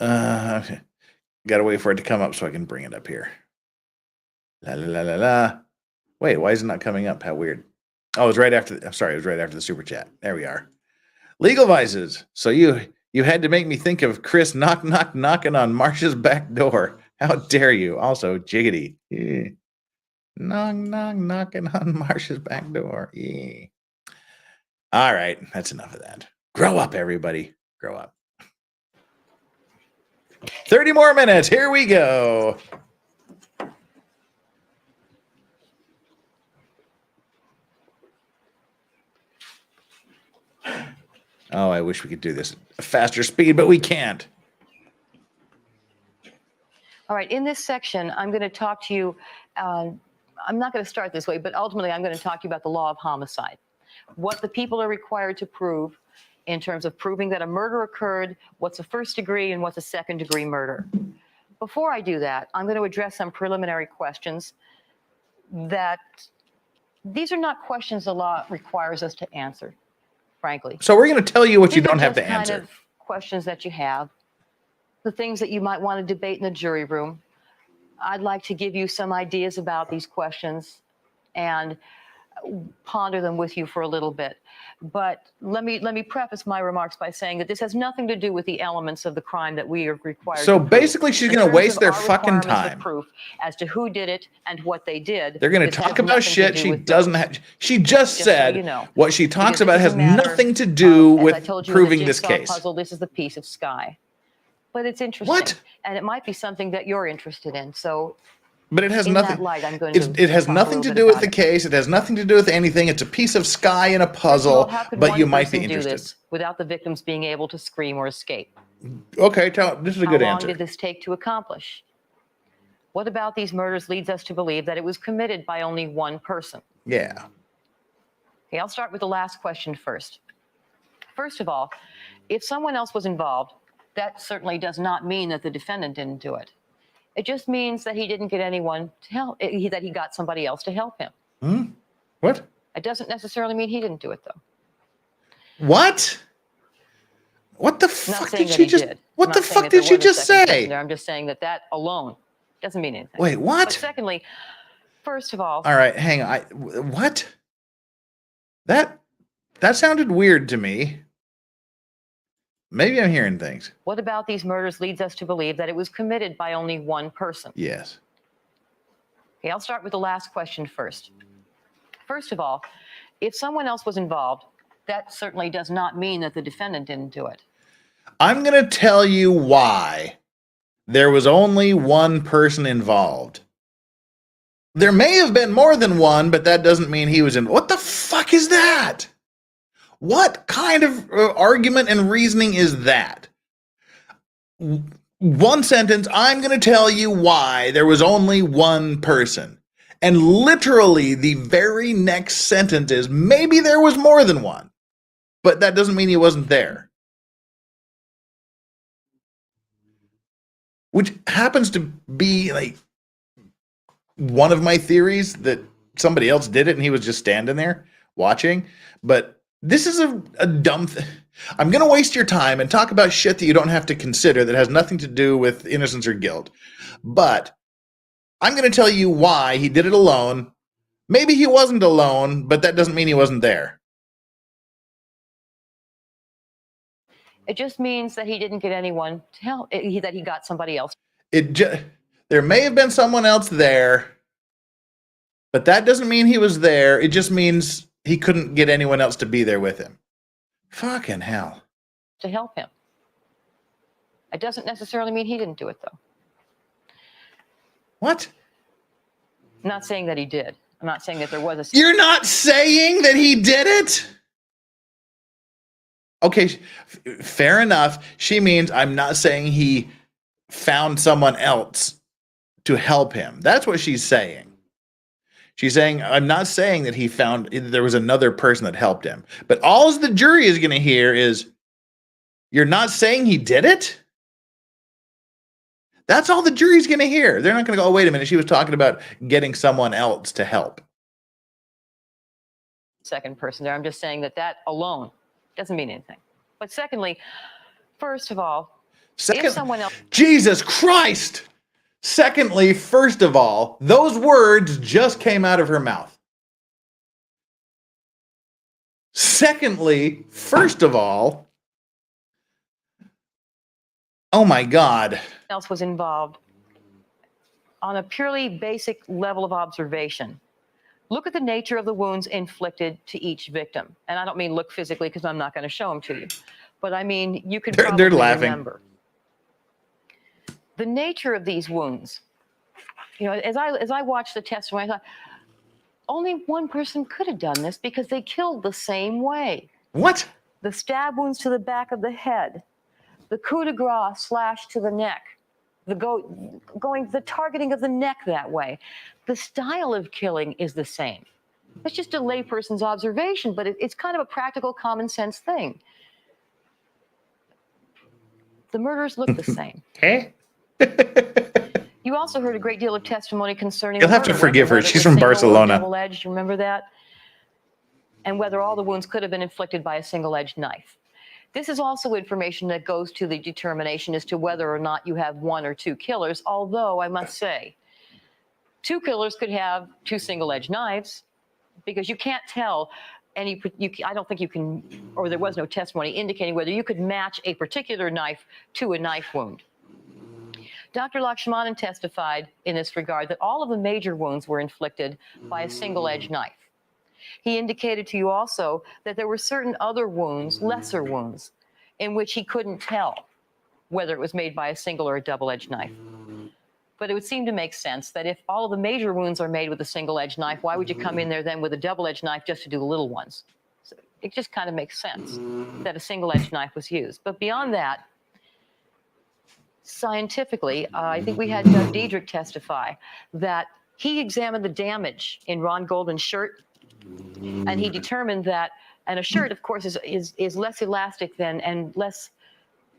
Okay. Gotta wait for it to come up so I can bring it up here. La la la la la. Wait, why is it not coming up? How weird. Oh, it was right after. I'm sorry, it was right after the super chat. There we are. Legal vices. So you had to make me think of Chris knocking on Marsha's back door. How dare you? Also, jiggity. Yeah. Knocking on Marsha's back door. Yeah. All right, that's enough of that. Grow up, everybody. Grow up. 30 more minutes. Here we go. Oh, I wish we could do this at a faster speed, but we can't. All right, in this section, I'm going to talk to you, I'm not going to start this way, but ultimately I'm going to talk to you about the law of homicide. What the people are required to prove in terms of proving that a murder occurred, what's a first degree and what's a second degree murder. Before I do that, I'm going to address some preliminary questions that these are not questions the law requires us to answer, frankly. So we're going to tell you what you These are don't have to just kind answer. of questions that you have, the things that you might want to debate in the jury room. I'd like to give you some ideas about these questions and ponder them with you for a little bit. But let me preface my remarks by saying that this has nothing to do with the elements of the crime that we are required So to prove. basically, she's In going to terms waste of their our fucking requirements of time. proof as to who did it and what they did. They're going to this has talk about nothing to shit do she with doesn't those. have. She just so said you know. what she talks Because about this has is a matter nothing to do as I with told you, in the proving this jigsaw case. puzzle, this is the piece of sky. But it's interesting. What? And it might be something that you're interested in. So But it has in nothing. that light, I'm going It has talk a nothing little to bit do with about the it. case. It has nothing to do with anything. It's a piece of sky in a First of all, puzzle, how could but one you might be person do interested. this without the victims being able to scream or escape? Okay, this is a good How long answer. did this take to accomplish? What about these murders leads us to believe that it was committed by only one person? Yeah. Okay, I'll start with the last question first. First of all, if someone else was involved, that certainly does not mean that the defendant didn't do it. It just means that he didn't get anyone to help, that he got somebody else to help him. What? It doesn't necessarily mean he didn't do it, though. What? What the I'm not fuck saying did that she he just? did. What I'm the not saying fuck that there did she wasn't a just second person say? there. I'm just saying that that alone doesn't mean anything. Wait, what? But secondly, first of all, All right, hang on. What? That sounded weird to me. Maybe I'm hearing things. what about these murders leads us to believe that it was committed by only one person? Yes. Okay, I'll start with the last question first. First of all, if someone else was involved, that certainly does not mean that the defendant didn't do it. I'm going to tell you why there was only one person involved. There may have been more than one, but that doesn't mean he was in. What the fuck is that? What kind of argument and reasoning is that? One sentence, I'm going to tell you why there was only one person. And literally the very next sentence is, maybe there was more than one, but that doesn't mean he wasn't there. Which happens to be like one of my theories, that somebody else did it and he was just standing there watching. But this is a dumb thing. I'm going to waste your time and talk about shit that you don't have to consider that has nothing to do with innocence or guilt. But I'm going to tell you why he did it alone. Maybe he wasn't alone, but that doesn't mean he wasn't there. It just means that he didn't get anyone to help, that he got somebody else. There may have been someone else there, but that doesn't mean he was there. It just means he couldn't get anyone else to be there with him. Fucking hell. To help him. It doesn't necessarily mean he didn't do it, though. What? I'm not saying that he did. I'm not saying that there was a... You're not saying that he did it? Okay, fair enough. She means I'm not saying he found someone else to help him. That's what she's saying. She's saying, I'm not saying that he found, there was another person that helped him. But all the jury is going to hear is, you're not saying he did it? That's all the jury's going to hear. They're not going to go, oh, wait a minute, she was talking about getting someone else to help. Second person there. I'm just saying that alone doesn't mean anything. But secondly, first of all, if someone else... Jesus Christ! Secondly, first of all, those words just came out of her mouth. Secondly, first of all, oh my God. Else was involved on a purely basic level of observation. Look at the nature of the wounds inflicted to each victim. And I don't mean look physically because I'm not going to show them to you. But I mean, you can probably remember. The nature of these wounds, you know, as I watched the testimony, I thought, only one person could have done this because they killed the same way. What? The stab wounds to the back of the head, the coup de grace slash to the neck, the targeting of the neck that way. The style of killing is the same. It's just a layperson's observation, but it's kind of a practical, common sense thing. The murders look the same. Okay. You also heard a great deal of testimony concerning. You'll have to forgive her. She's from Barcelona. Double-edged, remember that? And whether all the wounds could have been inflicted by a single-edged knife. This is also information that goes to the determination as to whether or not you have one or two killers, although I must say, two killers could have two single-edged knives because you can't tell I don't think you can, or there was no testimony indicating whether you could match a particular knife to a knife wound. Dr. Lakshmanan testified in this regard that all of the major wounds were inflicted by a single-edged knife. He indicated to you also that there were certain other wounds, lesser wounds, in which he couldn't tell whether it was made by a single or a double-edged knife. But it would seem to make sense that if all of the major wounds are made with a single-edged knife, why would you come in there then with a double-edged knife just to do the little ones? So it just kind of makes sense that a single-edged knife was used. But beyond that, scientifically, I think we had Doug Diedrich testify that he examined the damage in Ron Goldman's shirt, and he determined that, and a shirt, of course, is less elastic than and less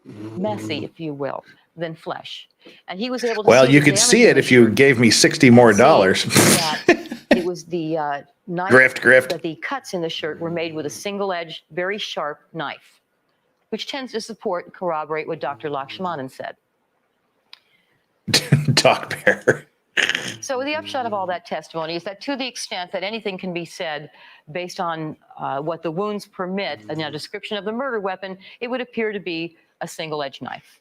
messy, if you will, than flesh. And he was able to you could see it if you gave me $60 more. It was the knife. Grift. That the cuts in the shirt were made with a single-edged, very sharp knife, which tends to support and corroborate what Dr. Lakshmanan said. Doc Bear. So the upshot of all that testimony is that to the extent that anything can be said based on what the wounds permit and a description of the murder weapon, it would appear to be a single-edged knife.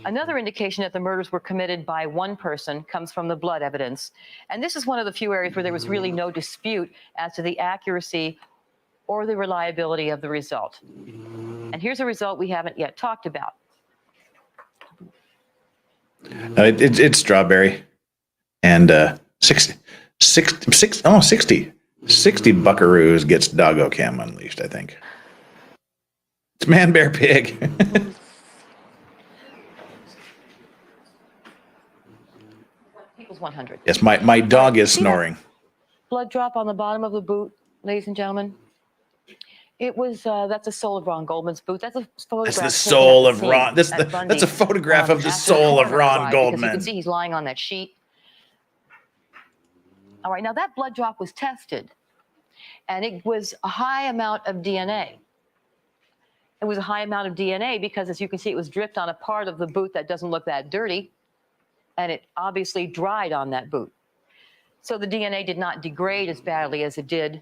Another indication that the murders were committed by one person comes from the blood evidence. And this is one of the few areas where there was really no dispute as to the accuracy or the reliability of the result. And here's a result we haven't yet talked about. It's strawberry. And 60 buckaroos gets Doggo Cam unleashed, I think. It's Man Bear Pig. Equals 100. Yes, my dog is snoring. Blood drop on the bottom of the boot, ladies and gentlemen. It was that's the sole of Ron Goldman's boot. That's a photograph. That's the soul of Ron. That's a photograph of the soul of Ron Goldman. You can see he's lying on that sheet. All right, now that blood drop was tested, and it was a high amount of DNA. It was a high amount of DNA because, as you can see, it was dripped on a part of the boot that doesn't look that dirty, and it obviously dried on that boot. So the DNA did not degrade as badly as it did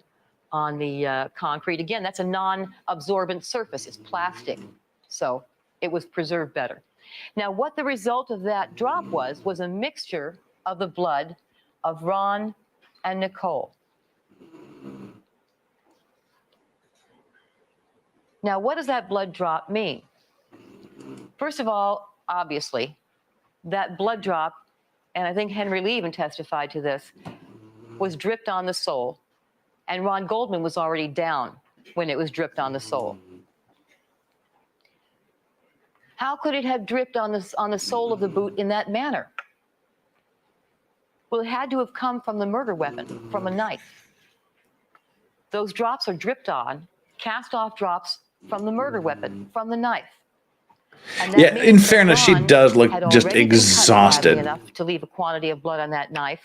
on the concrete. Again, that's a non-absorbent surface. It's plastic. So it was preserved better. Now, what the result of that drop was a mixture of the blood of Ron and Nicole. Now, what does that blood drop mean? First of all, obviously, that blood drop, and I think Henry Lee even testified to this, was dripped on the sole. And Ron Goldman was already down. when it was dripped on the sole. How could it have dripped on the sole of the boot in that manner? Well, it had to have come from the murder weapon, from a knife. Those drops are dripped on, cast-off drops from the murder weapon, from the knife. Yeah, in fairness, she does look just badly exhausted. enough to leave a quantity of blood on that knife.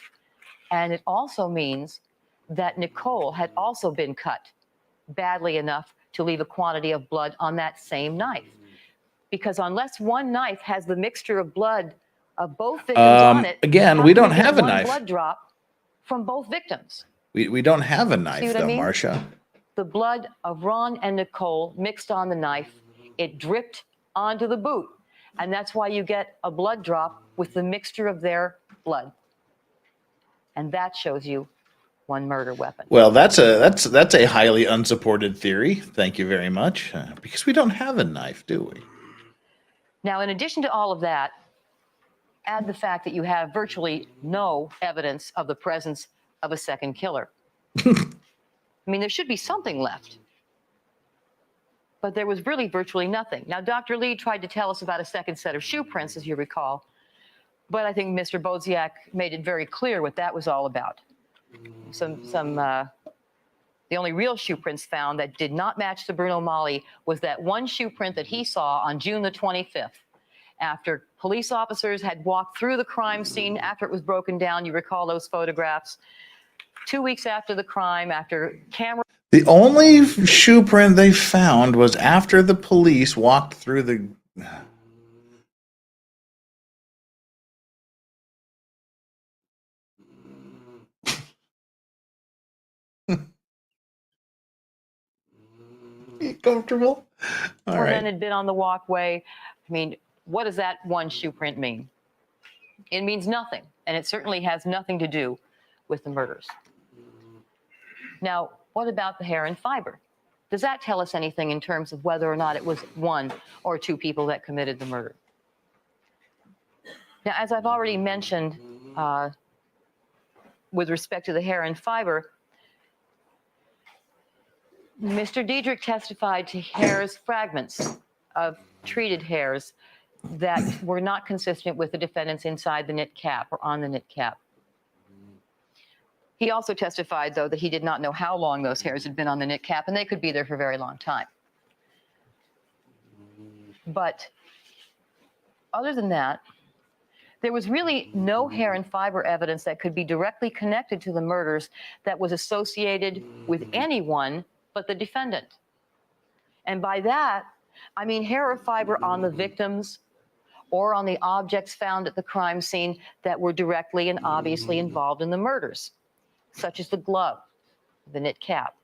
And it also means that Nicole had also been cut badly enough to leave a quantity of blood on that same knife. Because unless one knife has the mixture of blood of both victims on it, again, we don't have a one knife. blood drop from both victims. We don't have a knife, See what though, I mean? Marcia. The blood of Ron and Nicole mixed on the knife. It dripped onto the boot. And that's why you get a blood drop with the mixture of their blood. And that shows you one murder weapon. Well, that's a highly unsupported theory. Thank you very much. Because we don't have a knife, do we? Now, in addition to all of that, add the fact that you have virtually no evidence of the presence of a second killer. I mean, there should be something left. But there was really virtually nothing. Now, Dr. Lee tried to tell us about a second set of shoe prints, as you recall. But I think Mr. Boziak made it very clear what that was all about. The only real shoe prints found that did not match the Bruno Mali was that one shoe print that he saw on June the 25th. After police officers had walked through the crime scene after it was broken down, you recall those photographs. 2 weeks after the crime, after camera. The only shoe print they found was after the police walked through the... You comfortable? All right. Men had been on the walkway. I mean, what does that one shoe print mean? It means nothing, and it certainly has nothing to do with the murders. Now, what about the hair and fiber? Does that tell us anything in terms of whether or not it was one or two people that committed the murder? Now, as I've already mentioned, with respect to the hair and fiber, Mr. Diedrich testified to hairs, fragments of treated hairs that were not consistent with the defendants inside the knit cap or on the knit cap. He also testified, though, that he did not know how long those hairs had been on the knit cap, and they could be there for a very long time. But other than that, there was really no hair and fiber evidence that could be directly connected to the murders that was associated with anyone but the defendant. And by that, I mean hair or fiber on the victims or on the objects found at the crime scene that were directly and obviously involved in the murders, such as the glove, the knit cap.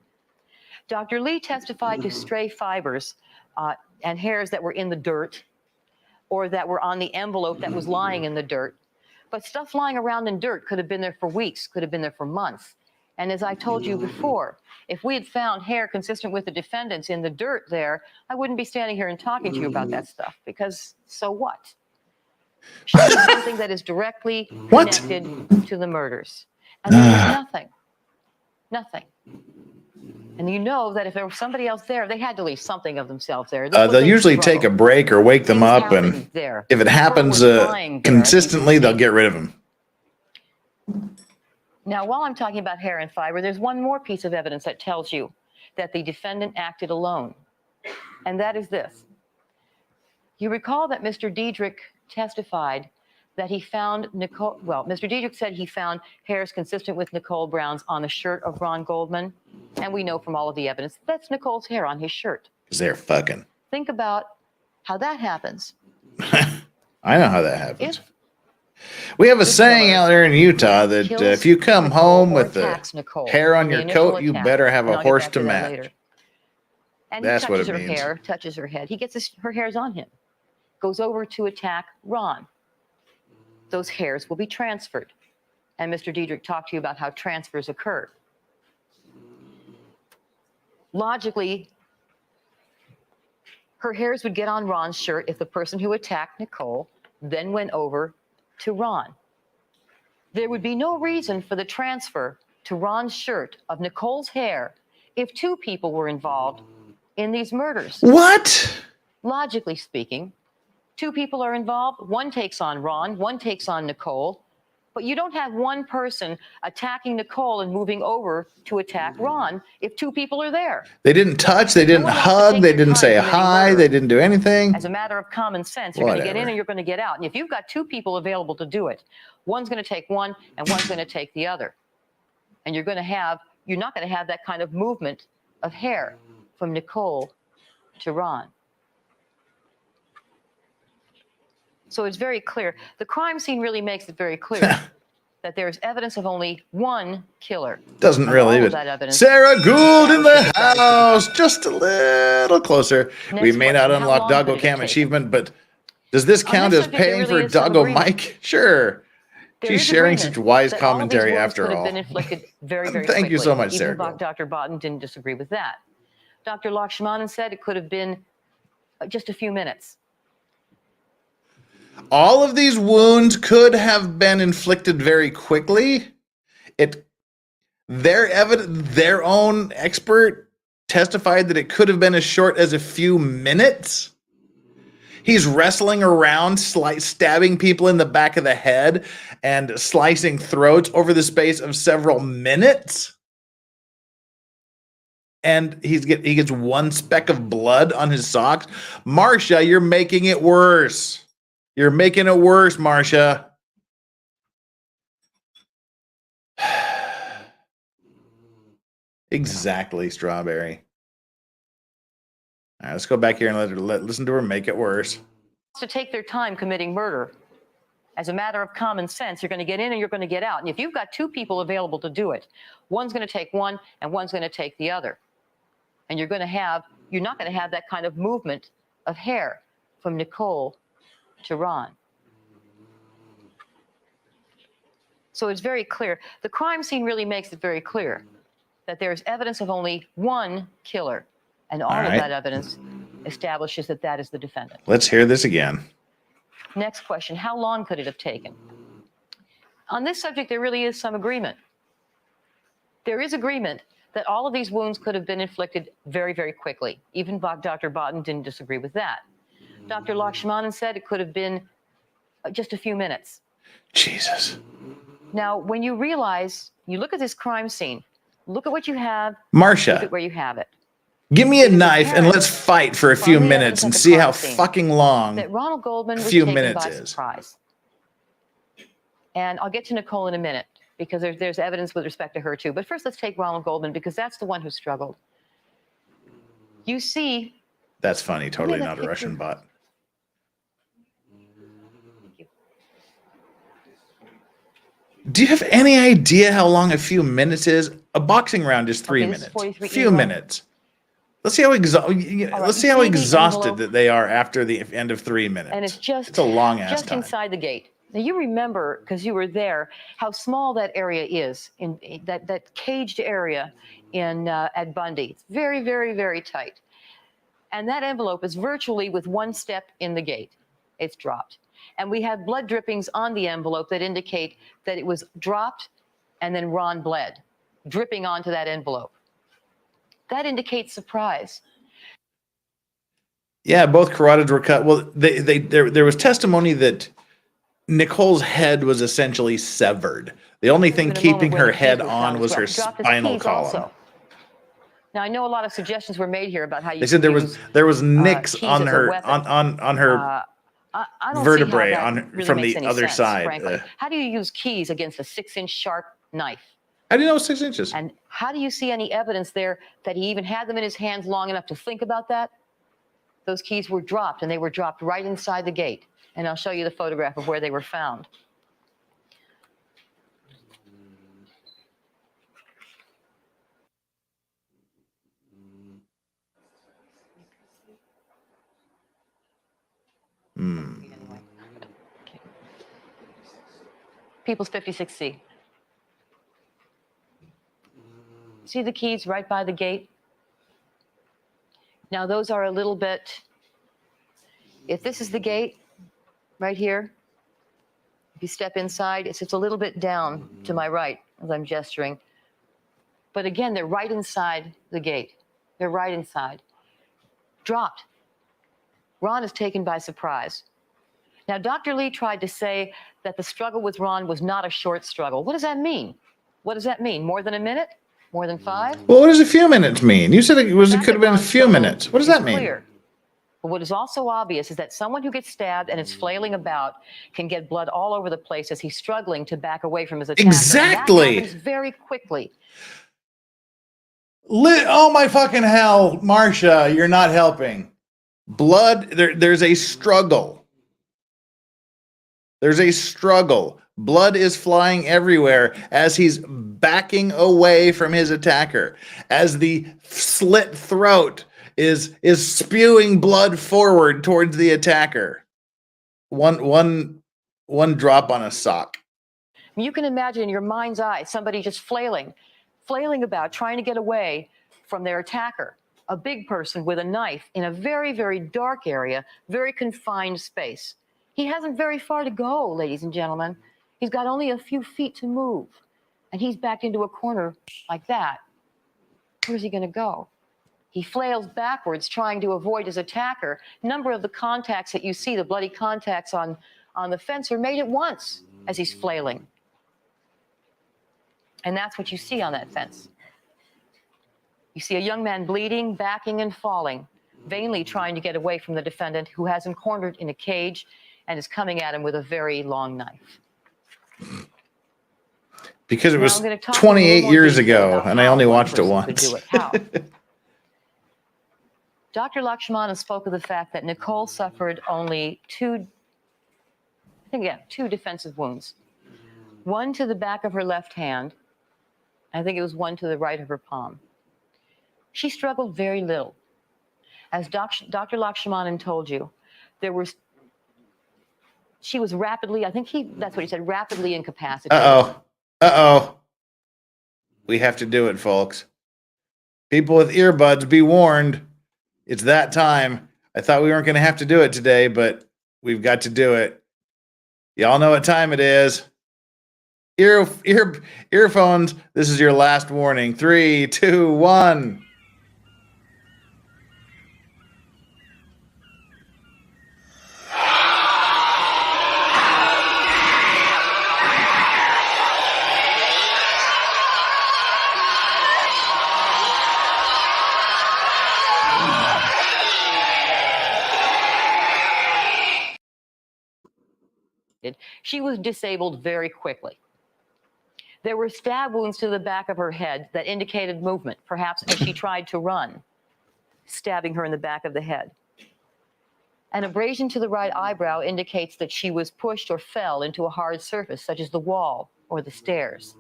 Dr. Lee testified to stray fibers and hairs that were in the dirt or that were on the envelope that was lying in the dirt. But stuff lying around in dirt could have been there for weeks, could have been there for months. And as I told you before, if we had found hair consistent with the defendants in the dirt there, I wouldn't be standing here and talking to you about that stuff, because so what? Show me something that is directly connected to the murders. And there was nothing. Nothing. And you know that if there was somebody else there, they had to leave something of themselves there. They'll usually take a break or wake them up, and if it happens consistently, they'll get rid of them. Now, while I'm talking about hair and fiber, there's one more piece of evidence that tells you that the defendant acted alone, and that is this. You recall that Mr. Diedrich testified that he found Mr. Diedrich said he found hairs consistent with Nicole Brown's on the shirt of Ron Goldman, and we know from all of the evidence that's Nicole's hair on his shirt. Because they're fucking. Think about how that happens. I know how that happens. We have a saying out there in Utah that if you come home with the hair on your coat, you better have a horse to match. And that's what it means. He touches her hair, touches her head. He gets her hairs on him. Goes over to attack Ron. Those hairs will be transferred. And Mr. Diedrich talked to you about how transfers occur. Logically, her hairs would get on Ron's shirt if the person who attacked Nicole then went over to Ron. There would be no reason for the transfer to Ron's shirt of Nicole's hair if two people were involved in these murders. What? Logically speaking, two people are involved. One takes on Ron, one takes on Nicole. But you don't have one person attacking Nicole and moving over to attack Ron if two people are there. They didn't touch, they didn't hug, they didn't say hi, they didn't do anything. As a matter of common sense, you're going to get in and you're going to get out. And if you've got two people available to do it, one's going to take one and one's going to take the other. And you're not going to have that kind of movement of hair from Nicole to Ron. So it's very clear. The crime scene really makes it very clear that there's evidence of only one killer. Doesn't really. Sarah Gould in the house, just a little closer. We may not unlock Doggo Cam achievement, but does this count as paying for Doggo Mike? Sure. She's sharing such wise commentary after all. Thank you so much, Sarah. Even Dr. Botten didn't disagree with that. Dr. Lakshmanan said it could have been just a few minutes. All of these wounds could have been inflicted very quickly. Their own expert testified that it could have been as short as a few minutes. He's wrestling around, stabbing people in the back of the head and slicing throats over the space of several minutes. And he gets one speck of blood on his socks. Marcia, you're making it worse. You're making it worse, Marcia. Exactly, Strawberry. All right, let's go back here and listen to her make it worse. To take their time committing murder. As a matter of common sense, you're going to get in and you're going to get out. And if you've got two people available to do it, one's going to take one and one's going to take the other. And you're not going to have that kind of movement of hair from Nicole to Ron. So it's very clear. The crime scene really makes it very clear that there's evidence of only one killer. And all of that evidence establishes that that is the defendant. Let's hear this again. Next question, how long could it have taken? On this subject, there really is some agreement. There is agreement that all of these wounds could have been inflicted very, very quickly. Even Dr. Botten didn't disagree with that. Dr. Lakshmanan said it could have been just a few minutes. Jesus. Now, when you realize, you look at this crime scene, look at what you have, Marcia, look at where you have it. Give me a knife and let's fight for a few minutes and see how fucking long that Ronald Goldman was few taken minutes by is. surprise. And I'll get to Nicole in a minute because there's evidence with respect to her too. But first, let's take Ronald Goldman because that's the one who struggled. You see. That's funny. Totally not a Russian bot. Do you have any idea how long a few minutes is? A boxing round is 3 minutes. A few minutes. Let's see how exhausted that they are after the end of 3 minutes. And it's a long ass just time. Inside the gate. Now you remember, because you were there, how small that area is in that caged area at Bundy. It's very, very, very tight. And that envelope is virtually with one step in the gate. It's dropped. And we have blood drippings on the envelope that indicate that it was dropped and then Ron bled, dripping onto that envelope. That indicates surprise. Yeah, both carotids were cut. Well, there was testimony that Nicole's head was essentially severed. The only thing keeping her head on was her spinal column. Also. Now I know a lot of suggestions were made here about how you. They said there was nicks on her on her vertebrae from the other side. Frankly. How do you use keys against a 6-inch sharp knife? How do you know it's 6 inches? And how do you see any evidence there that he even had them in his hands long enough to think about that? Those keys were dropped, and they were dropped right inside the gate. And I'll show you the photograph of where they were found. People's 56C. See the keys right by the gate? Now those are a little bit, if this is the gate right here, if you step inside, it's a little bit down to my right as I'm gesturing. But again, they're right inside the gate. They're right inside. Dropped. Ron is taken by surprise. Now, Dr. Lee tried to say that the struggle with Ron was not a short struggle. What does that mean? What does that mean? More than a minute? More than 5? Well, what does a few minutes mean? You said it could have been a few minutes. What does that mean? Clear. But what is also obvious is that someone who gets stabbed and is flailing about can get blood all over the place as he's struggling to back away from his attacker. Exactly. That happens very quickly. Oh my fucking hell, Marcia, you're not helping. Blood, there's a struggle. There's a struggle. Blood is flying everywhere as he's backing away from his attacker. As the slit throat is spewing blood forward towards the attacker. One drop on a sock. You can imagine in your mind's eye somebody just flailing about, trying to get away from their attacker. A big person with a knife in a very, very dark area, very confined space. He hasn't very far to go, ladies and gentlemen. He's got only a few feet to move, and he's backed into a corner like that. Where's he going to go? He flails backwards, trying to avoid his attacker. A number of the contacts that you see, the bloody contacts on the fence, are made at once as he's flailing. And that's what you see on that fence. You see a young man bleeding, backing, and falling, vainly trying to get away from the defendant, who has him cornered in a cage and is coming at him with a very long knife. Because it was 28 years ago, and I only watched it once. How? Dr. Lakshmana spoke of the fact that Nicole suffered only two defensive wounds. One to the back of her left hand. I think it was one to the right of her palm. She struggled very little. As Dr. Lakshmanan told you, she was rapidly, that's what he said, rapidly incapacitated. We have to do it, folks. People with earbuds, be warned. It's that time. I thought we weren't going to have to do it today, but we've got to do it. Y'all know what time it is. Earphones, this is your last warning. 3, 2, 1. She was disabled very quickly. There were stab wounds to the back of her head that indicated movement, perhaps as she tried to run, stabbing her in the back of the head. An abrasion to the right eyebrow indicates that she was pushed or fell into a hard surface, such as the wall or the stairs.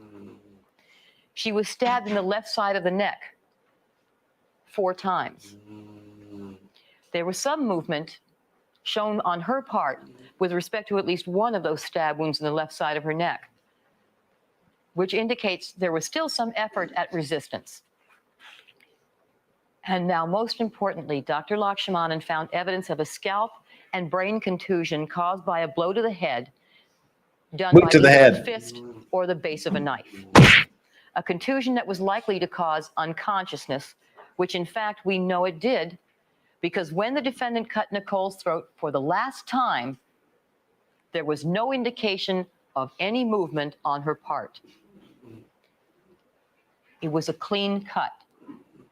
She was stabbed in the left side of the neck 4 times. There was some movement shown on her part with respect to at least one of those stab wounds in the left side of her neck, which indicates there was still some effort at resistance. And now, most importantly, Dr. Lakshmanan found evidence of a scalp and brain contusion caused by a blow to the head done by either a fist or the base of a knife. A contusion that was likely to cause unconsciousness, which in fact we know it did, because when the defendant cut Nicole's throat for the last time, there was no indication of any movement on her part. It was a clean cut.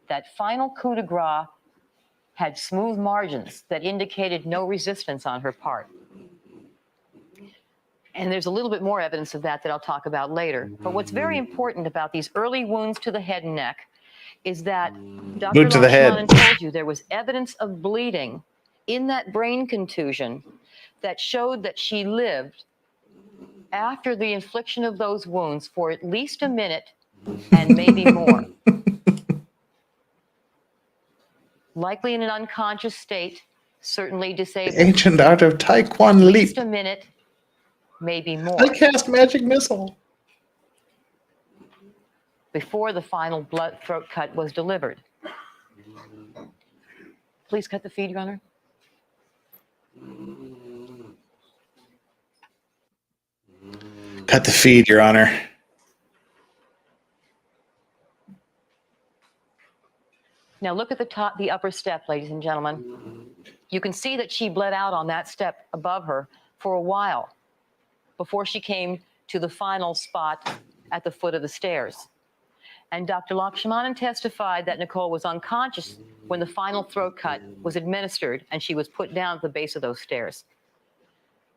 That final coup de grace had smooth margins that indicated no resistance on her part. And there's a little bit more evidence of that I'll talk about later. But what's very important about these early wounds to the head and neck is that Dr. Lakshmanan told you there was evidence of bleeding in that brain contusion that showed that she lived after the infliction of those wounds for at least a minute and maybe more. Likely in an unconscious state, certainly disabled. The ancient art of Taekwondo leap. At least a minute, maybe more. I cast magic missile. Before the final blood throat cut was delivered. Please cut the feed, Your Honor. Cut the feed, Your Honor. Now look at the upper step, ladies and gentlemen. You can see that she bled out on that step above her for a while before she came to the final spot at the foot of the stairs. And Dr. Lakshmanan testified that Nicole was unconscious when the final throat cut was administered and she was put down at the base of those stairs.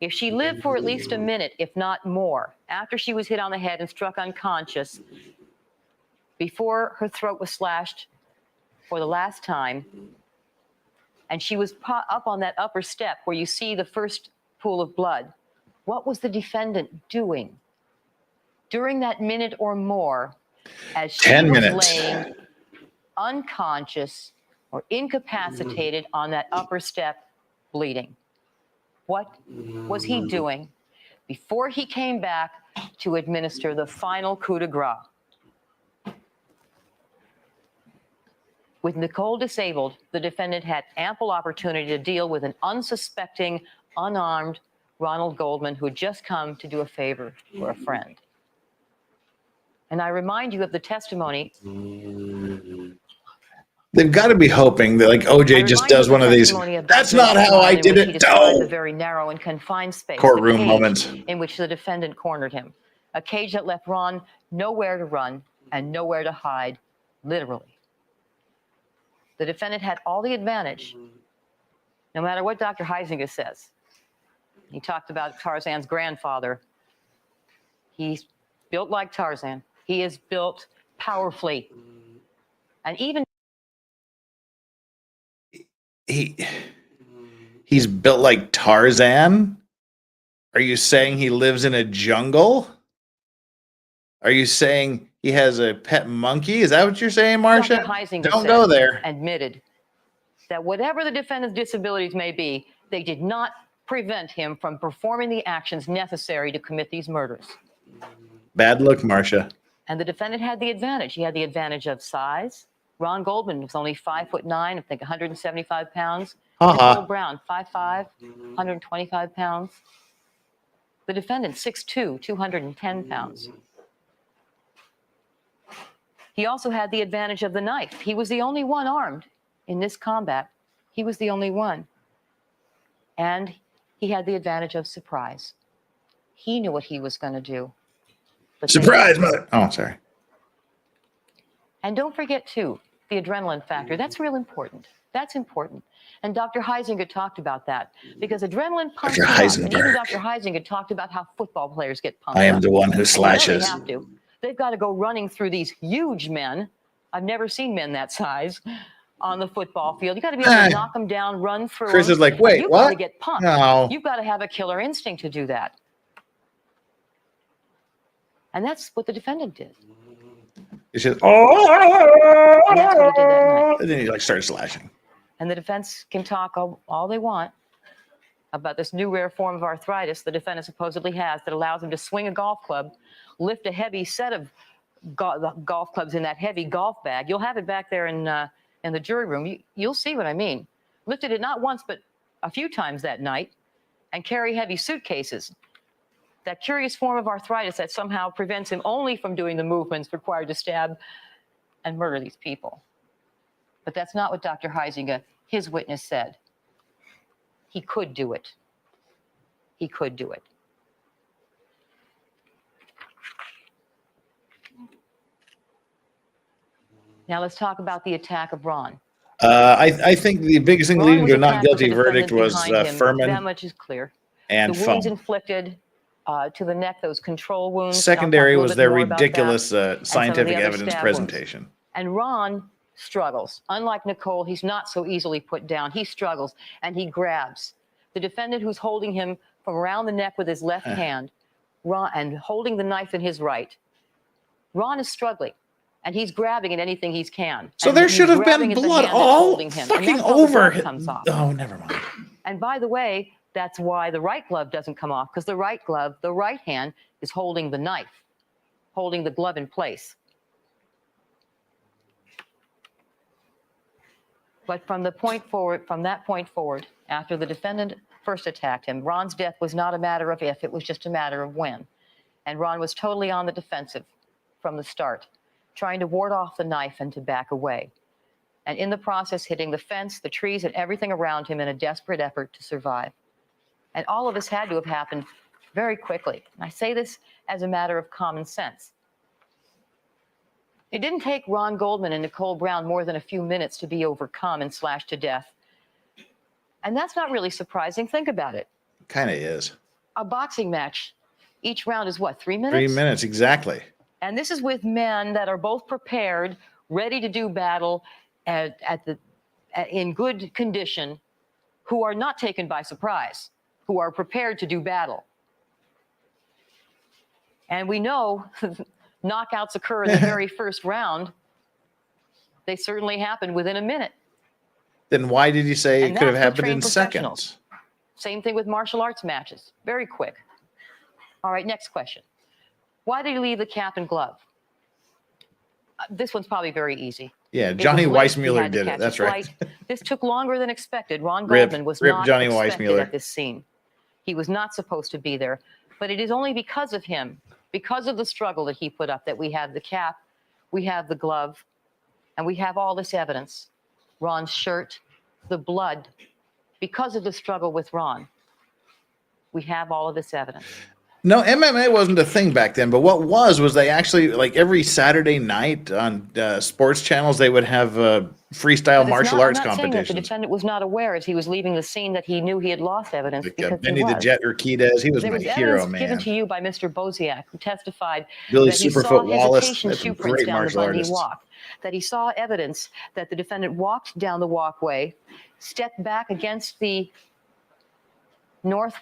If she lived for at least a minute, if not more, after she was hit on the head and struck unconscious, before her throat was slashed for the last time, and she was up on that upper step where you see the first pool of blood, what was the defendant doing during that minute or more as she 10 was minutes. laying unconscious or incapacitated on that upper step bleeding? What was he doing before he came back to administer the final coup de grace? With Nicole disabled, the defendant had ample opportunity to deal with an unsuspecting, unarmed Ronald Goldman who had just come to do a favor for a friend. And I remind you of the testimony. They've got to be hoping that like OJ just does one of these. That's not how I did it. The very narrow and confined space, Courtroom moments in which the defendant cornered him. A cage that left Ron nowhere to run and nowhere to hide, literally. The defendant had all the advantage, no matter what Dr. Heisinger says. He talked about Tarzan's grandfather. He's built like Tarzan. He is built powerfully. And even he's built like Tarzan? Are you saying he lives in a jungle? Are you saying he has a pet monkey? Is that what you're saying, Marcia? Dr. Heisinger Don't go there. Admitted that whatever the defendant's disabilities may be, they did not prevent him from performing the actions necessary to commit these murders. Bad look, Marcia. And the defendant had the advantage. He had the advantage of size. Ron Goldman was only 5'9", I think 175 pounds. Nicole Brown, 5'5", 125 pounds. The defendant, 6'2", 210 pounds. He also had the advantage of the knife. He was the only one armed in this combat. He was the only one. And he had the advantage of surprise. He knew what he was going to do. Surprise, mother. Oh, sorry. And don't forget, too, the adrenaline factor. That's real important. That's important. And Dr. Heisinger talked about that because adrenaline pumps you up. And even Dr. Heisinger talked about how football players get pumped up. I am the one who slashes. They have to. They've got to go running through these huge men. I've never seen men that size on the football field. You got to be able to knock them down, run through Chris them. is like, wait, You've what? got to get pumped. No. You've got to have a killer instinct to do that. And that's what the defendant did. He says, And that's what he did that night. and then he like started slashing. And the defense can talk all they want about this new rare form of arthritis the defendant supposedly has that allows him to swing a golf club, lift a heavy set of golf clubs in that heavy golf bag. You'll have it back there in the jury room. You'll see what I mean. Lifted it not once, but a few times that night, and carry heavy suitcases. That curious form of arthritis that somehow prevents him only from doing the movements required to stab and murder these people. But that's not what Dr. Heisinger, his witness, said. He could do it. He could do it. Now let's talk about the attack of Ron. I think the biggest thing leading to a not guilty verdict was Furman. That much is clear. And the wounds Fung. inflicted to the neck, those control wounds. Secondary was their more about ridiculous that, scientific and some of the other evidence stab presentation. wounds. And Ron struggles. Unlike Nicole, he's not so easily put down. He struggles and he grabs. The defendant who's holding him from around the neck with his left hand, Ron, and holding the knife in his right. Ron is struggling. And he's grabbing at anything he can. So and there he's should have grabbing been at the blood hand that's all holding him. And fucking that's how the over. glove comes off. Oh, never mind. And by the way, that's why the right glove doesn't come off, because the right glove, the right hand, is holding the knife, holding the glove in place. But from that point forward, after the defendant first attacked him, Ron's death was not a matter of if, it was just a matter of when. And Ron was totally on the defensive from the start, trying to ward off the knife and to back away. and in the process hitting the fence, the trees, and everything around him in a desperate effort to survive. And all of this had to have happened very quickly. And I say this as a matter of common sense. It didn't take Ron Goldman and Nicole Brown more than a few minutes to be overcome and slashed to death. And that's not really surprising. Think about it. Kind of is. A boxing match, each round is what, 3 minutes? 3 minutes, exactly. And this is with men that are both prepared, ready to do battle in good condition, who are not taken by surprise, who are prepared to do battle. And we know knockouts occur in the very first round. They certainly happen within a minute. Then why did you say And it could have that's with happened in trained professionals. seconds? Same thing with martial arts matches. Very quick. All right, next question. Why did he leave the cap and glove? This one's probably very easy. Yeah, It Johnny was late. He Weissmuller had to did it. catch a That's right. flight. This took longer than expected. Ron Rip- Goldman was rip not Johnny expected Weissmuller. at this scene. He was not supposed to be there. But it is only because of him, because of the struggle that he put up, that we have the cap, we have the glove, and we have all this evidence. Ron's shirt, the blood, because of the struggle with Ron. We have all of this evidence. No, MMA wasn't a thing back then, but what was they actually, like every Saturday night on sports channels, they would have freestyle martial arts I'm not saying that the competitions. defendant was not aware as he was leaving the scene that he knew he had lost evidence. Like, because Benny he the was. Jet Urquidez, he was There my was hero, evidence given man. to you by Mr. Boziak, who testified Billy that he Superfoot saw Wallace, hesitation that's a shoe prints great down the martial Bundy artist. walk, that he saw evidence that the defendant walked down the walkway, stepped back against the north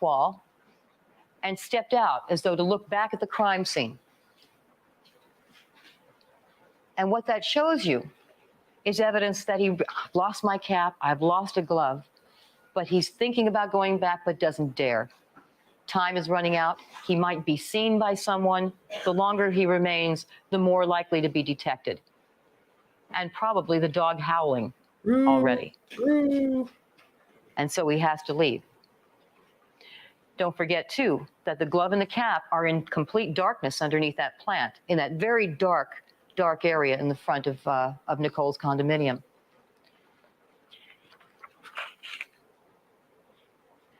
wall, and stepped out as though to look back at the crime scene. And what that shows you is evidence that I've lost my cap, I've lost a glove, but he's thinking about going back but doesn't dare. Time is running out. He might be seen by someone. The longer he remains, the more likely to be detected. And probably the dog howling already. And so he has to leave. Don't forget, too, that the glove and the cap are in complete darkness underneath that plant, in that very dark area in the front of Nicole's condominium.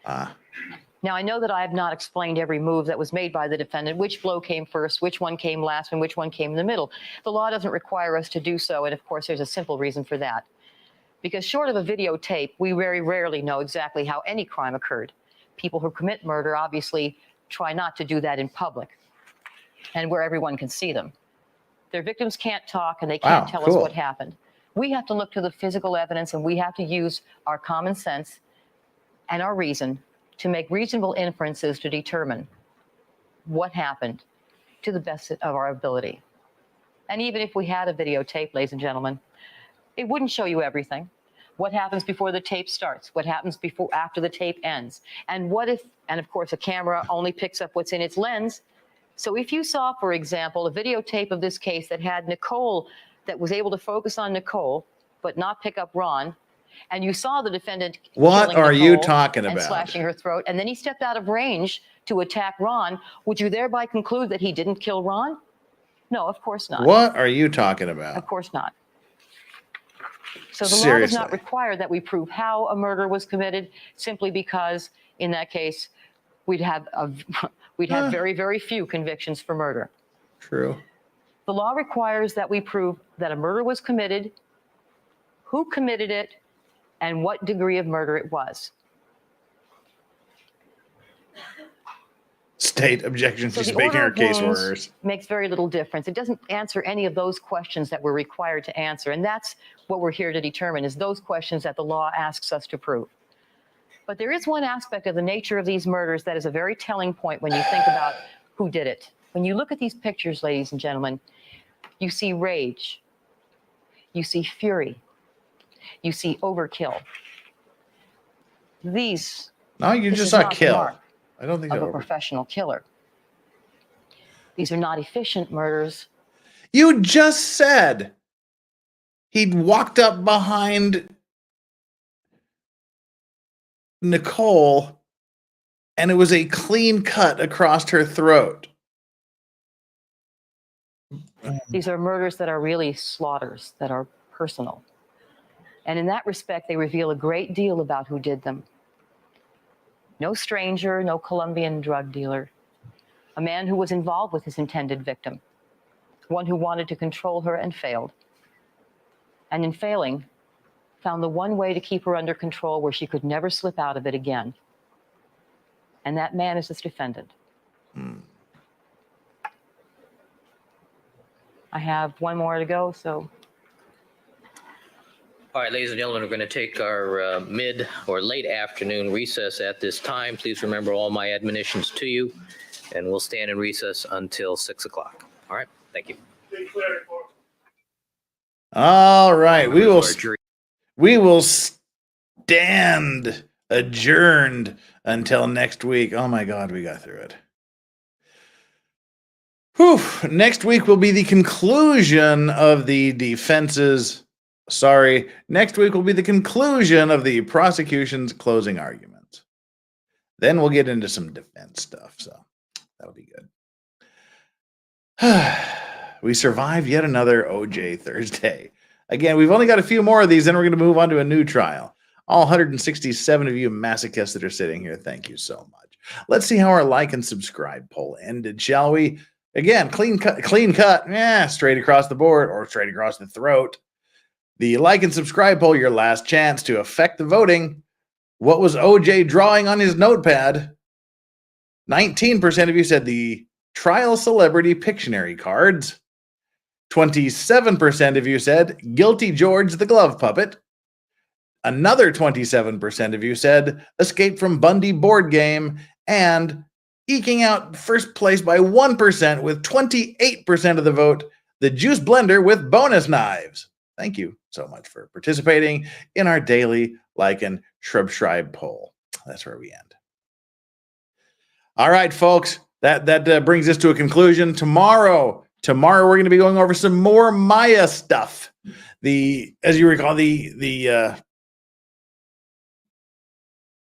Now, I know that I have not explained every move that was made by the defendant, which blow came first, which one came last, and which one came in the middle. The law doesn't require us to do so, and of course, there's a simple reason for that. Because short of a videotape, we very rarely know exactly how any crime occurred. People who commit murder obviously try not to do that in public and where everyone can see them. Their victims can't talk and they can't tell us what happened. We have to look to the physical evidence, and we have to use our common sense and our reason to make reasonable inferences to determine what happened to the best of our ability. And even if we had a videotape, ladies and gentlemen, it wouldn't show you everything. What happens before the tape starts? What happens after the tape ends? And what if, and of course, a camera only picks up what's in its lens. So if you saw, for example, a videotape of this case that had Nicole, that was able to focus on Nicole, but not pick up Ron, and you saw the defendant What killing are you Nicole talking and about? slashing her throat, and then he stepped out of range to attack Ron, would you thereby conclude that he didn't kill Ron? No, of course not. What are you talking about? Of course not. So the law does Seriously. not require that we prove how a murder was committed, simply because in that case we'd have very, very few convictions for murder. True. The law requires that we prove that a murder was committed, who committed it, and what degree of murder it was. State objection. So She's the making order her of case wounds worse. makes very little difference. It doesn't answer any of those questions that we're required to answer. And that's what we're here to determine, is those questions that the law asks us to prove. But there is one aspect of the nature of these murders that is a very telling point when you think about who did it. When you look at these pictures, ladies and gentlemen, you see rage, you see fury, you see overkill. This No, you is just saw not the kill. mark I don't think of a so. professional killer. These are not efficient murders. You just said he'd walked up behind Nicole and it was a clean cut across her throat. These are murders that are really slaughters, that are personal. And in that respect, they reveal a great deal about who did them. No stranger, no Colombian drug dealer, a man who was involved with his intended victim, one who wanted to control her and failed. And in failing, found the one way to keep her under control where she could never slip out of it again. And that man is this defendant. I have one more to go, so. All right, ladies and gentlemen, we're going to take our mid or late afternoon recess at this time. Please remember all my admonitions to you, and we'll stand in recess until 6 o'clock. All right, thank you. All right, we will stand adjourned until next week. Oh my God, we got through it. Whew. Next week will be the conclusion of the defense's. Next week will be the conclusion of the prosecution's closing arguments. Then we'll get into some defense stuff, so that'll be good. We survived yet another OJ Thursday. Again, we've only got a few more of these, then we're going to move on to a new trial. All 167 of you masochists that are sitting here, thank you so much. Let's see how our like and subscribe poll ended, shall we? Again, clean cut, straight across the board or straight across the throat. The like and subscribe poll, your last chance to affect the voting. What was OJ drawing on his notepad? 19% of you said the trial celebrity Pictionary cards. 27% of you said Guilty George the glove puppet. Another 27% of you said Escape from Bundy board game, and eking out first place by 1% with 28% of the vote, the juice blender with bonus knives. Thank you so much for participating in our daily like and subscribe poll. That's where we end. All right, folks, that brings us to a conclusion. Tomorrow we're going to be going over some more Maya stuff. As you recall,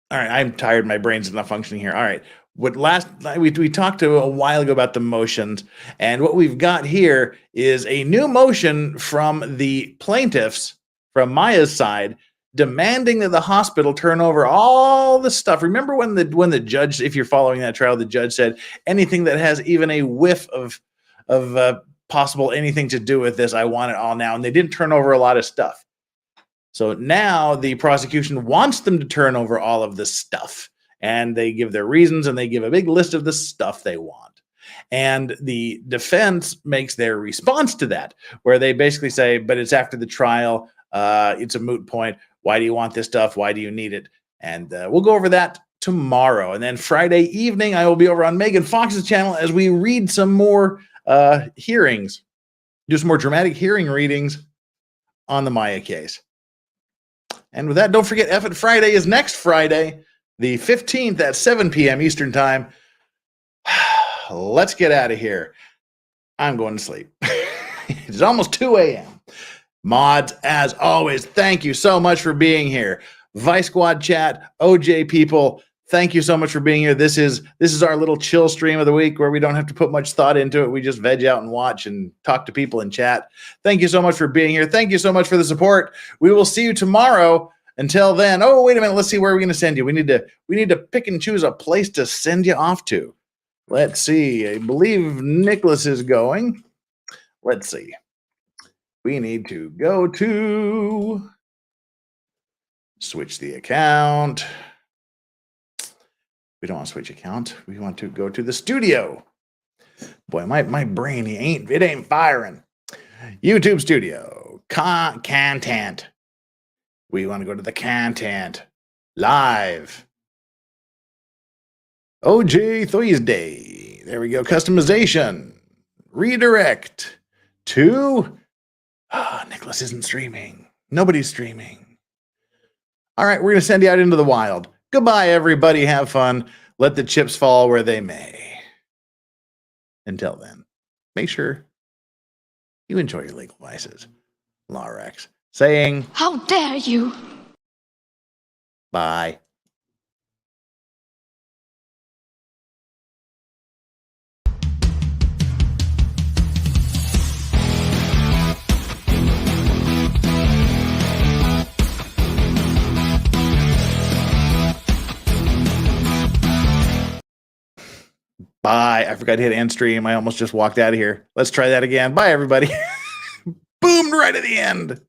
all right, I'm tired. My brain's not functioning here. All right. We talked a while ago about the motions, and what we've got here is a new motion from the plaintiffs, from Maya's side, demanding that the hospital turn over all the stuff. Remember when the judge, if you're following that trial, the judge said anything that has even a whiff of possible anything to do with this, I want it all now, and they didn't turn over a lot of stuff. So now the prosecution wants them to turn over all of this stuff, and they give their reasons, and they give a big list of the stuff they want. And the defense makes their response to that, where they basically say, but it's after the trial. It's a moot point. Why do you want this stuff? Why do you need it? And we'll go over that tomorrow. And then Friday evening, I will be over on Megan Fox's channel as we read some more hearings, do some more dramatic hearing readings on the Maya case. And with that, don't forget, F It Friday is next Friday, the 15th at 7 p.m. Eastern Time. Let's get out of here. I'm going to sleep. It's almost 2 a.m. Mods, as always, thank you so much for being here. Vice Squad chat, OJ people, thank you so much for being here. This is our little chill stream of the week where we don't have to put much thought into it. We just veg out and watch and talk to people in chat. Thank you so much for being here. Thank you so much for the support. We will see you tomorrow. Until then, oh, wait a minute. Let's see where we're going to send you. We need to pick and choose a place to send you off to. Let's see. I believe Nicholas is going. Let's see. We need to go to switch the account. We don't want to switch account. We want to go to the studio. Boy, my brain, it ain't firing. YouTube studio. Content. We want to go to the content. Live. OJ Thursday. There we go. Customization. Redirect to... Nicholas isn't streaming. Nobody's streaming. All right, we're going to send you out into the wild. Goodbye, everybody. Have fun. Let the chips fall where they may. Until then, make sure you enjoy your legal vices. Larex saying, how dare you? Bye. Bye. I forgot to hit end stream. I almost just walked out of here. Let's try that again. Bye, everybody. Boomed right at the end.